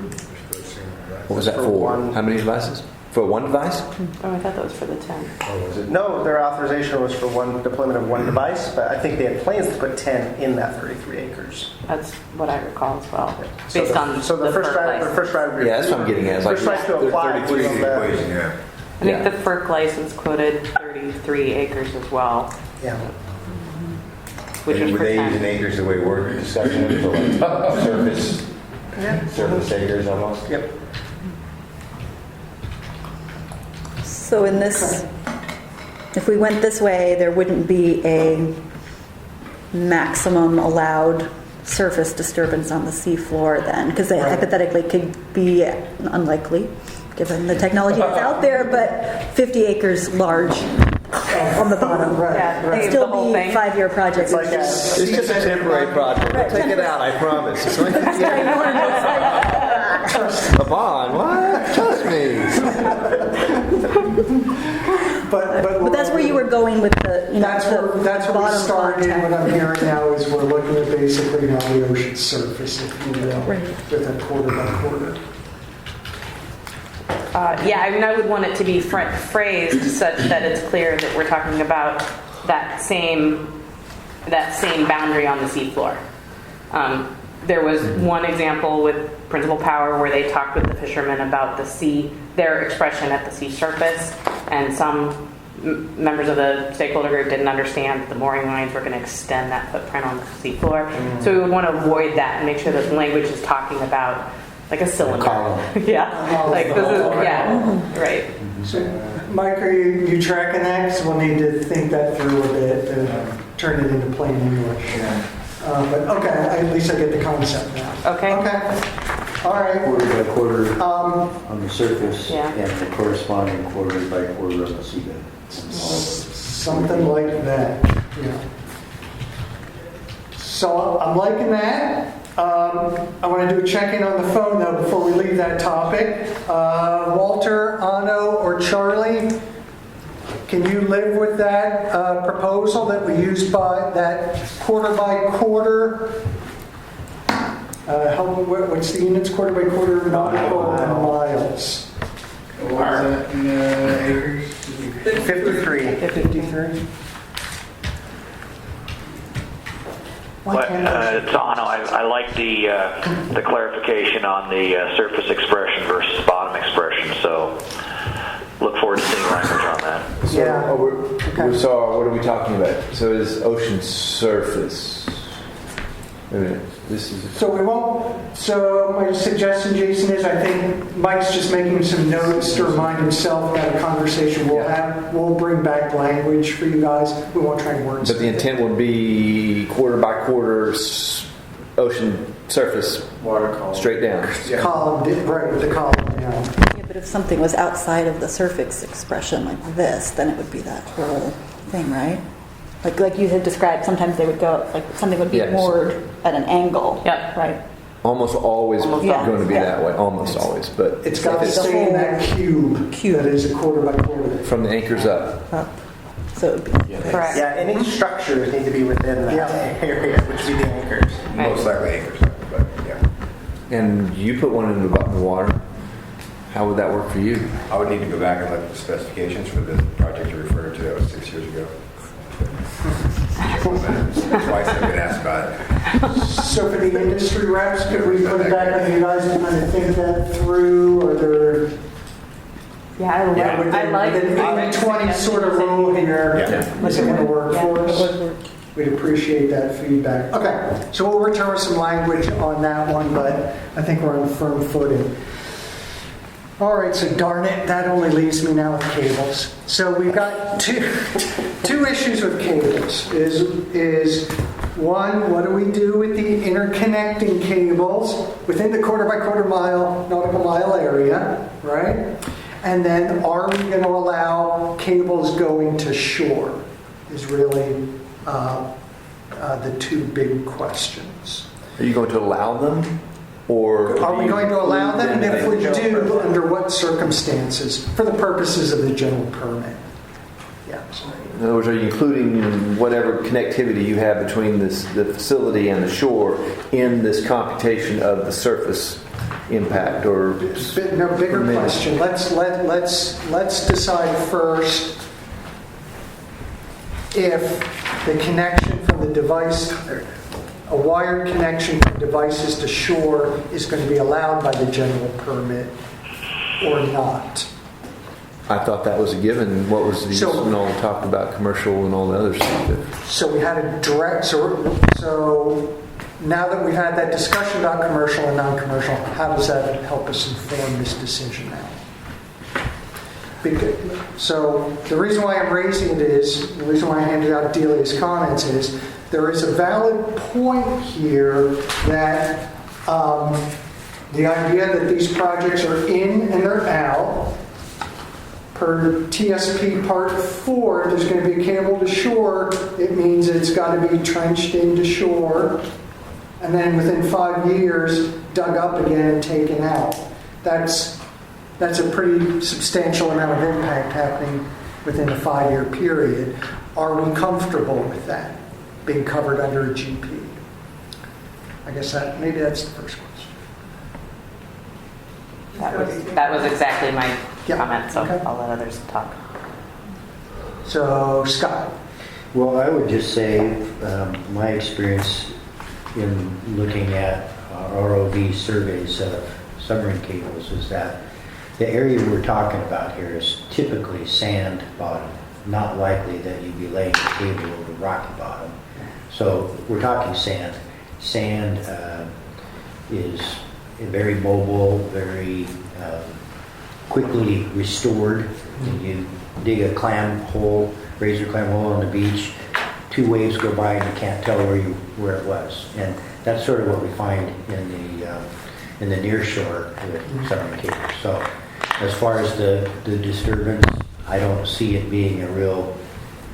what was that For for? one. How many devices? For one device? Oh, I thought that was for the 10. No, their authorization was for one deployment of one device, but I think they had plans to put 10 in that 33 acres. That's what I recall as well, So based the- on so the first FERC right, license. the first right. Yeah, that's what I'm getting at. It's like First right to apply was 33 on the- Equation, yeah. I think Yeah. the FERC license quoted 33 acres as well, Yeah. which was And for were they 10. using acres the way we're discussing it, so like surface acres almost? Yep. So in this, if we went this way, there wouldn't be a maximum allowed surface disturbance on the seafloor then, because they hypothetically could be unlikely, given the technology that's out there, but 50 acres large on the bottom. Yeah, And the still whole be thing. 5-year projects. It's like a- It's just a temporary project. We'll take it out, I promise. It's only 50 A bond? What? Trust me. But that's where you were going with the, That's where we bottom started. contact. What I'm hearing now is we're looking at basically now the ocean surface, if you will, Right. with a quarter by quarter. Yeah, I mean, I would want it to be phrased such that it's clear that we're talking about that same boundary on the seafloor. There was one example with Principal Power where they talked with the fishermen about their expression at the sea surface, and some members of the stakeholder group didn't understand that the mooring lines were going to extend that footprint on the seafloor. So we would want to avoid that and make sure that the language is talking about like a cylinder. Yeah, like this is, yeah, right. So, Mike, are you tracking that? Because we'll need to think that through a bit and turn it into plain English. But okay, at least I get the concept now. Okay. All right. Quarter by quarter on the surface Yeah. and the corresponding quarter by quarter on the seabed. Something like that. Yeah. So I'm liking that. I want to do a check-in on the phone though before we leave that topic. Walter, Anno, or Charlie, can you live with that proposal that we used by that quarter by quarter? What's the units? Quarter by quarter nautical miles. What was that in acres? 53. 53. But, Tano, I like the clarification on the surface expression versus bottom expression. So look forward to seeing language on that. So, so what are we talking about? So is ocean surface? Wait a minute. This is. So we won't. So my suggestion, Jason, is I think Mike's just making some notes to remind himself that a conversation we'll have. We'll bring back language for you guys. We won't try and wordsmith. But the intent would be quarter by quarter ocean surface, Water column. straight down. Column, right, with the column down. Yeah, but if something was outside of the surface expression like this, then it would be that whole thing, right? Like you had described, sometimes they would go, like something would be Yes. moored at an angle. Yep. Right. Almost always Yeah. going to be Yeah. that way. Almost always, but It's got to if stay in that cube that is a quarter by quarter. from the anchors up. Up. So it would be. Correct. Yeah, any structures need to be within that area, which would be the anchors. Most likely acres, but yeah. And you put one in the bottom of the water. How would that work for you? I would need to go back and look at the specifications for the project you referred to. That was 6 years ago. Twice I've been asked about it. So for the industry reps, could we put it back on you guys to kind of think that through, or there? Yeah, I like. Within 80-20 sort of rule here, is it going to work for us? We'd appreciate that feedback. Okay, so we'll return with some language on that one, but I think we're on firm footing. All right, so darn it, that only leaves me now with cables. So we've got two issues with cables. Is one, what do we do with the interconnecting cables within the quarter by quarter mile, nautical mile area, right? And then are we going to allow cables going to shore is really the two big questions. Are you going to allow them? Or are we going to allow them? And if we do, under what circumstances? For the purposes of the general permit. Yeah. In other words, are you including whatever connectivity you have between the facility and the shore in this computation of the surface impact? Or no, bigger question. Let's decide first if the connection from the device, a wired connection from devices to shore, is going to be allowed by the general permit or not. I thought that was a given. What was the when all talked about commercial and all the other stuff? So we had a direct. So now that we've had that discussion about commercial and non-commercial, how does that help us inform this decision now? So the reason why I'm raising it is, the reason why I handed out Delia's comments is, there is a valid point here that the idea that these projects are in and they're out. Per TSP Part 4, if there's going to be a cable to shore, it means it's got to be trenched into shore and then within 5 years dug up again and taken out. That's a pretty substantial amount of impact happening within a 5-year period. Are we comfortable with that being covered under a GP? I guess maybe that's the first question. That was exactly my comment, so okay. I'll let others talk. So, Scott. Well, I would just say my experience in looking at ROV surveys of submarine cables is that the area we're talking about here is typically sand bottom. Not likely that you'd be laying a cable over rocky bottom. So we're talking sand. Sand is very mobile, very quickly restored. When you dig a razor clam hole on the beach, 2 waves go by and you can't tell where it was. And that's sort of what we find in the near shore with submarine cables. So as far as the disturbance, I don't see it being a real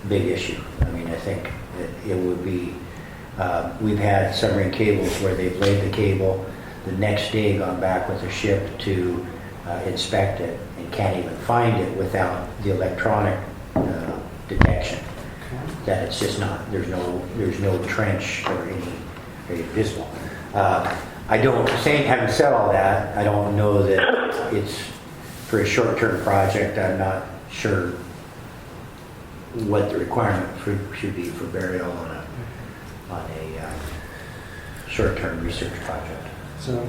big issue. I mean, I think it would be, we've had submarine cables where they've laid the cable, the next day gone back with a ship to inspect it and can't even find it without the electronic detection. That it's just not, there's no trench or any visible. Having said all that, I don't know that it's for a short-term project. I'm not sure what the requirement should be for burial on a short-term research project. So,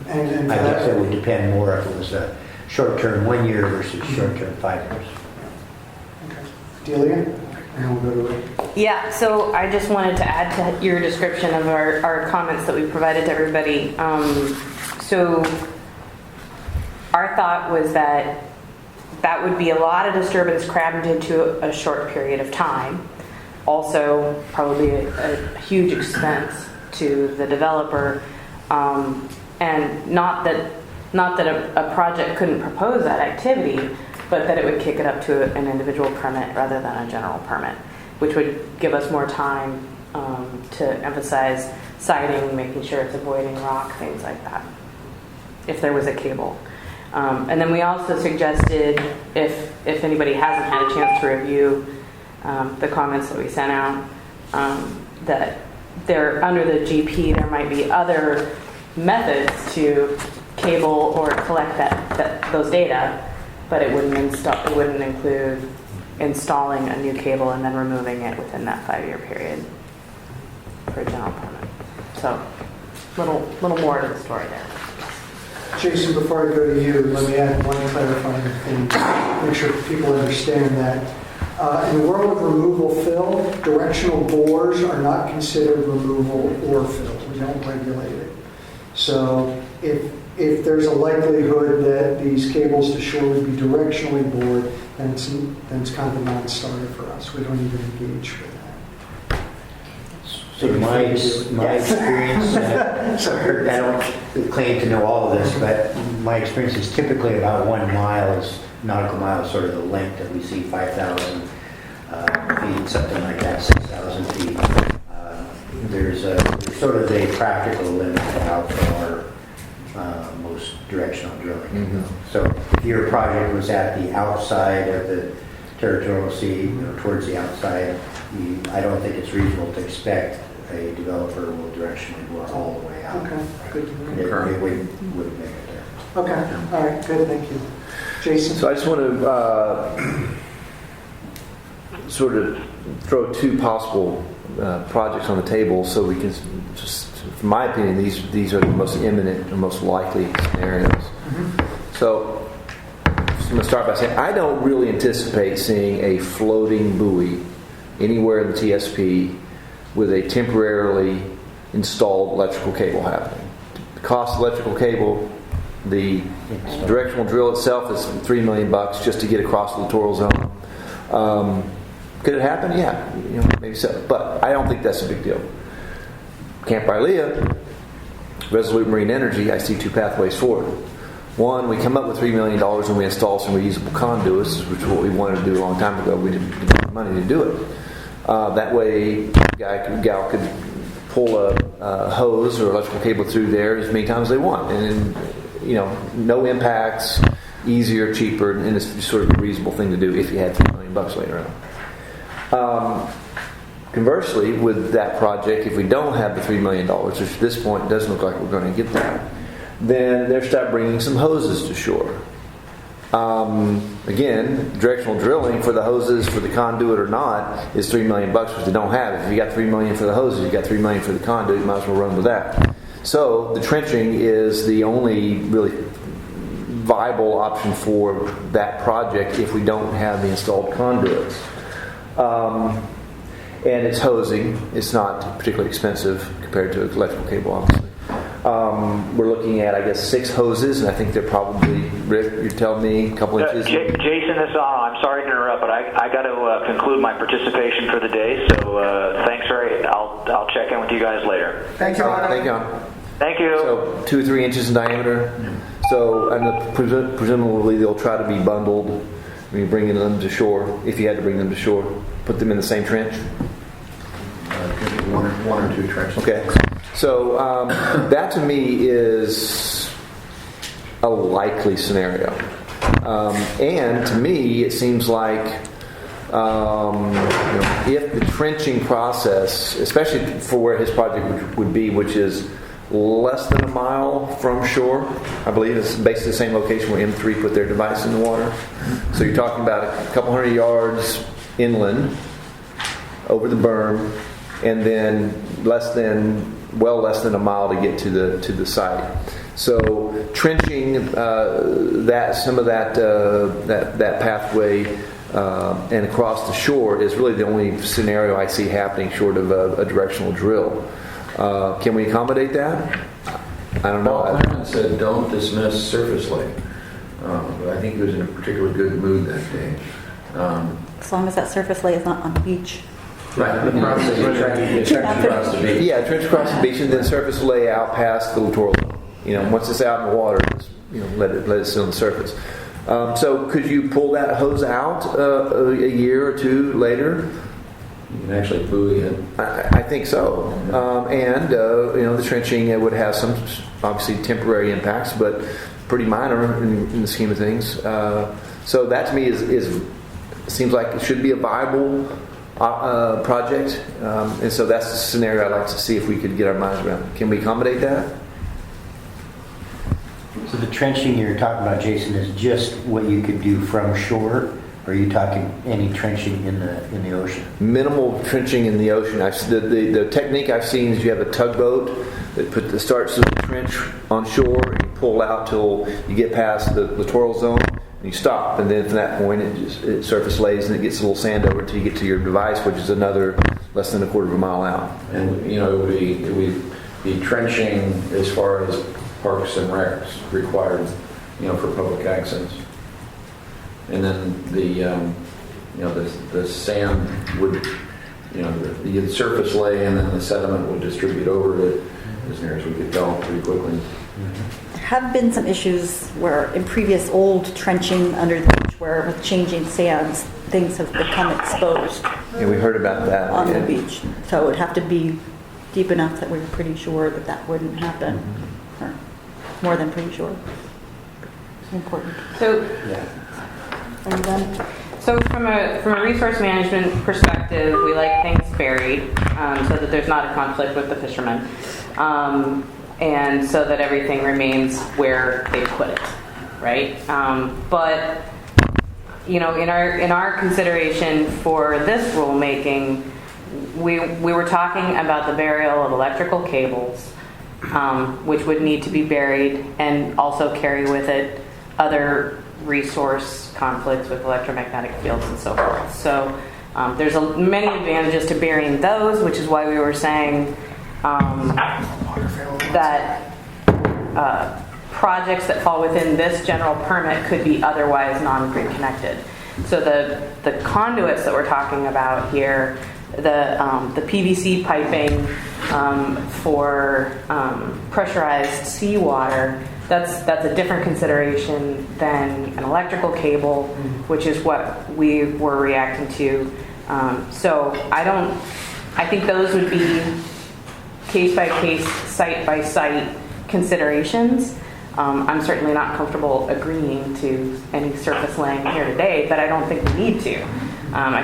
I guess it would depend more if it was a short-term 1 year versus short-term 5 years. Okay. Delia? And we'll go to Rick. Yeah, so I just wanted to add to your description of our comments that we provided to everybody. So our thought was that would be a lot of disturbance crammed into a short period of time. Also, probably a huge expense to the developer. And not that a project couldn't propose that activity, but that it would kick it up to an individual permit rather than a general permit, which would give us more time to emphasize siting, making sure it's avoiding rock, things like that, if there was a cable. And then we also suggested, if anybody hasn't had a chance to review the comments that we sent out, that under the GP there might be other methods to cable or collect those data, but it wouldn't include installing a new cable and then removing it within that 5-year period for a general permit. So, little more to the story there. Jason, before I go to you, let me add one clarifying thing, make sure people understand that. In the world of removal fill, directional bores are not considered removal or fill. We don't regulate it. So if there's a likelihood that these cables to shore would be directionally bored, then it's kind of a non-starter for us. We don't even engage for that. So my experience, I don't claim to know all of this, but my experience is typically about 1 mile is nautical mile, sort of the length that we see, 5,000 feet, something like that, 6,000 feet. There's sort of a practical limit to how far most directional drilling can go. So if your project was at the outside of the territorial sea, towards the outside, I don't think it's reasonable to expect a developer will directionally bore all the way out. Okay, good to know. It wouldn't make it there. Okay, all right, good, thank you. Jason? So I just want to sort of throw 2 possible projects on the table so we can, just, in my opinion, these are the most imminent and most likely scenarios. So I'm going to start by saying I don't really anticipate seeing a floating buoy anywhere in the TSP with a temporarily installed electrical cable happening. The cost of electrical cable, the directional drill itself is $3 million just to get across the littoral zone. Could it happen? Yeah, maybe so. But I don't think that's a big deal. Camp Ilea, Resolute Marine Energy, I see 2 pathways forward. One, we come up with $3 million and we install some reusable conduits, which is what we wanted to do a long time ago. We didn't have the money to do it. That way, gal could pull a hose or electrical cable through there as many times as they want, and no impacts, easier, cheaper, and it's sort of a reasonable thing to do if you had $3 million laying around. Conversely, with that project, if we don't have the $3 million, which at this point doesn't look like we're going to get that, then they start bringing some hoses to shore. Again, directional drilling for the hoses, for the conduit or not, is $3 million, which they don't have. If you got $3 million for the hoses, you got $3 million for the conduit, you might as well run with that. So the trenching is the only really viable option for that project if we don't have the installed conduits. And it's hosing. It's not particularly expensive compared to electrical cable, obviously. We're looking at, I guess, 6 hoses, and I think they're probably, Rick, you're telling me a couple inches. Jason, this is I'm sorry to interrupt, but I got to conclude my participation for the day. So thanks, Ray. I'll check in with you guys later. Thank you, Anna. Thank you. Thank you. So 2 or 3 inches in diameter. So and presumably they'll try to be bundled when you're bringing them to shore. If you had to bring them to shore, put them in the same trench. One or two trenches. Okay. So that to me is a likely scenario. And to me, it seems like if the trenching process, especially for where his project would be, which is less than a mile from shore, I believe it's basically the same location where M3 put their device in the water. So you're talking about a couple hundred yards inland, over the berm, and then less than a mile to get to the site. So trenching some of that pathway and across the shore is really the only scenario I see happening short of a directional drill. Can we accommodate that? I don't know. Paul Clarence said don't dismiss surface lake. But I think he was in a particularly good mood that day. As long as that surface lay is not on the beach. Right. Trench across the beach. Yeah, trench across the beach and then surface lay out past the littoral zone. Once it's out in the water, just, let it sit on the surface. So could you pull that hose out a year or 2 later? You can actually buoy it. I think so. And the trenching would have some obviously temporary impacts, but pretty minor in the scheme of things. So that to me is seems like it should be a viable project, and so that's the scenario I'd like to see if we could get our minds around. Can we accommodate that? So the trenching you're talking about, Jason, is just what you could do from shore, Or are you talking any trenching in the ocean? Minimal trenching in the ocean. The technique I've seen is you have a tugboat that starts the trench on shore and you pull out till you get past the littoral zone and you stop. And then from that point it surface lays and it gets a little sand over until you get to your device, which is another less than a quarter of a mile out. And, it would be trenching as far as parks and recs required, for public access. And then the sand would, the surface lay and then the sediment would distribute over it as near as we could tell pretty quickly. There have been some issues where in previous old trenching under the beach where with changing sands, things have become exposed. Yeah, we heard about that. On the beach. So it would have to be deep enough that we're pretty sure that wouldn't happen. Or more than pretty sure. It's important. So, Are you done? So from a resource management perspective, we like things buried so that there's not a conflict with the fishermen, and so that everything remains where they put it, right? But in our consideration for this rulemaking, we were talking about the burial of electrical cables, which would need to be buried and also carry with it other resource conflicts with electromagnetic fields and so forth. So there's many advantages to burying those, which is why we were saying that projects that fall within this general permit could be otherwise non-grid connected. So the conduits that we're talking about here, the PVC piping for pressurized seawater, that's a different consideration than an electrical cable, which is what we were reacting to. So I think those would be case by case, site by site considerations. I'm certainly not comfortable agreeing to any surface laying here today, but I don't think we need to. I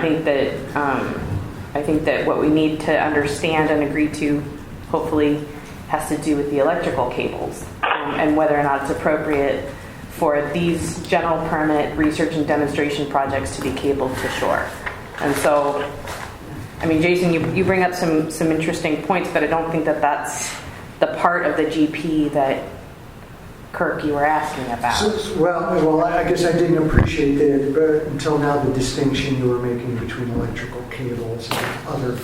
think that what we need to understand and agree to, hopefully, has to do with the electrical cables and whether or not it's appropriate for these general permit research and demonstration projects to be cabled to shore. And so, Jason, you bring up some interesting points, but I don't think that that's the part of the GP that Kirk, you were asking about. Well, I guess I didn't appreciate until now the distinction you were making between electrical cables and other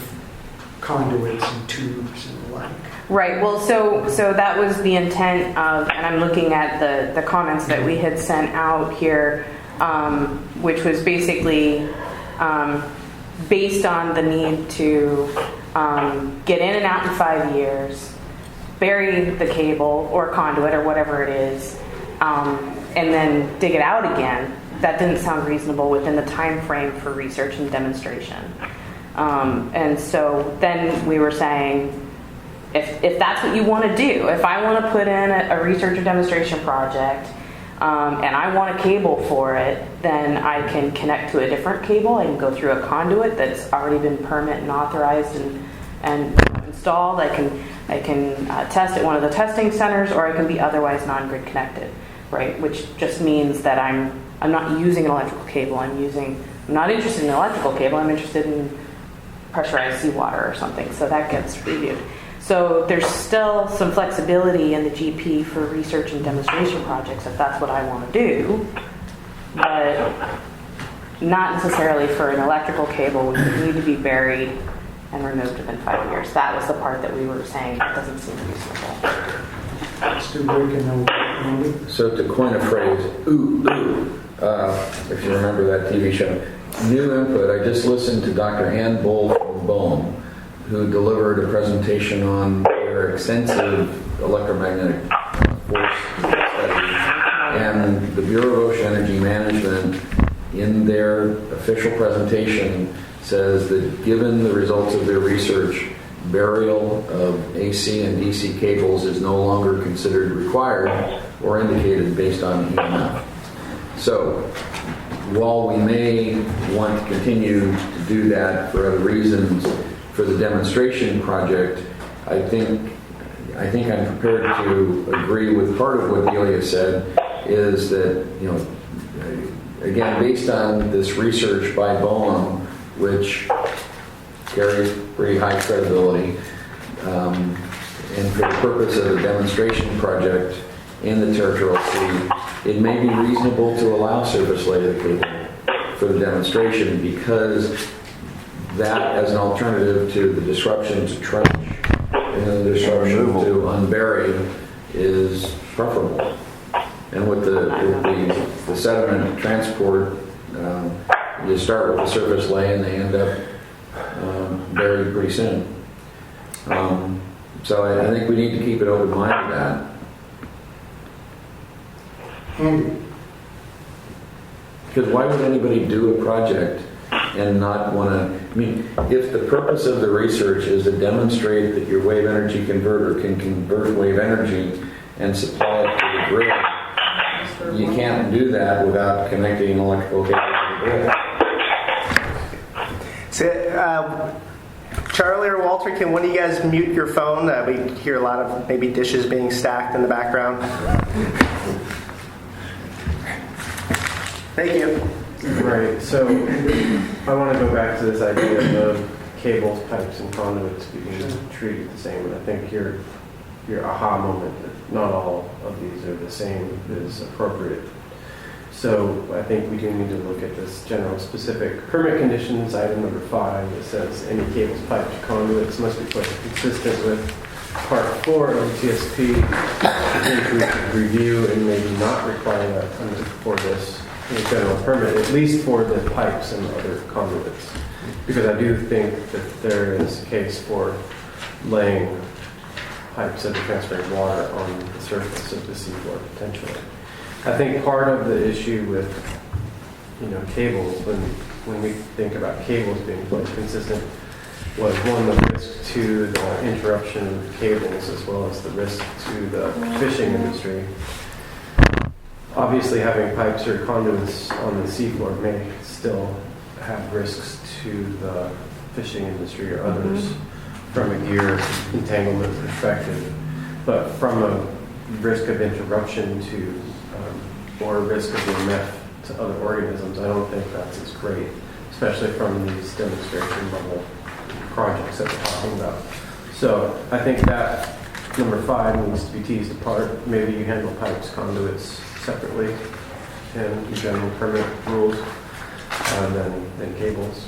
conduits and tubes and the like. Right. Well, so that was the intent of, and I'm looking at the comments that we had sent out here, which was basically based on the need to get in and out in 5 years, bury the cable or conduit or whatever it is, and then dig it out again. That didn't sound reasonable within the time frame for research and demonstration. And so then we were saying, if that's what you want to do, if I want to put in a research or demonstration project and I want a cable for it, then I can connect to a different cable. I can go through a conduit that's already been permit and authorized and installed. I can test at one of the testing centers, or I can be otherwise non-grid connected, right? Which just means that I'm not using an electrical cable. I'm not interested in an electrical cable. I'm interested in pressurized seawater or something. So that gets reviewed. So there's still some flexibility in the GP for research and demonstration projects if that's what I want to do, but not necessarily for an electrical cable, which would need to be buried and removed within 5 years. That was the part that we were saying doesn't seem reasonable. So to coin a phrase, if you remember that TV show, new input. I just listened to Dr. Ann Bull from Bohm, who delivered a presentation on their extensive electromagnetic force study. And the Bureau of Ocean Energy Management, in their official presentation, says that given the results of their research, burial of AC and DC cables is no longer considered required or indicated based on EMF. So, while we may want to continue to do that for other reasons, for the demonstration project, I think I'm prepared to agree with part of what Delia said, is that again, based on this research by Boehm, which carries pretty high credibility, and for the purpose of a demonstration project in the territorial sea, it may be reasonable to allow surface lay of the cable for the demonstration, because that as an alternative to the disruption to trench and the disruption to unbury is preferable. And with the sediment transport, you start with the surface lay and they end up buried pretty soon. So I think we need to keep an open mind to that. Because why would anybody do a project and not want to, I mean, if the purpose of the research is to demonstrate that your wave energy converter can convert wave energy and supply it to the grid, you can't do that without connecting an electrical cable to the grid. So, Charlie or Walter, can one of you guys mute your phone? We hear a lot of maybe dishes being stacked in the background. Thank you. Right, so I want to go back to this idea of cables, pipes, and conduits being treated the same, and I think your aha moment that not all of these are the same is appropriate. So I think we do need to look at this general specific permit conditions, item number 5, that says any cables, pipes, conduits must be placed consistent with Part 4 of the TSP. I think we should review and maybe not require that for this general permit, at least for the pipes and other conduits. Because I do think that there is a case for laying pipes that are transferring water on the surface of the seafloor potentially. I think part of the issue with cables, when we think about cables being placed consistent, was one, the risk to the interruption of cables as well as the risk to the fishing industry. Obviously, having pipes or conduits on the seafloor may still have risks to the fishing industry or others from a gear entanglement perspective. But from a risk of interruption to or risk of being met to other organisms, I don't think that's as great, especially from these demonstration level projects that we're talking about. So I think that number 5 needs to be teased apart. Maybe you handle pipes, conduits separately and your general permit rules, and then cables.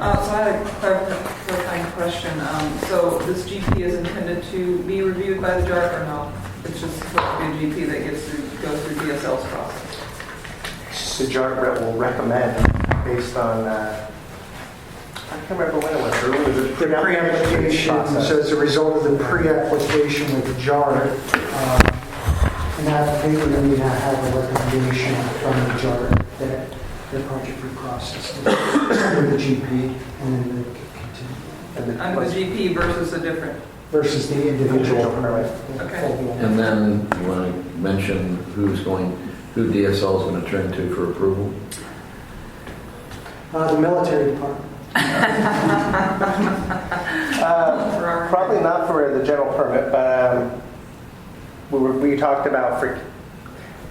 So I had a clarifying question. So this GP is intended to be reviewed by the JARC or no? It's just supposed to be a GP that goes through DSL's process? The JARC will recommend based on, I can't remember when it went through. It was a Pre-application, so as a result of the pre-application with the JARC, an applicant would need to have a recommendation from the JARC that the project be processed under the GP, and then they continue. Under the GP versus a different? Versus the individual permit. Okay. And then you want to mention who DSL is going to turn to for approval? The military department. Probably not for the general permit, but we talked about for.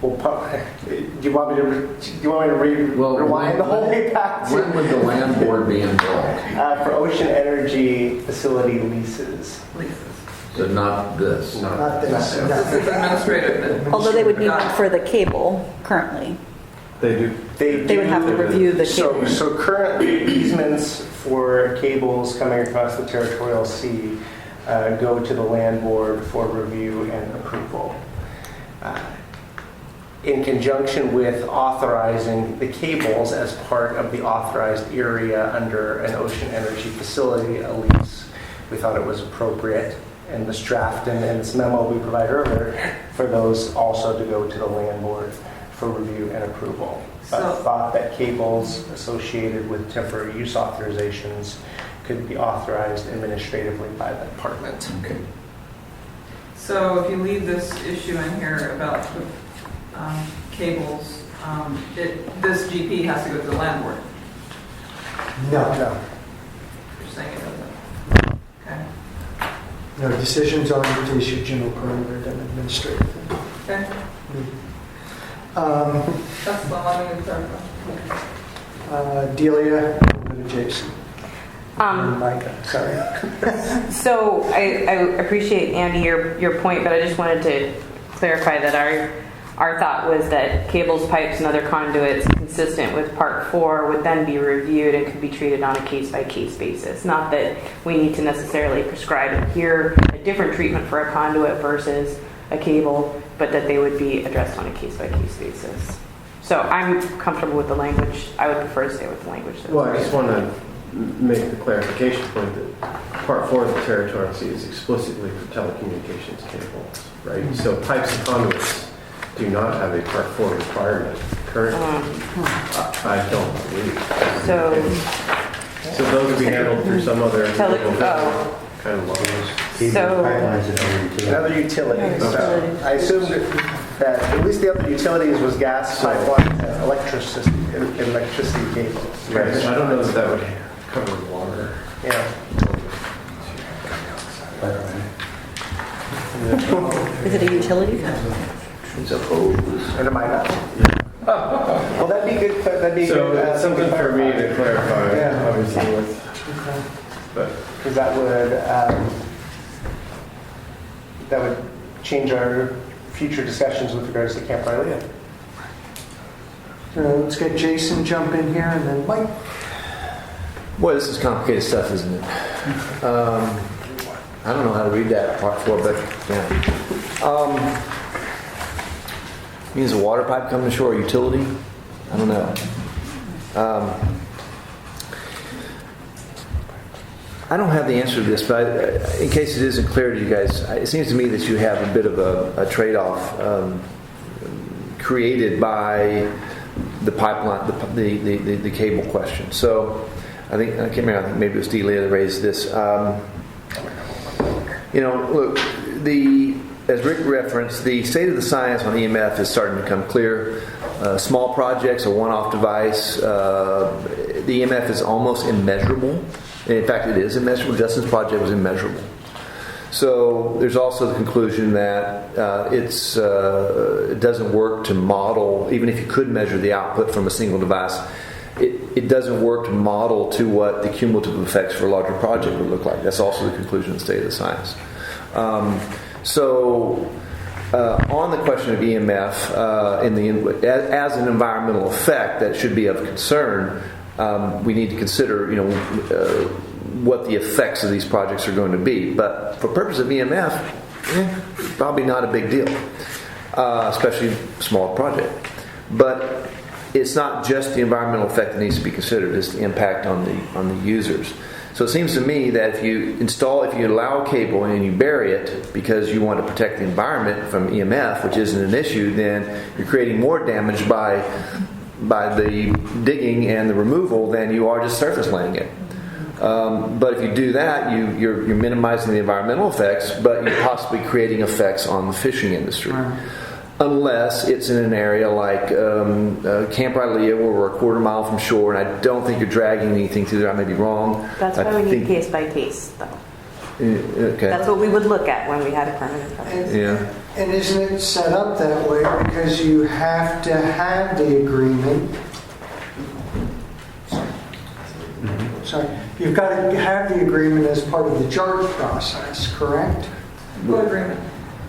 Well, do you want me to rewind the whole way back to? When would the land board be involved? For ocean energy facility leases. So not this. Not this. This is administrative. Although they would need one for the cable currently. They do. They would have to review the cable. So currently easements for cables coming across the territorial sea go to the land board for review and approval. In conjunction with authorizing the cables as part of the authorized area under an ocean energy facility, a lease, we thought it was appropriate in this draft and in this memo we provided earlier for those also to go to the land board for review and approval. But thought that cables associated with temporary use authorizations could be authorized administratively by the department. Okay. So if you leave this issue in here about the cables, this GP has to go to the land board. No. You're saying it doesn't. Okay. No, decisions are to issue general permit or then administrative. Okay, Um, that's the one I need to clarify. Delia, go to Jason. Micah, sorry. So I appreciate, Andy, your point, but I just wanted to clarify that our thought was that cables, pipes, and other conduits consistent with Part 4 would then be reviewed and could be treated on a case-by-case basis. Not that we need to necessarily prescribe here a different treatment for a conduit versus a cable, but that they would be addressed on a case-by-case basis. So I'm comfortable with the language. I would prefer to stay with the language. Well, I just want to make the clarification point that Part 4 of the Territorial Sea is explicitly for telecommunications cables, right? So pipes and conduits do not have a Part 4 requirement currently. I don't believe. So those would be handled through some other kind of laws. So- Other utilities. I assumed that at least the other utilities was gas pipelines and electricity cables. Right, so I don't know that would cover water. Yeah. Is it a utility? It's a hose. And it might not. Well, that'd be good. That'd be So good, it's something for me to clarify, Yeah. obviously, with, but because that would change our future discussions with regards to Camp Riley. Let's get Jason jump in here and then Mike. Boy, this is complicated stuff, isn't it? I don't know how to read that Part 4, but yeah. Means a water pipe coming to shore, utility? I don't know. I don't have the answer to this, but in case it isn't clear to you guys, it seems to me that you have a bit of a trade-off created by the pipeline, the cable question. So I can't remember, I think maybe it was Delia that raised this. Look, as Rick referenced, the state of the science on EMF is starting to become clear. Small projects, a one-off device. The EMF is almost immeasurable. In fact, it is immeasurable. Justin's project was immeasurable. So there's also the conclusion that it doesn't work to model, even if you could measure the output from a single device, it doesn't work to model to what the cumulative effects for a larger project would look like. That's also the conclusion of the state of the science. On the question of EMF as an environmental effect that should be of concern, we need to consider, what the effects of these projects are going to be. But for purpose of EMF, probably not a big deal, especially a small project. But it's not just the environmental effect that needs to be considered; it's the impact on the users. So it seems to me that if you allow a cable and you bury it because you want to protect the environment from EMF, which isn't an issue, then you're creating more damage by the digging and the removal than you are just surface laying it. But if you do that, you're minimizing the environmental effects, but you're possibly creating effects on the fishing industry. Unless it's in an area like Camp Riley, where we're a quarter mile from shore, and I don't think you're dragging anything through there. I may be wrong. That's why we need case by case, though. Okay. That's what we would look at when we had a permanent covenant. Yeah. And isn't it set up that way because you have to have the agreement? Sorry, you've got to have the agreement as part of the JART process, correct? What agreement?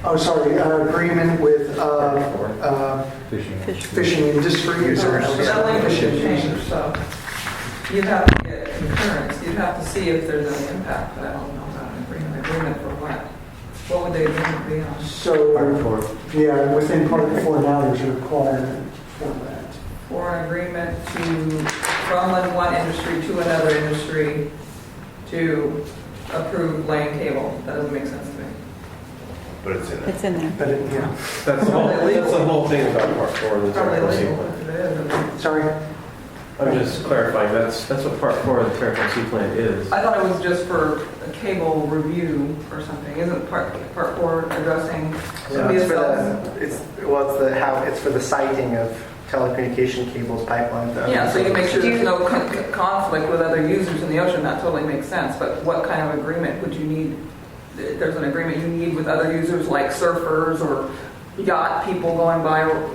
Oh, sorry, agreement with fishing industry users. That language should change, so you'd have to get concurrence. You'd have to see if there's any impact, but I don't know about an agreement. Agreement for what? What would the agreement be on? So, yeah, within Part 4 now there's a requirement for that. For an agreement from one industry to another industry to approve laying cable. That doesn't make sense to me. But it's in there. It's in there. But yeah. that's the whole thing about Part 4 of the Probably Territorial illegal Sea if it Plan. is. Sorry. I'm just clarifying, that's what Part 4 of the Territorial Sea Plan is. I thought it was just for a cable review or something. Isn't Part 4 addressing somebody It's else? it's for the siting of telecommunication cables, pipelines. Yeah, so you can make sure there's no conflict with other users in the ocean. That totally makes sense. But what kind of agreement would you need? there's an agreement you need with other users like surfers or yacht people going by, or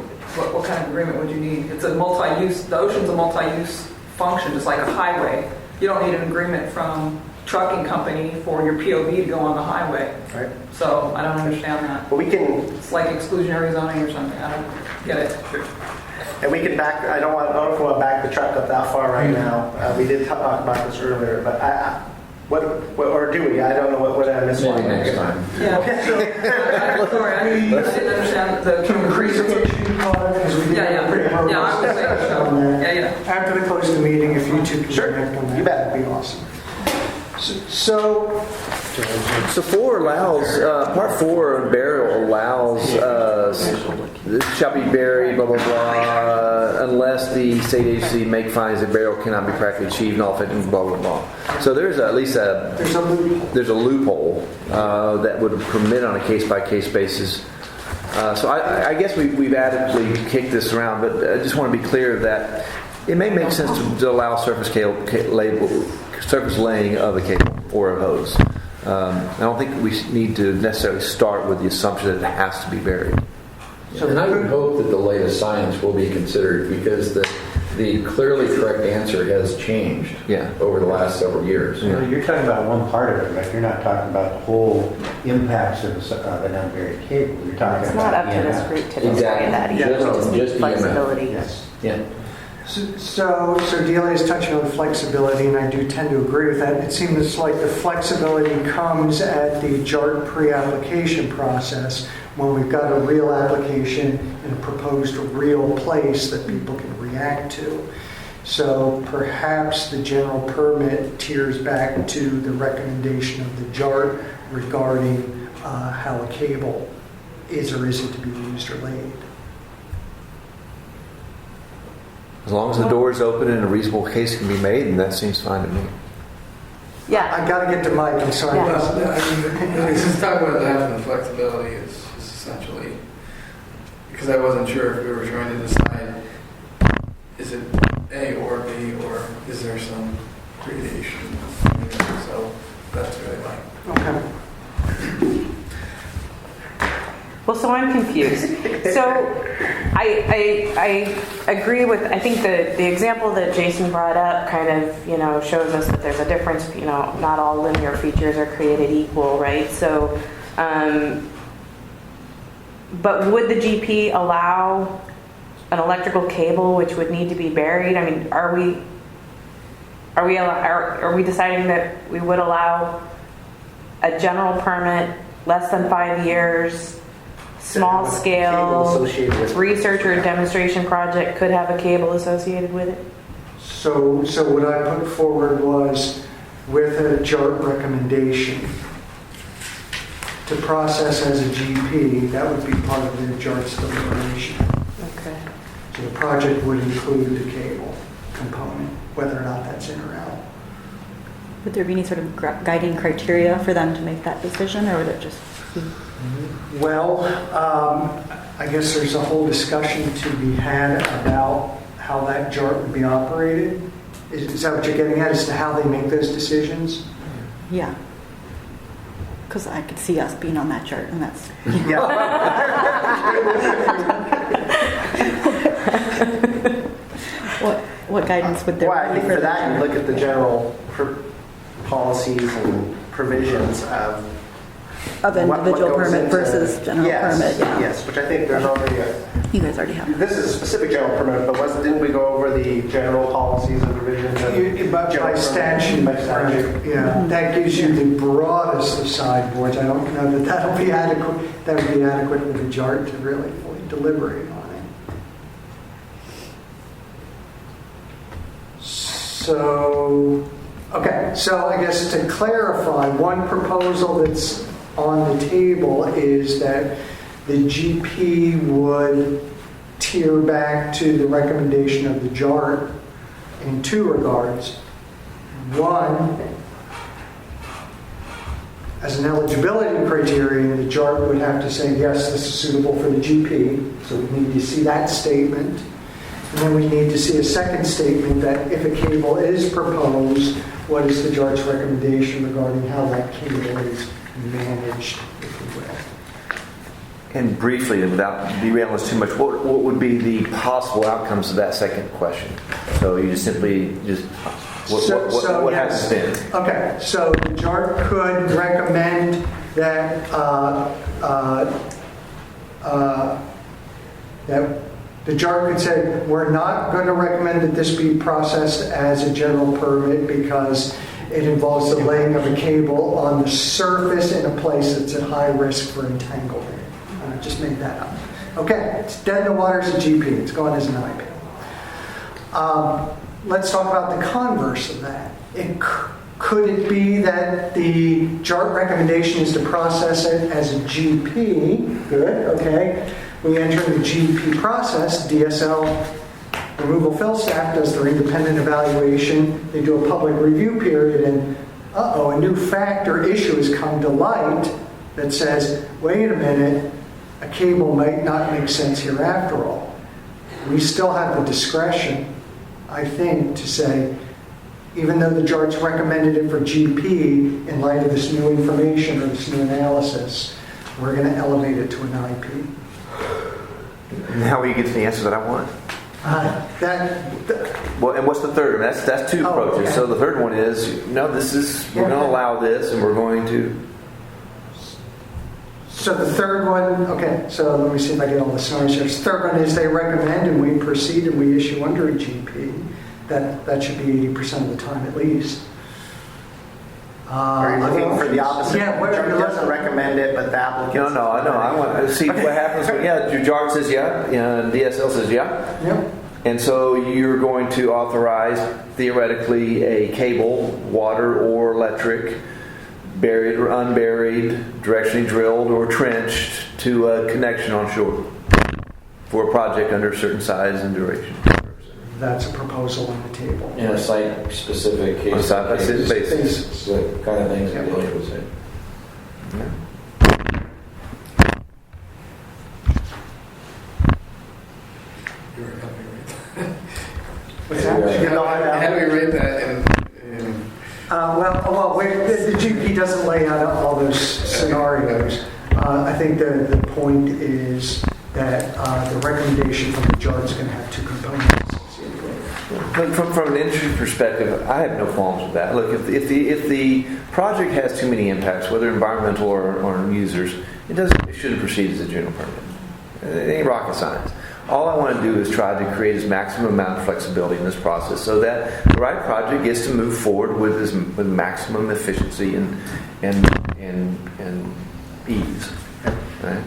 what kind of agreement would you need? It's a multi-use, the ocean's a multi-use function, just like a highway. You don't need an agreement from trucking company for your POV to go on the highway. Right. So I don't understand that. But we can, It's like exclusionary zoning or something. I don't get it. and we can back, I don't know if we want to back the truck up that far right now. We did talk about this earlier, but what, or do we? I don't know what I missed. Maybe next time. Yeah. Sorry, I didn't understand the term Because we did Yeah, pretty robust yeah, I was saying, discussion on that. yeah. After the close of the meeting, if you two can Sure. connect on that, You bet. that'd be awesome. So, So 4 allows, part 4 burial allows, this shall be buried, blah, blah, blah, unless the state agency make findings that burial cannot be practically achieved and all fitting, blah, blah, blah. So there's at least there's a loophole that would permit on a case-by-case basis. So I guess we've adequately kicked this around, but I just want to be clear that it may make sense to allow surface laying of a cable or a hose. I don't think we need to necessarily start with the assumption that it has to be buried. And I would hope that the latest science will be considered, because the clearly correct answer has changed over the last several years. You know, you're talking about one part of it, right? You're not talking about the whole impacts of an unburied cable. You're talking It's about not up to this EMF. group to decide that. You just need just flexibility. Yes. Yeah. So Delia is touching on flexibility, and I do tend to agree with that. It seems like the flexibility comes at the JART pre-application process, when we've got a real application and a proposed real place that people can react to. So perhaps the general permit tiers back to the recommendation of the JART regarding how a cable is or isn't to be used or laid. As long as the door is open and a reasonable case can be made, and that seems fine to me. Yeah. I got to get to Mike, I'm sorry. Yeah. Well, I mean, just talking about having the flexibility is essentially, because I wasn't sure if we were trying to decide, is it A or B, or is there some gradation? So that's really my. Okay. Well, so I'm confused. So I agree with, I think the example that Jason brought up kind of, shows us that there's a difference, not all linear features are created equal, right? So, but would the GP allow an electrical cable which would need to be buried? I mean, are we deciding that we would allow a general permit less than 5 years, small Cable scale, associated with it. research or demonstration project could have a cable associated with it? So what I put forward was, with a JART recommendation to process as a GP, that would be part of the JART's deliberation. Okay. So the project would include the cable component, whether or not that's in or out. Would there be any sort of guiding criteria for them to make that decision, or would it just be? Well, I guess there's a whole discussion to be had about how that JART would be operated. Is that what you're getting at, as to how they make those decisions? Yeah. Because I could see us being on that chart, and that's. What guidance would there Well, I be think for that, you look at the general policies and provisions of individual what goes permit into- versus general Yes, permit? Yeah. Yes, which I think there's already You guys already have. this is a specific general permit, but didn't we go over the general policies and provisions? of By general permit? statute, By statute. right, yeah. That gives you the broadest of sideboards. I don't know that that'll be adequate. That would be adequate for the JART to really fully deliberate on it. So I guess to clarify, one proposal that's on the table is that the GP would tier back to the recommendation of the JART in two regards. One, as an eligibility criterion, the JART would have to say, yes, this is suitable for the GP, so we need to see that statement. And then we need to see a second statement that if a cable is proposed, what is the JART's recommendation regarding how that cable is managed, if you will. And briefly, without derailing us too much, what would be the possible outcomes of that second question? So you just simply what happens then? Okay, so the JART could recommend that that the JART could say, we're not going to recommend that this be processed as a general permit because it involves the laying of a cable on the surface in a place that's at high risk for entanglement. I just made that up. Okay, it's dead in the water's a GP. It's gone as an IP. Let's talk about the converse of that. Could it be that the JART recommendation is to process it as a GP? Good, okay. We enter the GP process. DSL removal fill staff does their independent evaluation. They do a public review period, and a new fact or issue has come to light that says, wait a minute, a cable might not make sense here after all. We still have the discretion, I think, to say, even though the JART's recommended it for GP, in light of this new information or this new analysis, we're going to elevate it to an IP. Now we get to the answer that I want. Well, and what's the third? That's two approaches. Okay. So the third one is, no, we're going to allow this, and we're going to. So the third one, okay, so let me see if I get all the scenarios here. The third one is they recommend and we proceed and we issue under a GP. That should be 80% of the time at least. Are you looking for the opposite? Yeah, The JART doesn't recommend it, but the applicant. No, I know. I want to see what happens. Your JART says DSL says yeah. Yep. And so you're going to authorize, theoretically, a cable, water or electric, buried or unburied, directionally drilled or trenched to a connection on shore for a project under a certain size and duration. That's a proposal on the table. In a site-specific case. On a site-by-site basis. The kind of things that Billy would say. What's that? How do we rate that? The GP doesn't lay out all those scenarios. I think the point is that the recommendation from the JART is going to have two components. From an industry perspective, I have no qualms with that. Look, if the project has too many impacts, whether environmental or on users, it shouldn't proceed as a general permit. It ain't rocket science. All I want to do is try to create as maximum amount of flexibility in this process so that the right project gets to move forward with maximum efficiency and ease. Right?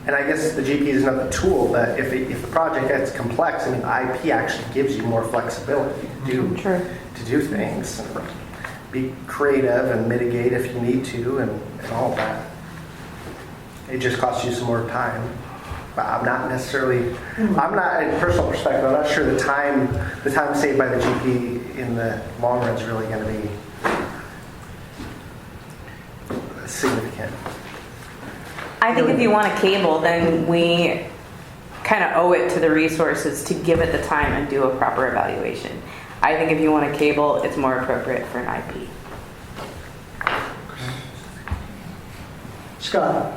And I guess the GP is another tool, but if the project gets complex, I mean, IP actually gives you more flexibility to do things, and be creative and mitigate if you need to, and all that. It just costs you some more time. But I'm not in personal perspective, I'm not sure the time saved by the GP in the long run is really going to be significant. I think if you want a cable, then we kind of owe it to the resources to give it the time and do a proper evaluation. I think if you want a cable, it's more appropriate for an IP. Scott?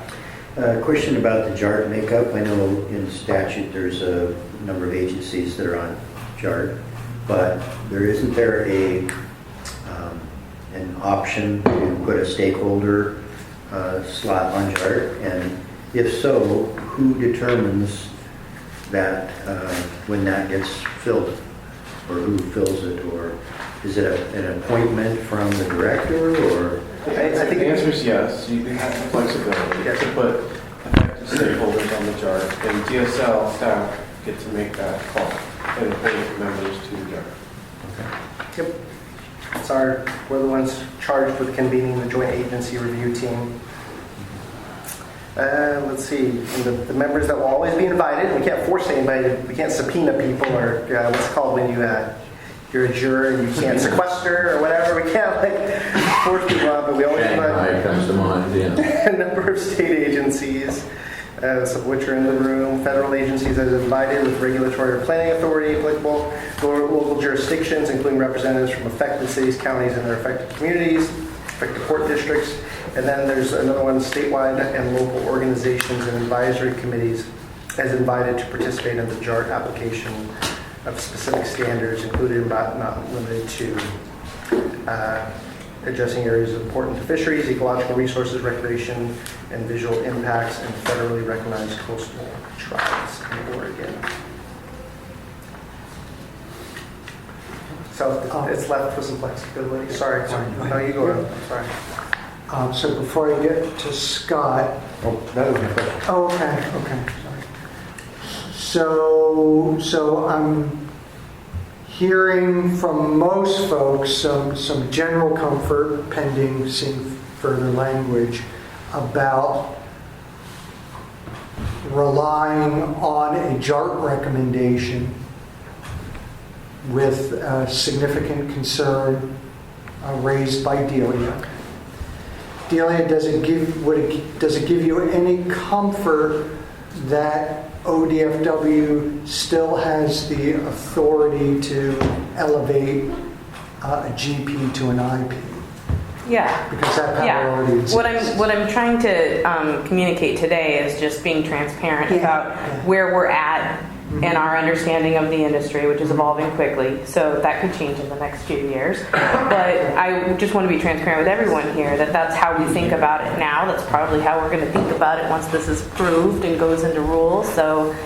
Question about the JART makeup. I know in statute there's a number of agencies that are on JART, but isn't there an option to put a stakeholder slot on JART? And if so, who determines that when that gets filled, or who fills it, or is it an appointment from the director, or? I think the answer is yes. You have the flexibility to put effective stakeholders on the JART, and DSL staff get to make that call and appoint members to the JART. Yep. We're the ones charged with convening the joint agency review team. Let's see, and the members that will always be invited. We can't force anybody. We can't subpoena people, or what's it called when you're a juror and you can't sequester or whatever. We can't force people out, but we always invite comes to mind, yeah. a number of state agencies. some of which are in the room, federal agencies as invited with regulatory or planning authority applicable, local jurisdictions, including representatives from affected cities, counties, and their affected communities, affected port districts, and then there's another one, statewide and local organizations and advisory committees as invited to participate in the JART application of specific standards, including but not limited to addressing areas important to fisheries, ecological resources, recreation, and visual impacts in federally recognized coastal tribes in Oregon. So it's left with some flexibility. Sorry. No, you go ahead. Sorry. So before I get to Scott. Oh, that was my question. Oh, okay. Sorry. So I'm hearing from most folks some general comfort pending seeing further language about relying on a JART recommendation with significant concern raised by Delia. Delia, does it give you any comfort that ODFW still has the authority to elevate a GP to an IP? Yeah. Because that power already exists. What I'm trying to communicate today is just being transparent about where we're at in our understanding of the industry, which is evolving quickly. So that could change in the next few years. But I just want to be transparent with everyone here that that's how we think about it now. That's probably how we're going to think about it once this is approved and goes into rules. So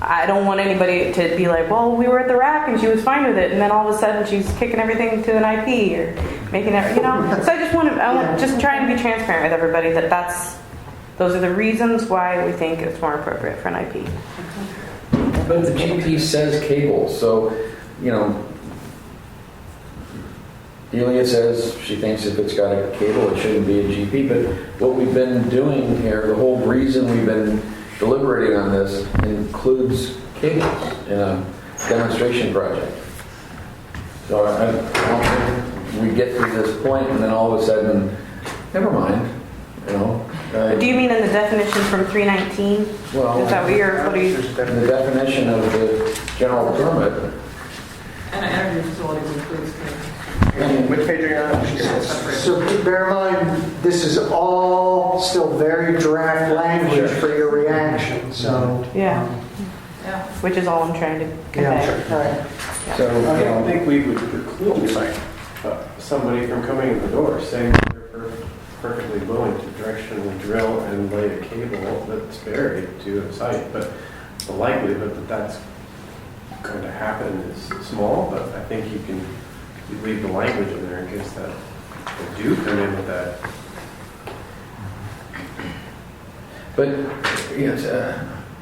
I don't want anybody to be like, well, we were at the rack and she was fine with it, and then all of a sudden she's kicking everything to an IP or making it, So I want just trying to be transparent with everybody that those are the reasons why we think it's more appropriate for an IP. But the GP says cable, so, Delia says she thinks if it's got a cable, it shouldn't be a GP. But what we've been doing here, the whole reason we've been deliberating on this includes cables in a demonstration project. So I don't think we get to this point and then all of a sudden, never mind, Do you mean in the definition from 319? Well, is that what you? The definition of the general permit. And energy facilities includes cable. Which page are you on? So bear in mind, this is all still very draft language for your reaction. So yeah, which is all I'm trying to convey. Right. So I don't think we would preclude somebody from coming in the door saying that they're perfectly willing to directionally drill and lay a cable that's buried to a site, but the likelihood that that's going to happen is small. But I think you leave the language in there in case that they do come in with that. But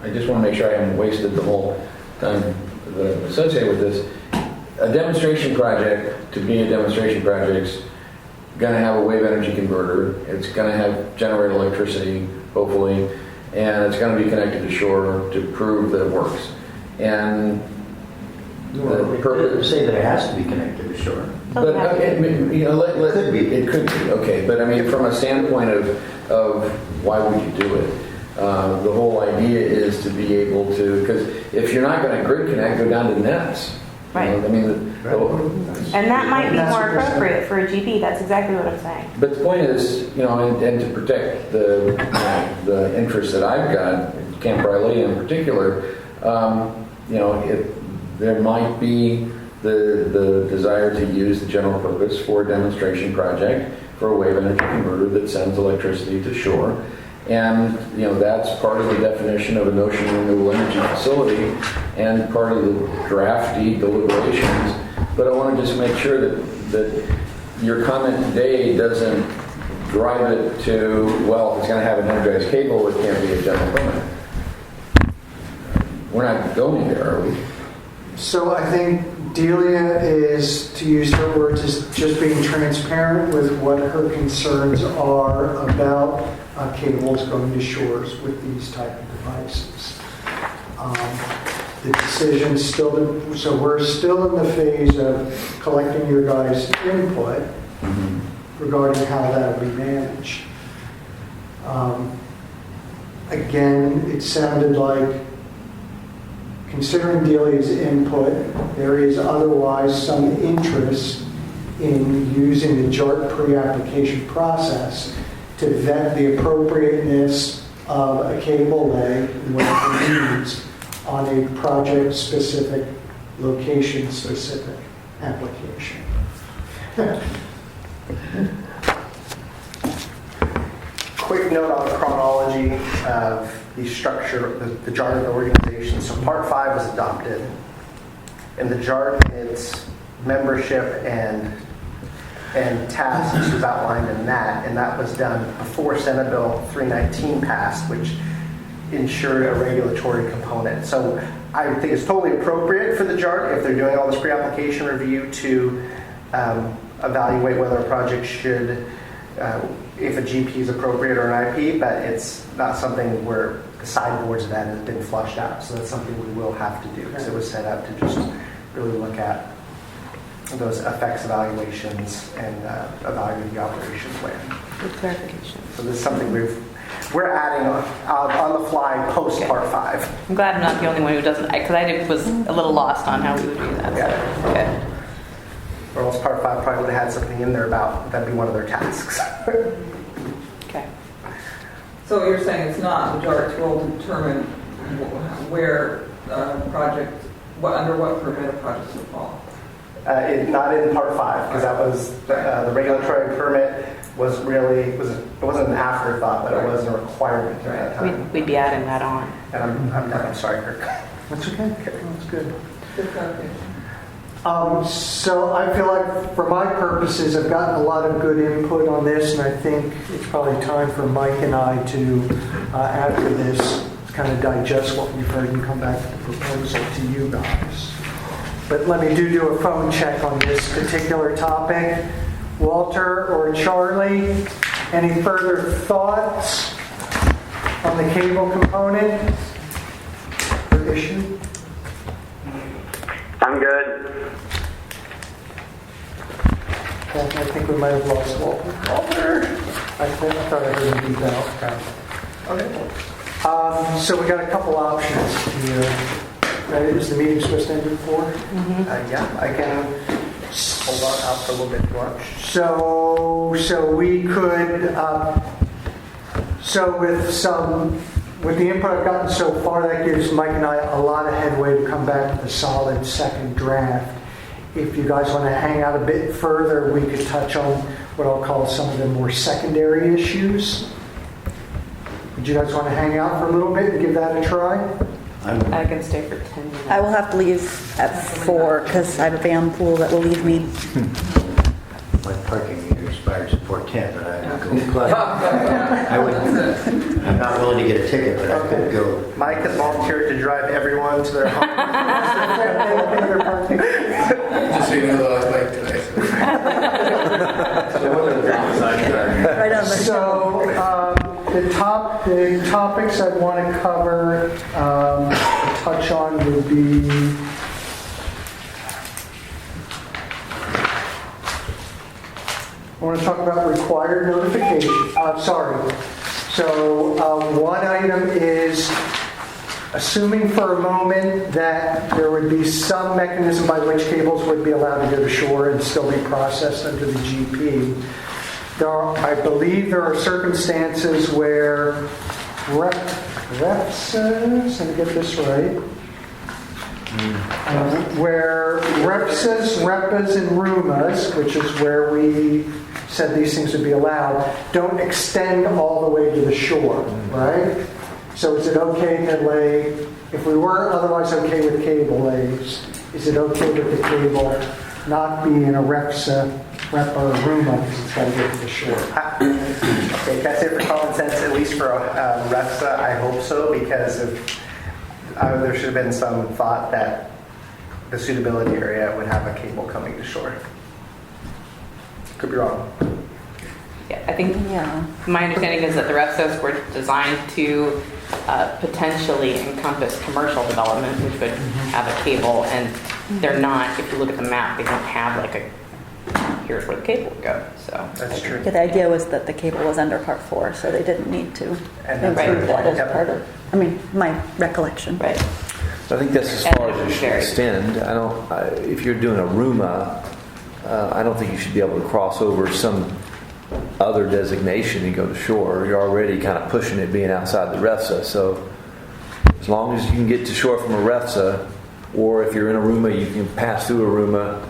I just want to make sure I haven't wasted the whole time that I'm associated with this. A demonstration project, to be a demonstration project, going to have a wave energy converter. It's going to have generated electricity, hopefully, and it's going to be connected to shore to prove that it works. And the purpose say that it has to be connected to shore. But it could be okay. But I mean, from a standpoint of why would you do it? The whole idea is to be able to, because if you're not going to grid connect, go down to nets. Right. And that might be more appropriate for a GP. That's exactly what I'm saying. But the point is, and to protect the interests that I've got, Camp Riley in particular, there might be the desire to use the general purpose for a demonstration project for a wave energy converter that sends electricity to shore. And that's part of the definition of an ocean renewable energy facility and part of the drafty deliberations. But I want to just make sure that your comment today doesn't drive it to, well, if it's going to have an energized cable, it can't be a general permit. We're not going there, are we? So I think Delia is, to use her words, is just being transparent with what her concerns are about cables going to shores with these type of devices. The decision still, so we're still in the phase of collecting your guys' input regarding how that will be managed. again, it sounded like, considering Delia's input, there is otherwise some interest in using the JART pre-application process to vet the appropriateness of a cable lay, whatever it means, on a project-specific, location-specific application. Quick note on the chronology of the structure, the JART of the organization. So Part 5 was adopted. In the JART, its membership and tasks was outlined in that, and that was done before Senate Bill 319 passed, which ensured a regulatory component. So I think it's totally appropriate for the JART, if they're doing all this pre-application review, to evaluate whether a project should, if a GP is appropriate or an IP, but it's not something where the sideboards of that has been flushed out. So that's something we will have to do, because it was set up to just really look at those effects evaluations and evaluate the operations plan. Good clarification. So this is something we're adding on the fly post Part 5. I'm glad I'm not the only one who doesn't, because I was a little lost on how we would do that. Yeah. So, okay. Or else Part 5 probably would have had something in there about that'd be one of their tasks. Okay. So you're saying it's not the JART's role to determine where project, under what permit a project would fall? Not in Part 5, because that was the regulatory permit was really it wasn't an afterthought, but it wasn't a requirement at that time. We'd be adding that on. And I'm done. I'm sorry, Kirk. That's okay. That's good. Good clarification. So I feel like for my purposes, I've gotten a lot of good input on this, and I think it's probably time for Mike and I to, after this, kind of digest what we've heard and come back with a proposal to you guys. But let me do a phone check on this particular topic. Walter or Charlie, any further thoughts on the cable component or issue? I'm good. I think we might have lost Walter. Walter! I thought I heard him beep out. Okay. So we got a couple options here. Is the meeting supposed to end at 4? Yeah, I can hold on out for a little bit if you want. So we could, with the input I've gotten so far, that gives Mike and I a lot of headway to come back with a solid second draft. If you guys want to hang out a bit further, we could touch on what I'll call some of the more secondary issues. Would you guys want to hang out for a little bit and give that a try? I can stay for 10 minutes. I will have to leave at 4 because I have a van pool that will leave me. My parking meter expires at 4:10, but I would go. I'm not willing to get a ticket, but I could go. Mike has volunteered to drive everyone to their home. Just so you know, though, I was late today. Right on the So the topics I want to cover, touch on would be I want to talk about required notification. So one item is assuming for a moment that there would be some mechanism by which cables would be allowed to go to shore and still be processed under the GP. I believe there are circumstances where REPSAs, let me get this right, where REPSAs, REPAs, and RUMAs, which is where we said these things would be allowed, don't extend all the way to the shore, right? So is it okay to lay, if we were otherwise okay with cable lays, is it okay with the cable not being in a REPSA, REPA, or RUMA because it's got to get to the shore? Okay, that's it for common sense, at least for REPSA. I hope so, because there should have been some thought that the suitability area would have a cable coming to shore. Could be wrong. Yeah, I think my understanding is that the REPSOs were designed to potentially encompass commercial development, which would have a cable, and they're not. If you look at the map, they don't have like a here's where the cable would go. So That's true. Yeah, the idea was that the cable was under part 4, so they didn't need to And include that as Yep. part of, I mean, my recollection. right. I think that's as far as it should extend. If you're doing a RUMA, I don't think you should be able to cross over some other designation and go to shore. You're already kind of pushing it being outside the REFSA. So as long as you can get to shore from a REFSA, or if you're in a RUMA, you can pass through a RUMA.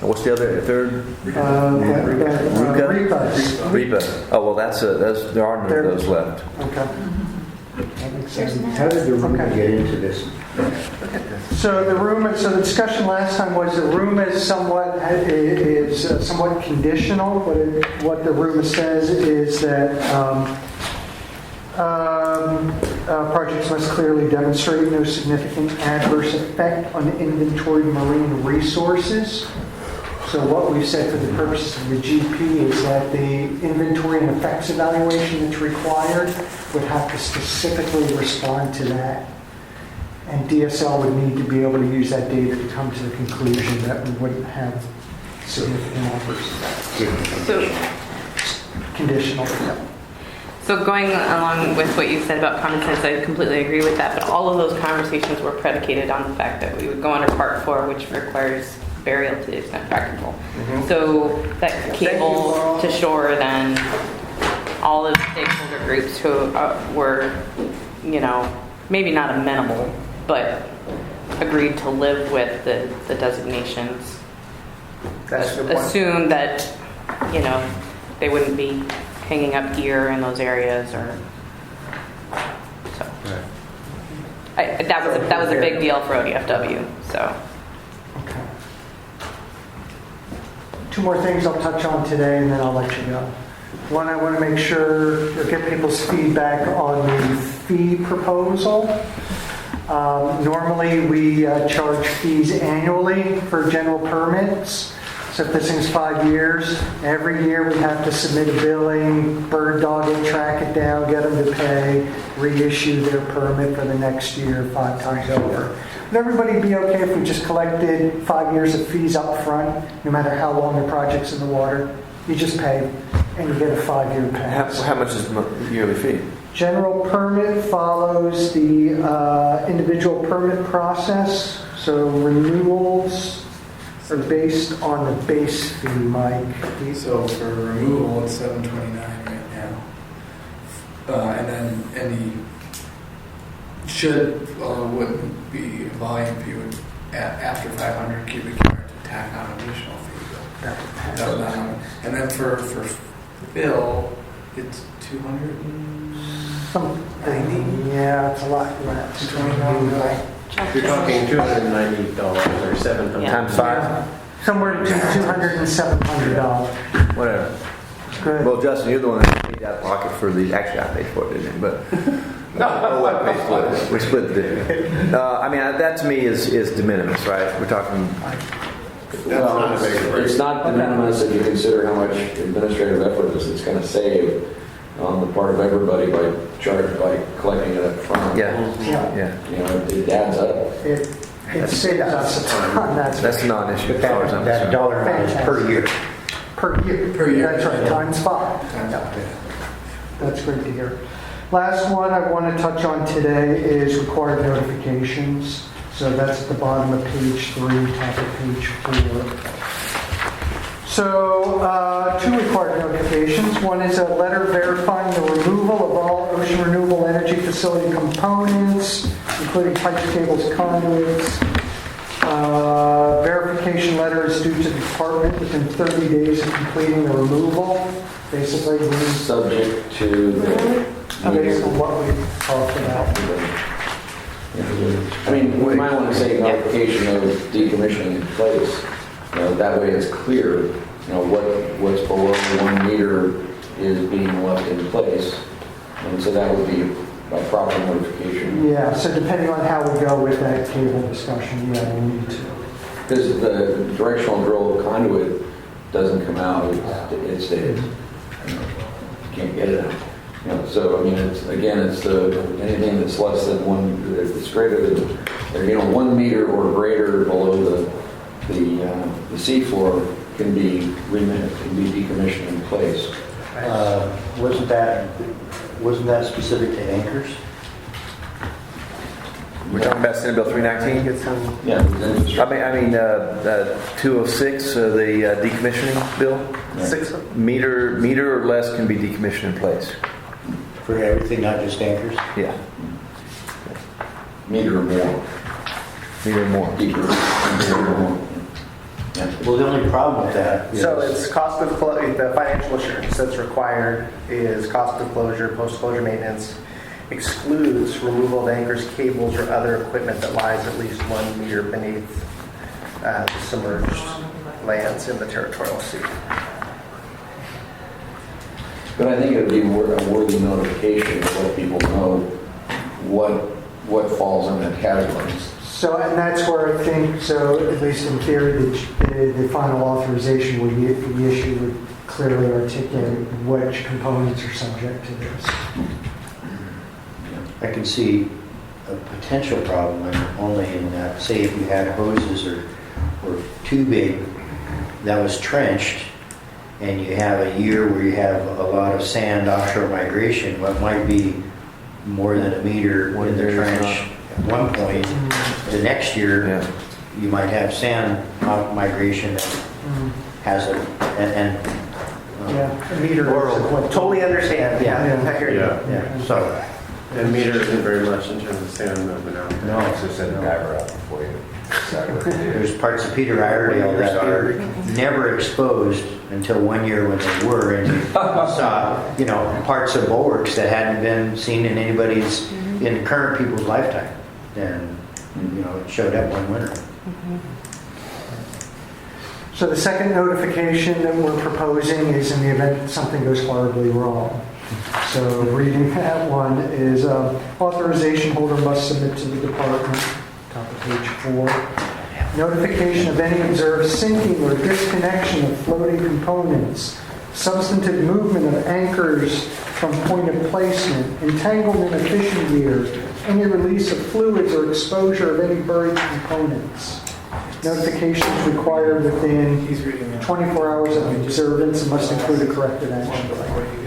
And what's the other third? REPA. Oh well, there are none of those left. Okay. That makes sense. How did the room Okay. get into this? So the discussion last time was the RUMA is somewhat conditional. What the RUMA says is that projects must clearly demonstrate no significant adverse effect on inventory marine resources. So what we've said for the purposes of the GP is that the inventory and effects evaluation that's required would have to specifically respond to that. And DSL would need to be able to use that data to come to the conclusion that we wouldn't have significant adverse effects. So Conditional. Yeah. So going along with what you said about common sense, I completely agree with that. But all of those conversations were predicated on the fact that we would go under Part 4, which requires burial to the extent practical. So that cable to shore, then all of the stakeholder groups who were, maybe not amenable, but agreed to live with the designations. That's the point. Assume that, they wouldn't be hanging up gear in those areas or so. That was a big deal for ODFW. So. Okay. Two more things I'll touch on today, and then I'll let you go. One, I want to make sure or get people's feedback on the fee proposal. Normally, we charge fees annually for general permits. So if this thing's 5 years, every year we have to submit a billing, bird dog it, track it down, get them to pay, reissue their permit for the next year 5 times over. Would everybody be okay if we just collected 5 years of fees up front, no matter how long the project's in the water? You just pay, and you get a 5-year pass. How much is the yearly fee? General permit follows the individual permit process, so renewals are based on the base fee, Mike. So for removal, it's $729 right now. And then any wouldn't be volume fee would after 500 cubic yard to tack on additional fee. And then for fill, it's 200. Something, yeah, it's a lot less. 229. You're talking $290 or $700 times 5. Somewhere between $200 and $700. Whatever. Good. Well, Justin, you're the one that paid out of pocket for these. Actually, I paid for it, didn't I? But we split the difference. That to me is de minimis, right? We're talking. Well, it's not de minimis if you consider how much administrative effort it's going to save on the part of everybody by collecting it up front. Yeah. It adds up. It saves us a ton. That's a non-issue. As far as I'm That concerned. dollar amount is per year. Per year. That's right, times 5. That's great to hear. Last one I want to touch on today is required notifications. So that's at the bottom of page 3, top of page 4. So 2 required notifications. One is a letter verifying the removal of all ocean renewable energy facility components, including pipes, cables, conduits. Verification letter is due to the department within 30 days of completing the removal. Basically, we Subject to based on what we talked about. we might want to say notification of decommissioning in place. That way it's clear, what's below 1 meter is being left in place. And so that would be a proper notification. Yeah, so depending on how we go with that cable discussion, we need to. Because the directional drill conduit doesn't come out, it stays. You can't get it out. So it's anything that's less than 1, it's greater than 1 meter or greater below the the seafloor can be decommissioned in place. Wasn't that specific to anchors? We're talking about Senate Bill 319? Yeah. I mean 206, the decommissioning bill? Right. Meter or less can be decommissioned in place. For everything, not just anchors? Yeah. Meter or more. Meter or more. Meter or more. Yeah. Well, the only problem with that is... So it's cost of the financial assurance that's required is cost of closure, post-closure maintenance, excludes removal of anchors, cables, or other equipment that lies at least 1 meter beneath submerged lands in the territorial sea. But I think it would be a worthy notification to let people know what falls in that category. So, and that's where I think, so at least in theory, the final authorization we issue would clearly articulate which components are subject to this. I can see a potential problem only in that, say if you had hoses or tubing that was trenched, and you have a year where you have a lot of sand offshore migration, what might be more than a meter in the trench at one point, the next year you might have sand migration that has a A meter. Totally understand. Yeah, I hear you. Yeah. So. And meter isn't very much in terms of sand movement out there. No, It's just send a diver out before you. There's parts of Peter Iredale that are never exposed until 1 year when they were, and you saw, parts of bulwarks that hadn't been seen in anybody's, in current people's lifetime. And, it showed up one winter. So the second notification that we're proposing is in the event something goes horribly wrong. So reading that one is authorization holder must submit to the department, top of page 4, notification of any observed sinking or disconnection of floating components, substantive movement of anchors from point of placement, entanglement of fishing gear, any release of fluids or exposure of any buried components. Notifications required within 24 hours of observance and must include a corrective action plan.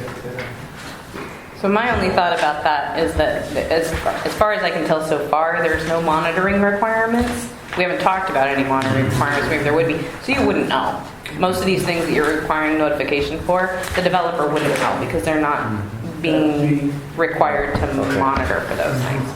So my only thought about that is that as far as I can tell so far, there's no monitoring requirements. We haven't talked about any monitoring requirements. Maybe there would be. So you wouldn't know. Most of these things that you're requiring notification for, the developer wouldn't know because they're not being required to monitor for those things.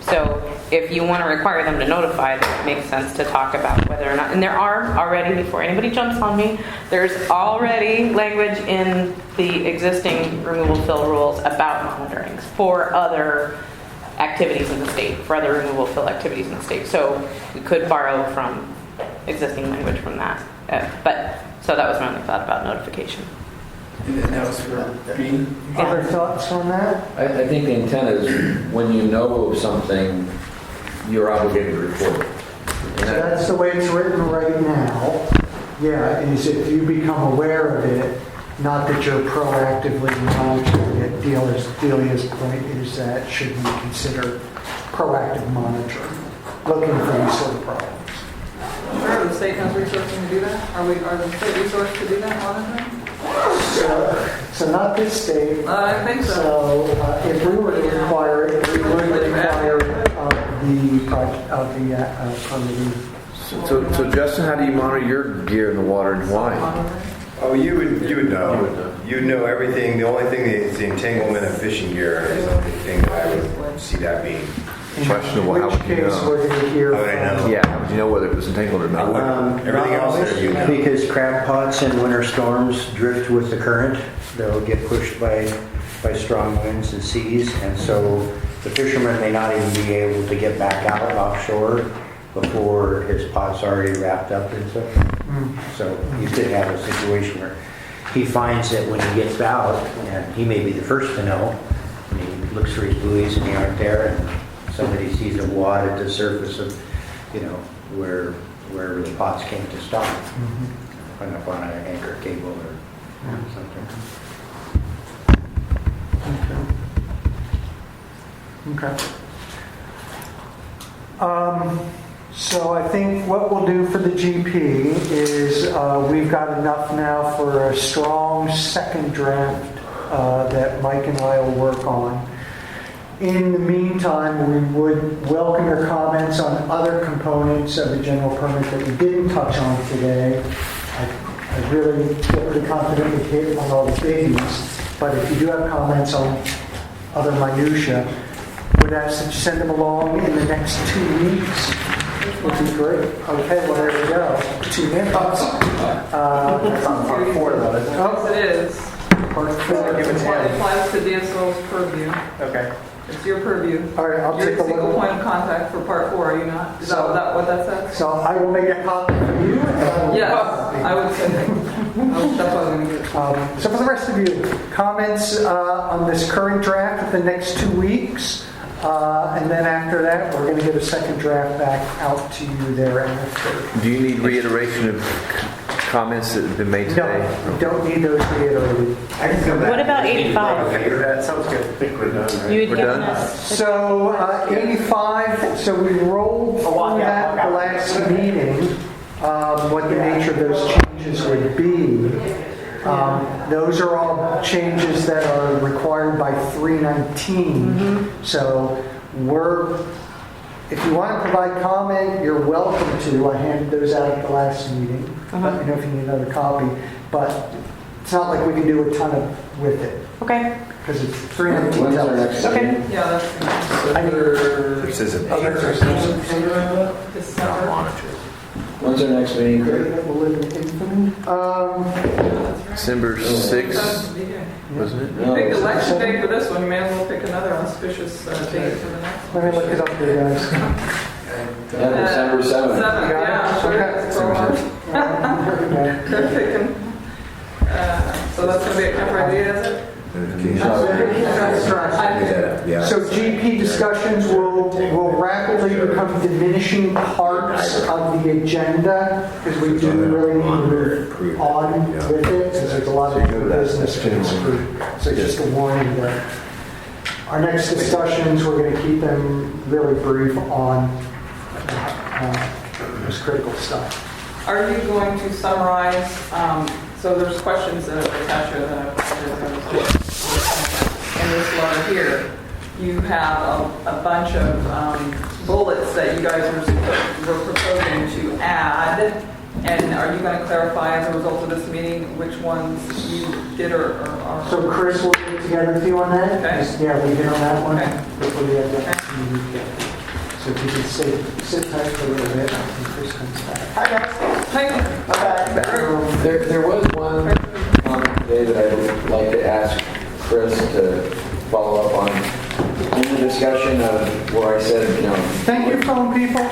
So if you want to require them to notify, then it makes sense to talk about whether or not, and there are already, before anybody jumps on me, there's already language in the existing removal fill rules about monitoring for other activities in the state, for other removal fill activities in the state. So we could borrow from existing language from that. So that was my only thought about notification. And then that was for me. Other thoughts on that? I think the intent is when you know of something, you're obligated to report it. And That's the way it's written right now. Yeah, is if you become aware of it, not that you're proactively monitoring it. Delia's point is that should we consider proactive monitoring, looking for these sort of problems. Sure, the state has resources to do that? Are the state resources to do that monitoring? So not this state. I think so. So if we were to require it, we would require permitting. So Justin, how do you monitor your gear in the water in Hawaii? Oh, you would know. You'd know everything. The only thing is the entanglement of fishing gear is the only thing that I would see that being questionable. In How which would you case know? would it hear How would I know? Yeah, how would you know whether it was entangled or not? Everything else there you know. Because crab pots in winter storms drift with the current. They'll get pushed by strong winds and seas, and so the fisherman may not even be able to get back out offshore before his pot's already wrapped up and stuff. So you could have a situation where he finds that when he gets out, and he may be the first to know, and he looks for his buoys and they aren't there, and somebody sees a wad at the surface of, wherever the pots came to stop, hung up on an anchor cable or something. Okay. So I think what we'll do for the GP is we've got enough now for a strong second draft that Mike and I will work on. In the meantime, we would welcome your comments on other components of the general permit that we didn't touch on today. I really feel pretty confident we hit on all the biggies, but if you do have comments on other minutia, would ask that you send them along in the next 2 weeks. Would be great. Okay, well there you go. 2 minutes. That's on part 4 though, isn't it? Oh, Yes, it is. part 4. It applies to DSO's purview. Okay. It's your purview. All right, I'll You're take a the single look. point of contact for part 4, are you not? Is that what that says? So I will make a copy for you. Yes, I would say that. That's what I'm going to do. So for the rest of you, comments on this current draft of the next 2 weeks. And then after that, we're going to get a second draft back out to you thereafter. Do you need reiteration of comments that have been made today? No, you don't need those reiterated. I can come back. What about 85? Okay, that sounds good. I think we're done, right? You had We're given done? us. So 85, so we rolled through that the last meeting, what the nature of those changes would be. Those are all changes that are required by 319. So if you want to provide comment, you're welcome to. I handed those out at the last meeting. Let me know if you need another copy. But it's not like we can do a ton with it. Okay. Because it's 319. When's our next Okay. meeting? Yeah, that's This isn't. December. When's our next meeting, Craig? That will live in infamy. December 6th, wasn't it? You picked election day for this one, you may as well pick another auspicious date for the next one. Let me look it up for you guys. Yeah, December 7th. 7th, yeah, sure. It's so hard. They're picking. So that's going to be a Camp idea, is it? That's right. Yeah. So GP discussions will rapidly become diminishing parts of the agenda because we do really need to move on with it because there's a lot of new business to include. So just a warning that our next discussions, we're going to keep them really brief on this critical stuff. Are you going to summarize, so there's questions that are attached to that in this letter here. You have a bunch of bullets that you guys were proposing to add, and are you going to clarify as a result of this meeting which ones you did or are? So Chris will get together with you on that. Okay. Yeah, we hit on that one. Okay. Before we have that meeting. So if you could sit tight for a little bit until Chris comes back. Hi guys. Hi. There was one comment today that I would like to ask Chris to follow up on. In the discussion of where I said, Thank you, phone people.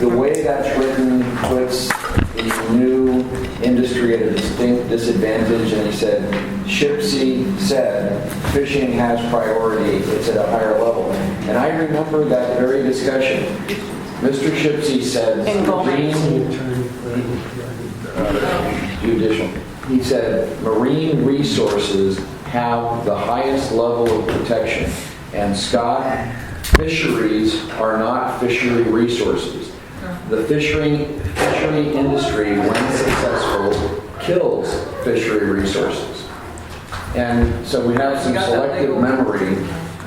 the way that's written puts the new industry at a distinct disadvantage, and he said, Shipsy said, fishing has priority, it's at a higher level. And I remember that very discussion. Mr. Shipsy said, judicial. He said, marine resources have the highest level of protection. And Scott, fisheries are not fishery resources. The fishery industry, when successful, kills fishery resources. And so we have some selective memory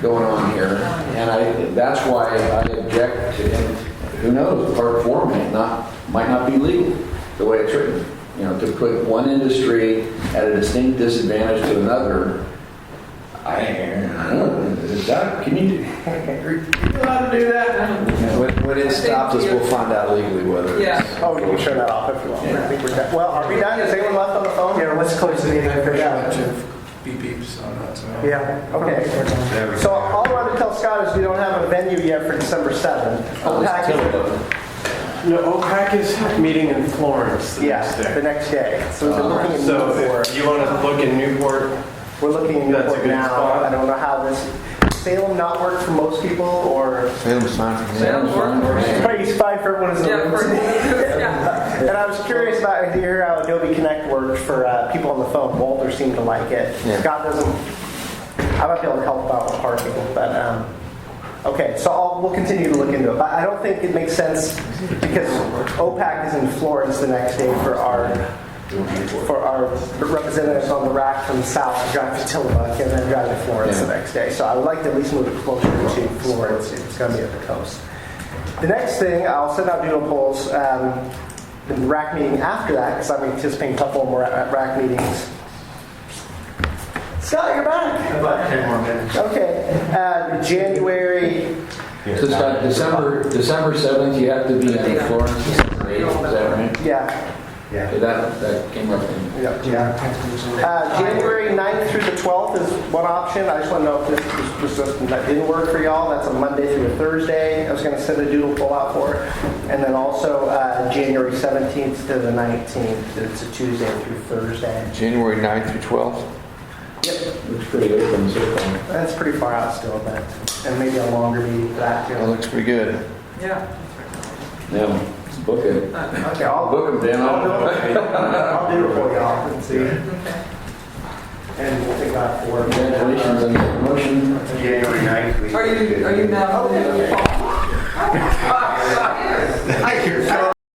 going on here, and that's why I object to him. Who knows, Part 4 might not be legal the way it's written. To put one industry at a distinct disadvantage to another, I don't know. Is that, can you allowed to do that? When it stops us, we'll find out legally whether Yeah. it's... Oh, you can shut that off if you want. I think we're done. Well, are we done? Is anyone left on the phone? Yeah, let's close the meeting officially. Beep beeps on that. So. Yeah. Okay. So all I want to tell Scott is we don't have a venue yet for December 7th. No, OPAC is meeting in Florence the next day. The next day. So we're looking in So Newport. if you want to look in Newport, We're looking in That's a Newport good now. spot. I don't know how this. Salem not work for most people, or Salem's fine for me. Sounds work. probably it's fine for everyone in the Yeah, room. yeah. And I was curious about to hear how Adobe Connect worked for people on the phone. Walter seemed to like it. Yeah. Scott doesn't. I might be able to help out with parking, but Okay, so we'll continue to look into it, but I don't think it makes sense because OPAC is in Florence the next day for our representatives on the rack from the south to drive to Tillamook and then drive to Florence the next day. So I would like to at least move it closer to Florence if it's going to be at the coast. The next thing, I'll send out doodle polls in the rack meeting after that because I'm anticipating a couple more rack meetings. Scott, you're back. About 10 more minutes. Okay. January. So Scott, December 7th, you have to be in Florence. Is that right? Yeah. Okay, that came up. January 9th through the 12th is one option. I just want to know if this was something that didn't work for y'all. That's a Monday through a Thursday. I was going to send a doodle poll out for it. And then also January 17th to the 19th. It's a Tuesday through Thursday. January 9th through 12th? Yep. Looks pretty open so far. That's pretty far out still, but and maybe a longer meeting for that too. That looks pretty good. Yeah. Yeah, let's book it. Okay, I'll Book them, Dan. I'll do it for y'all and see. Okay. And we'll take that forward. Congratulations on the promotion. January 9th. Are you now? Okay.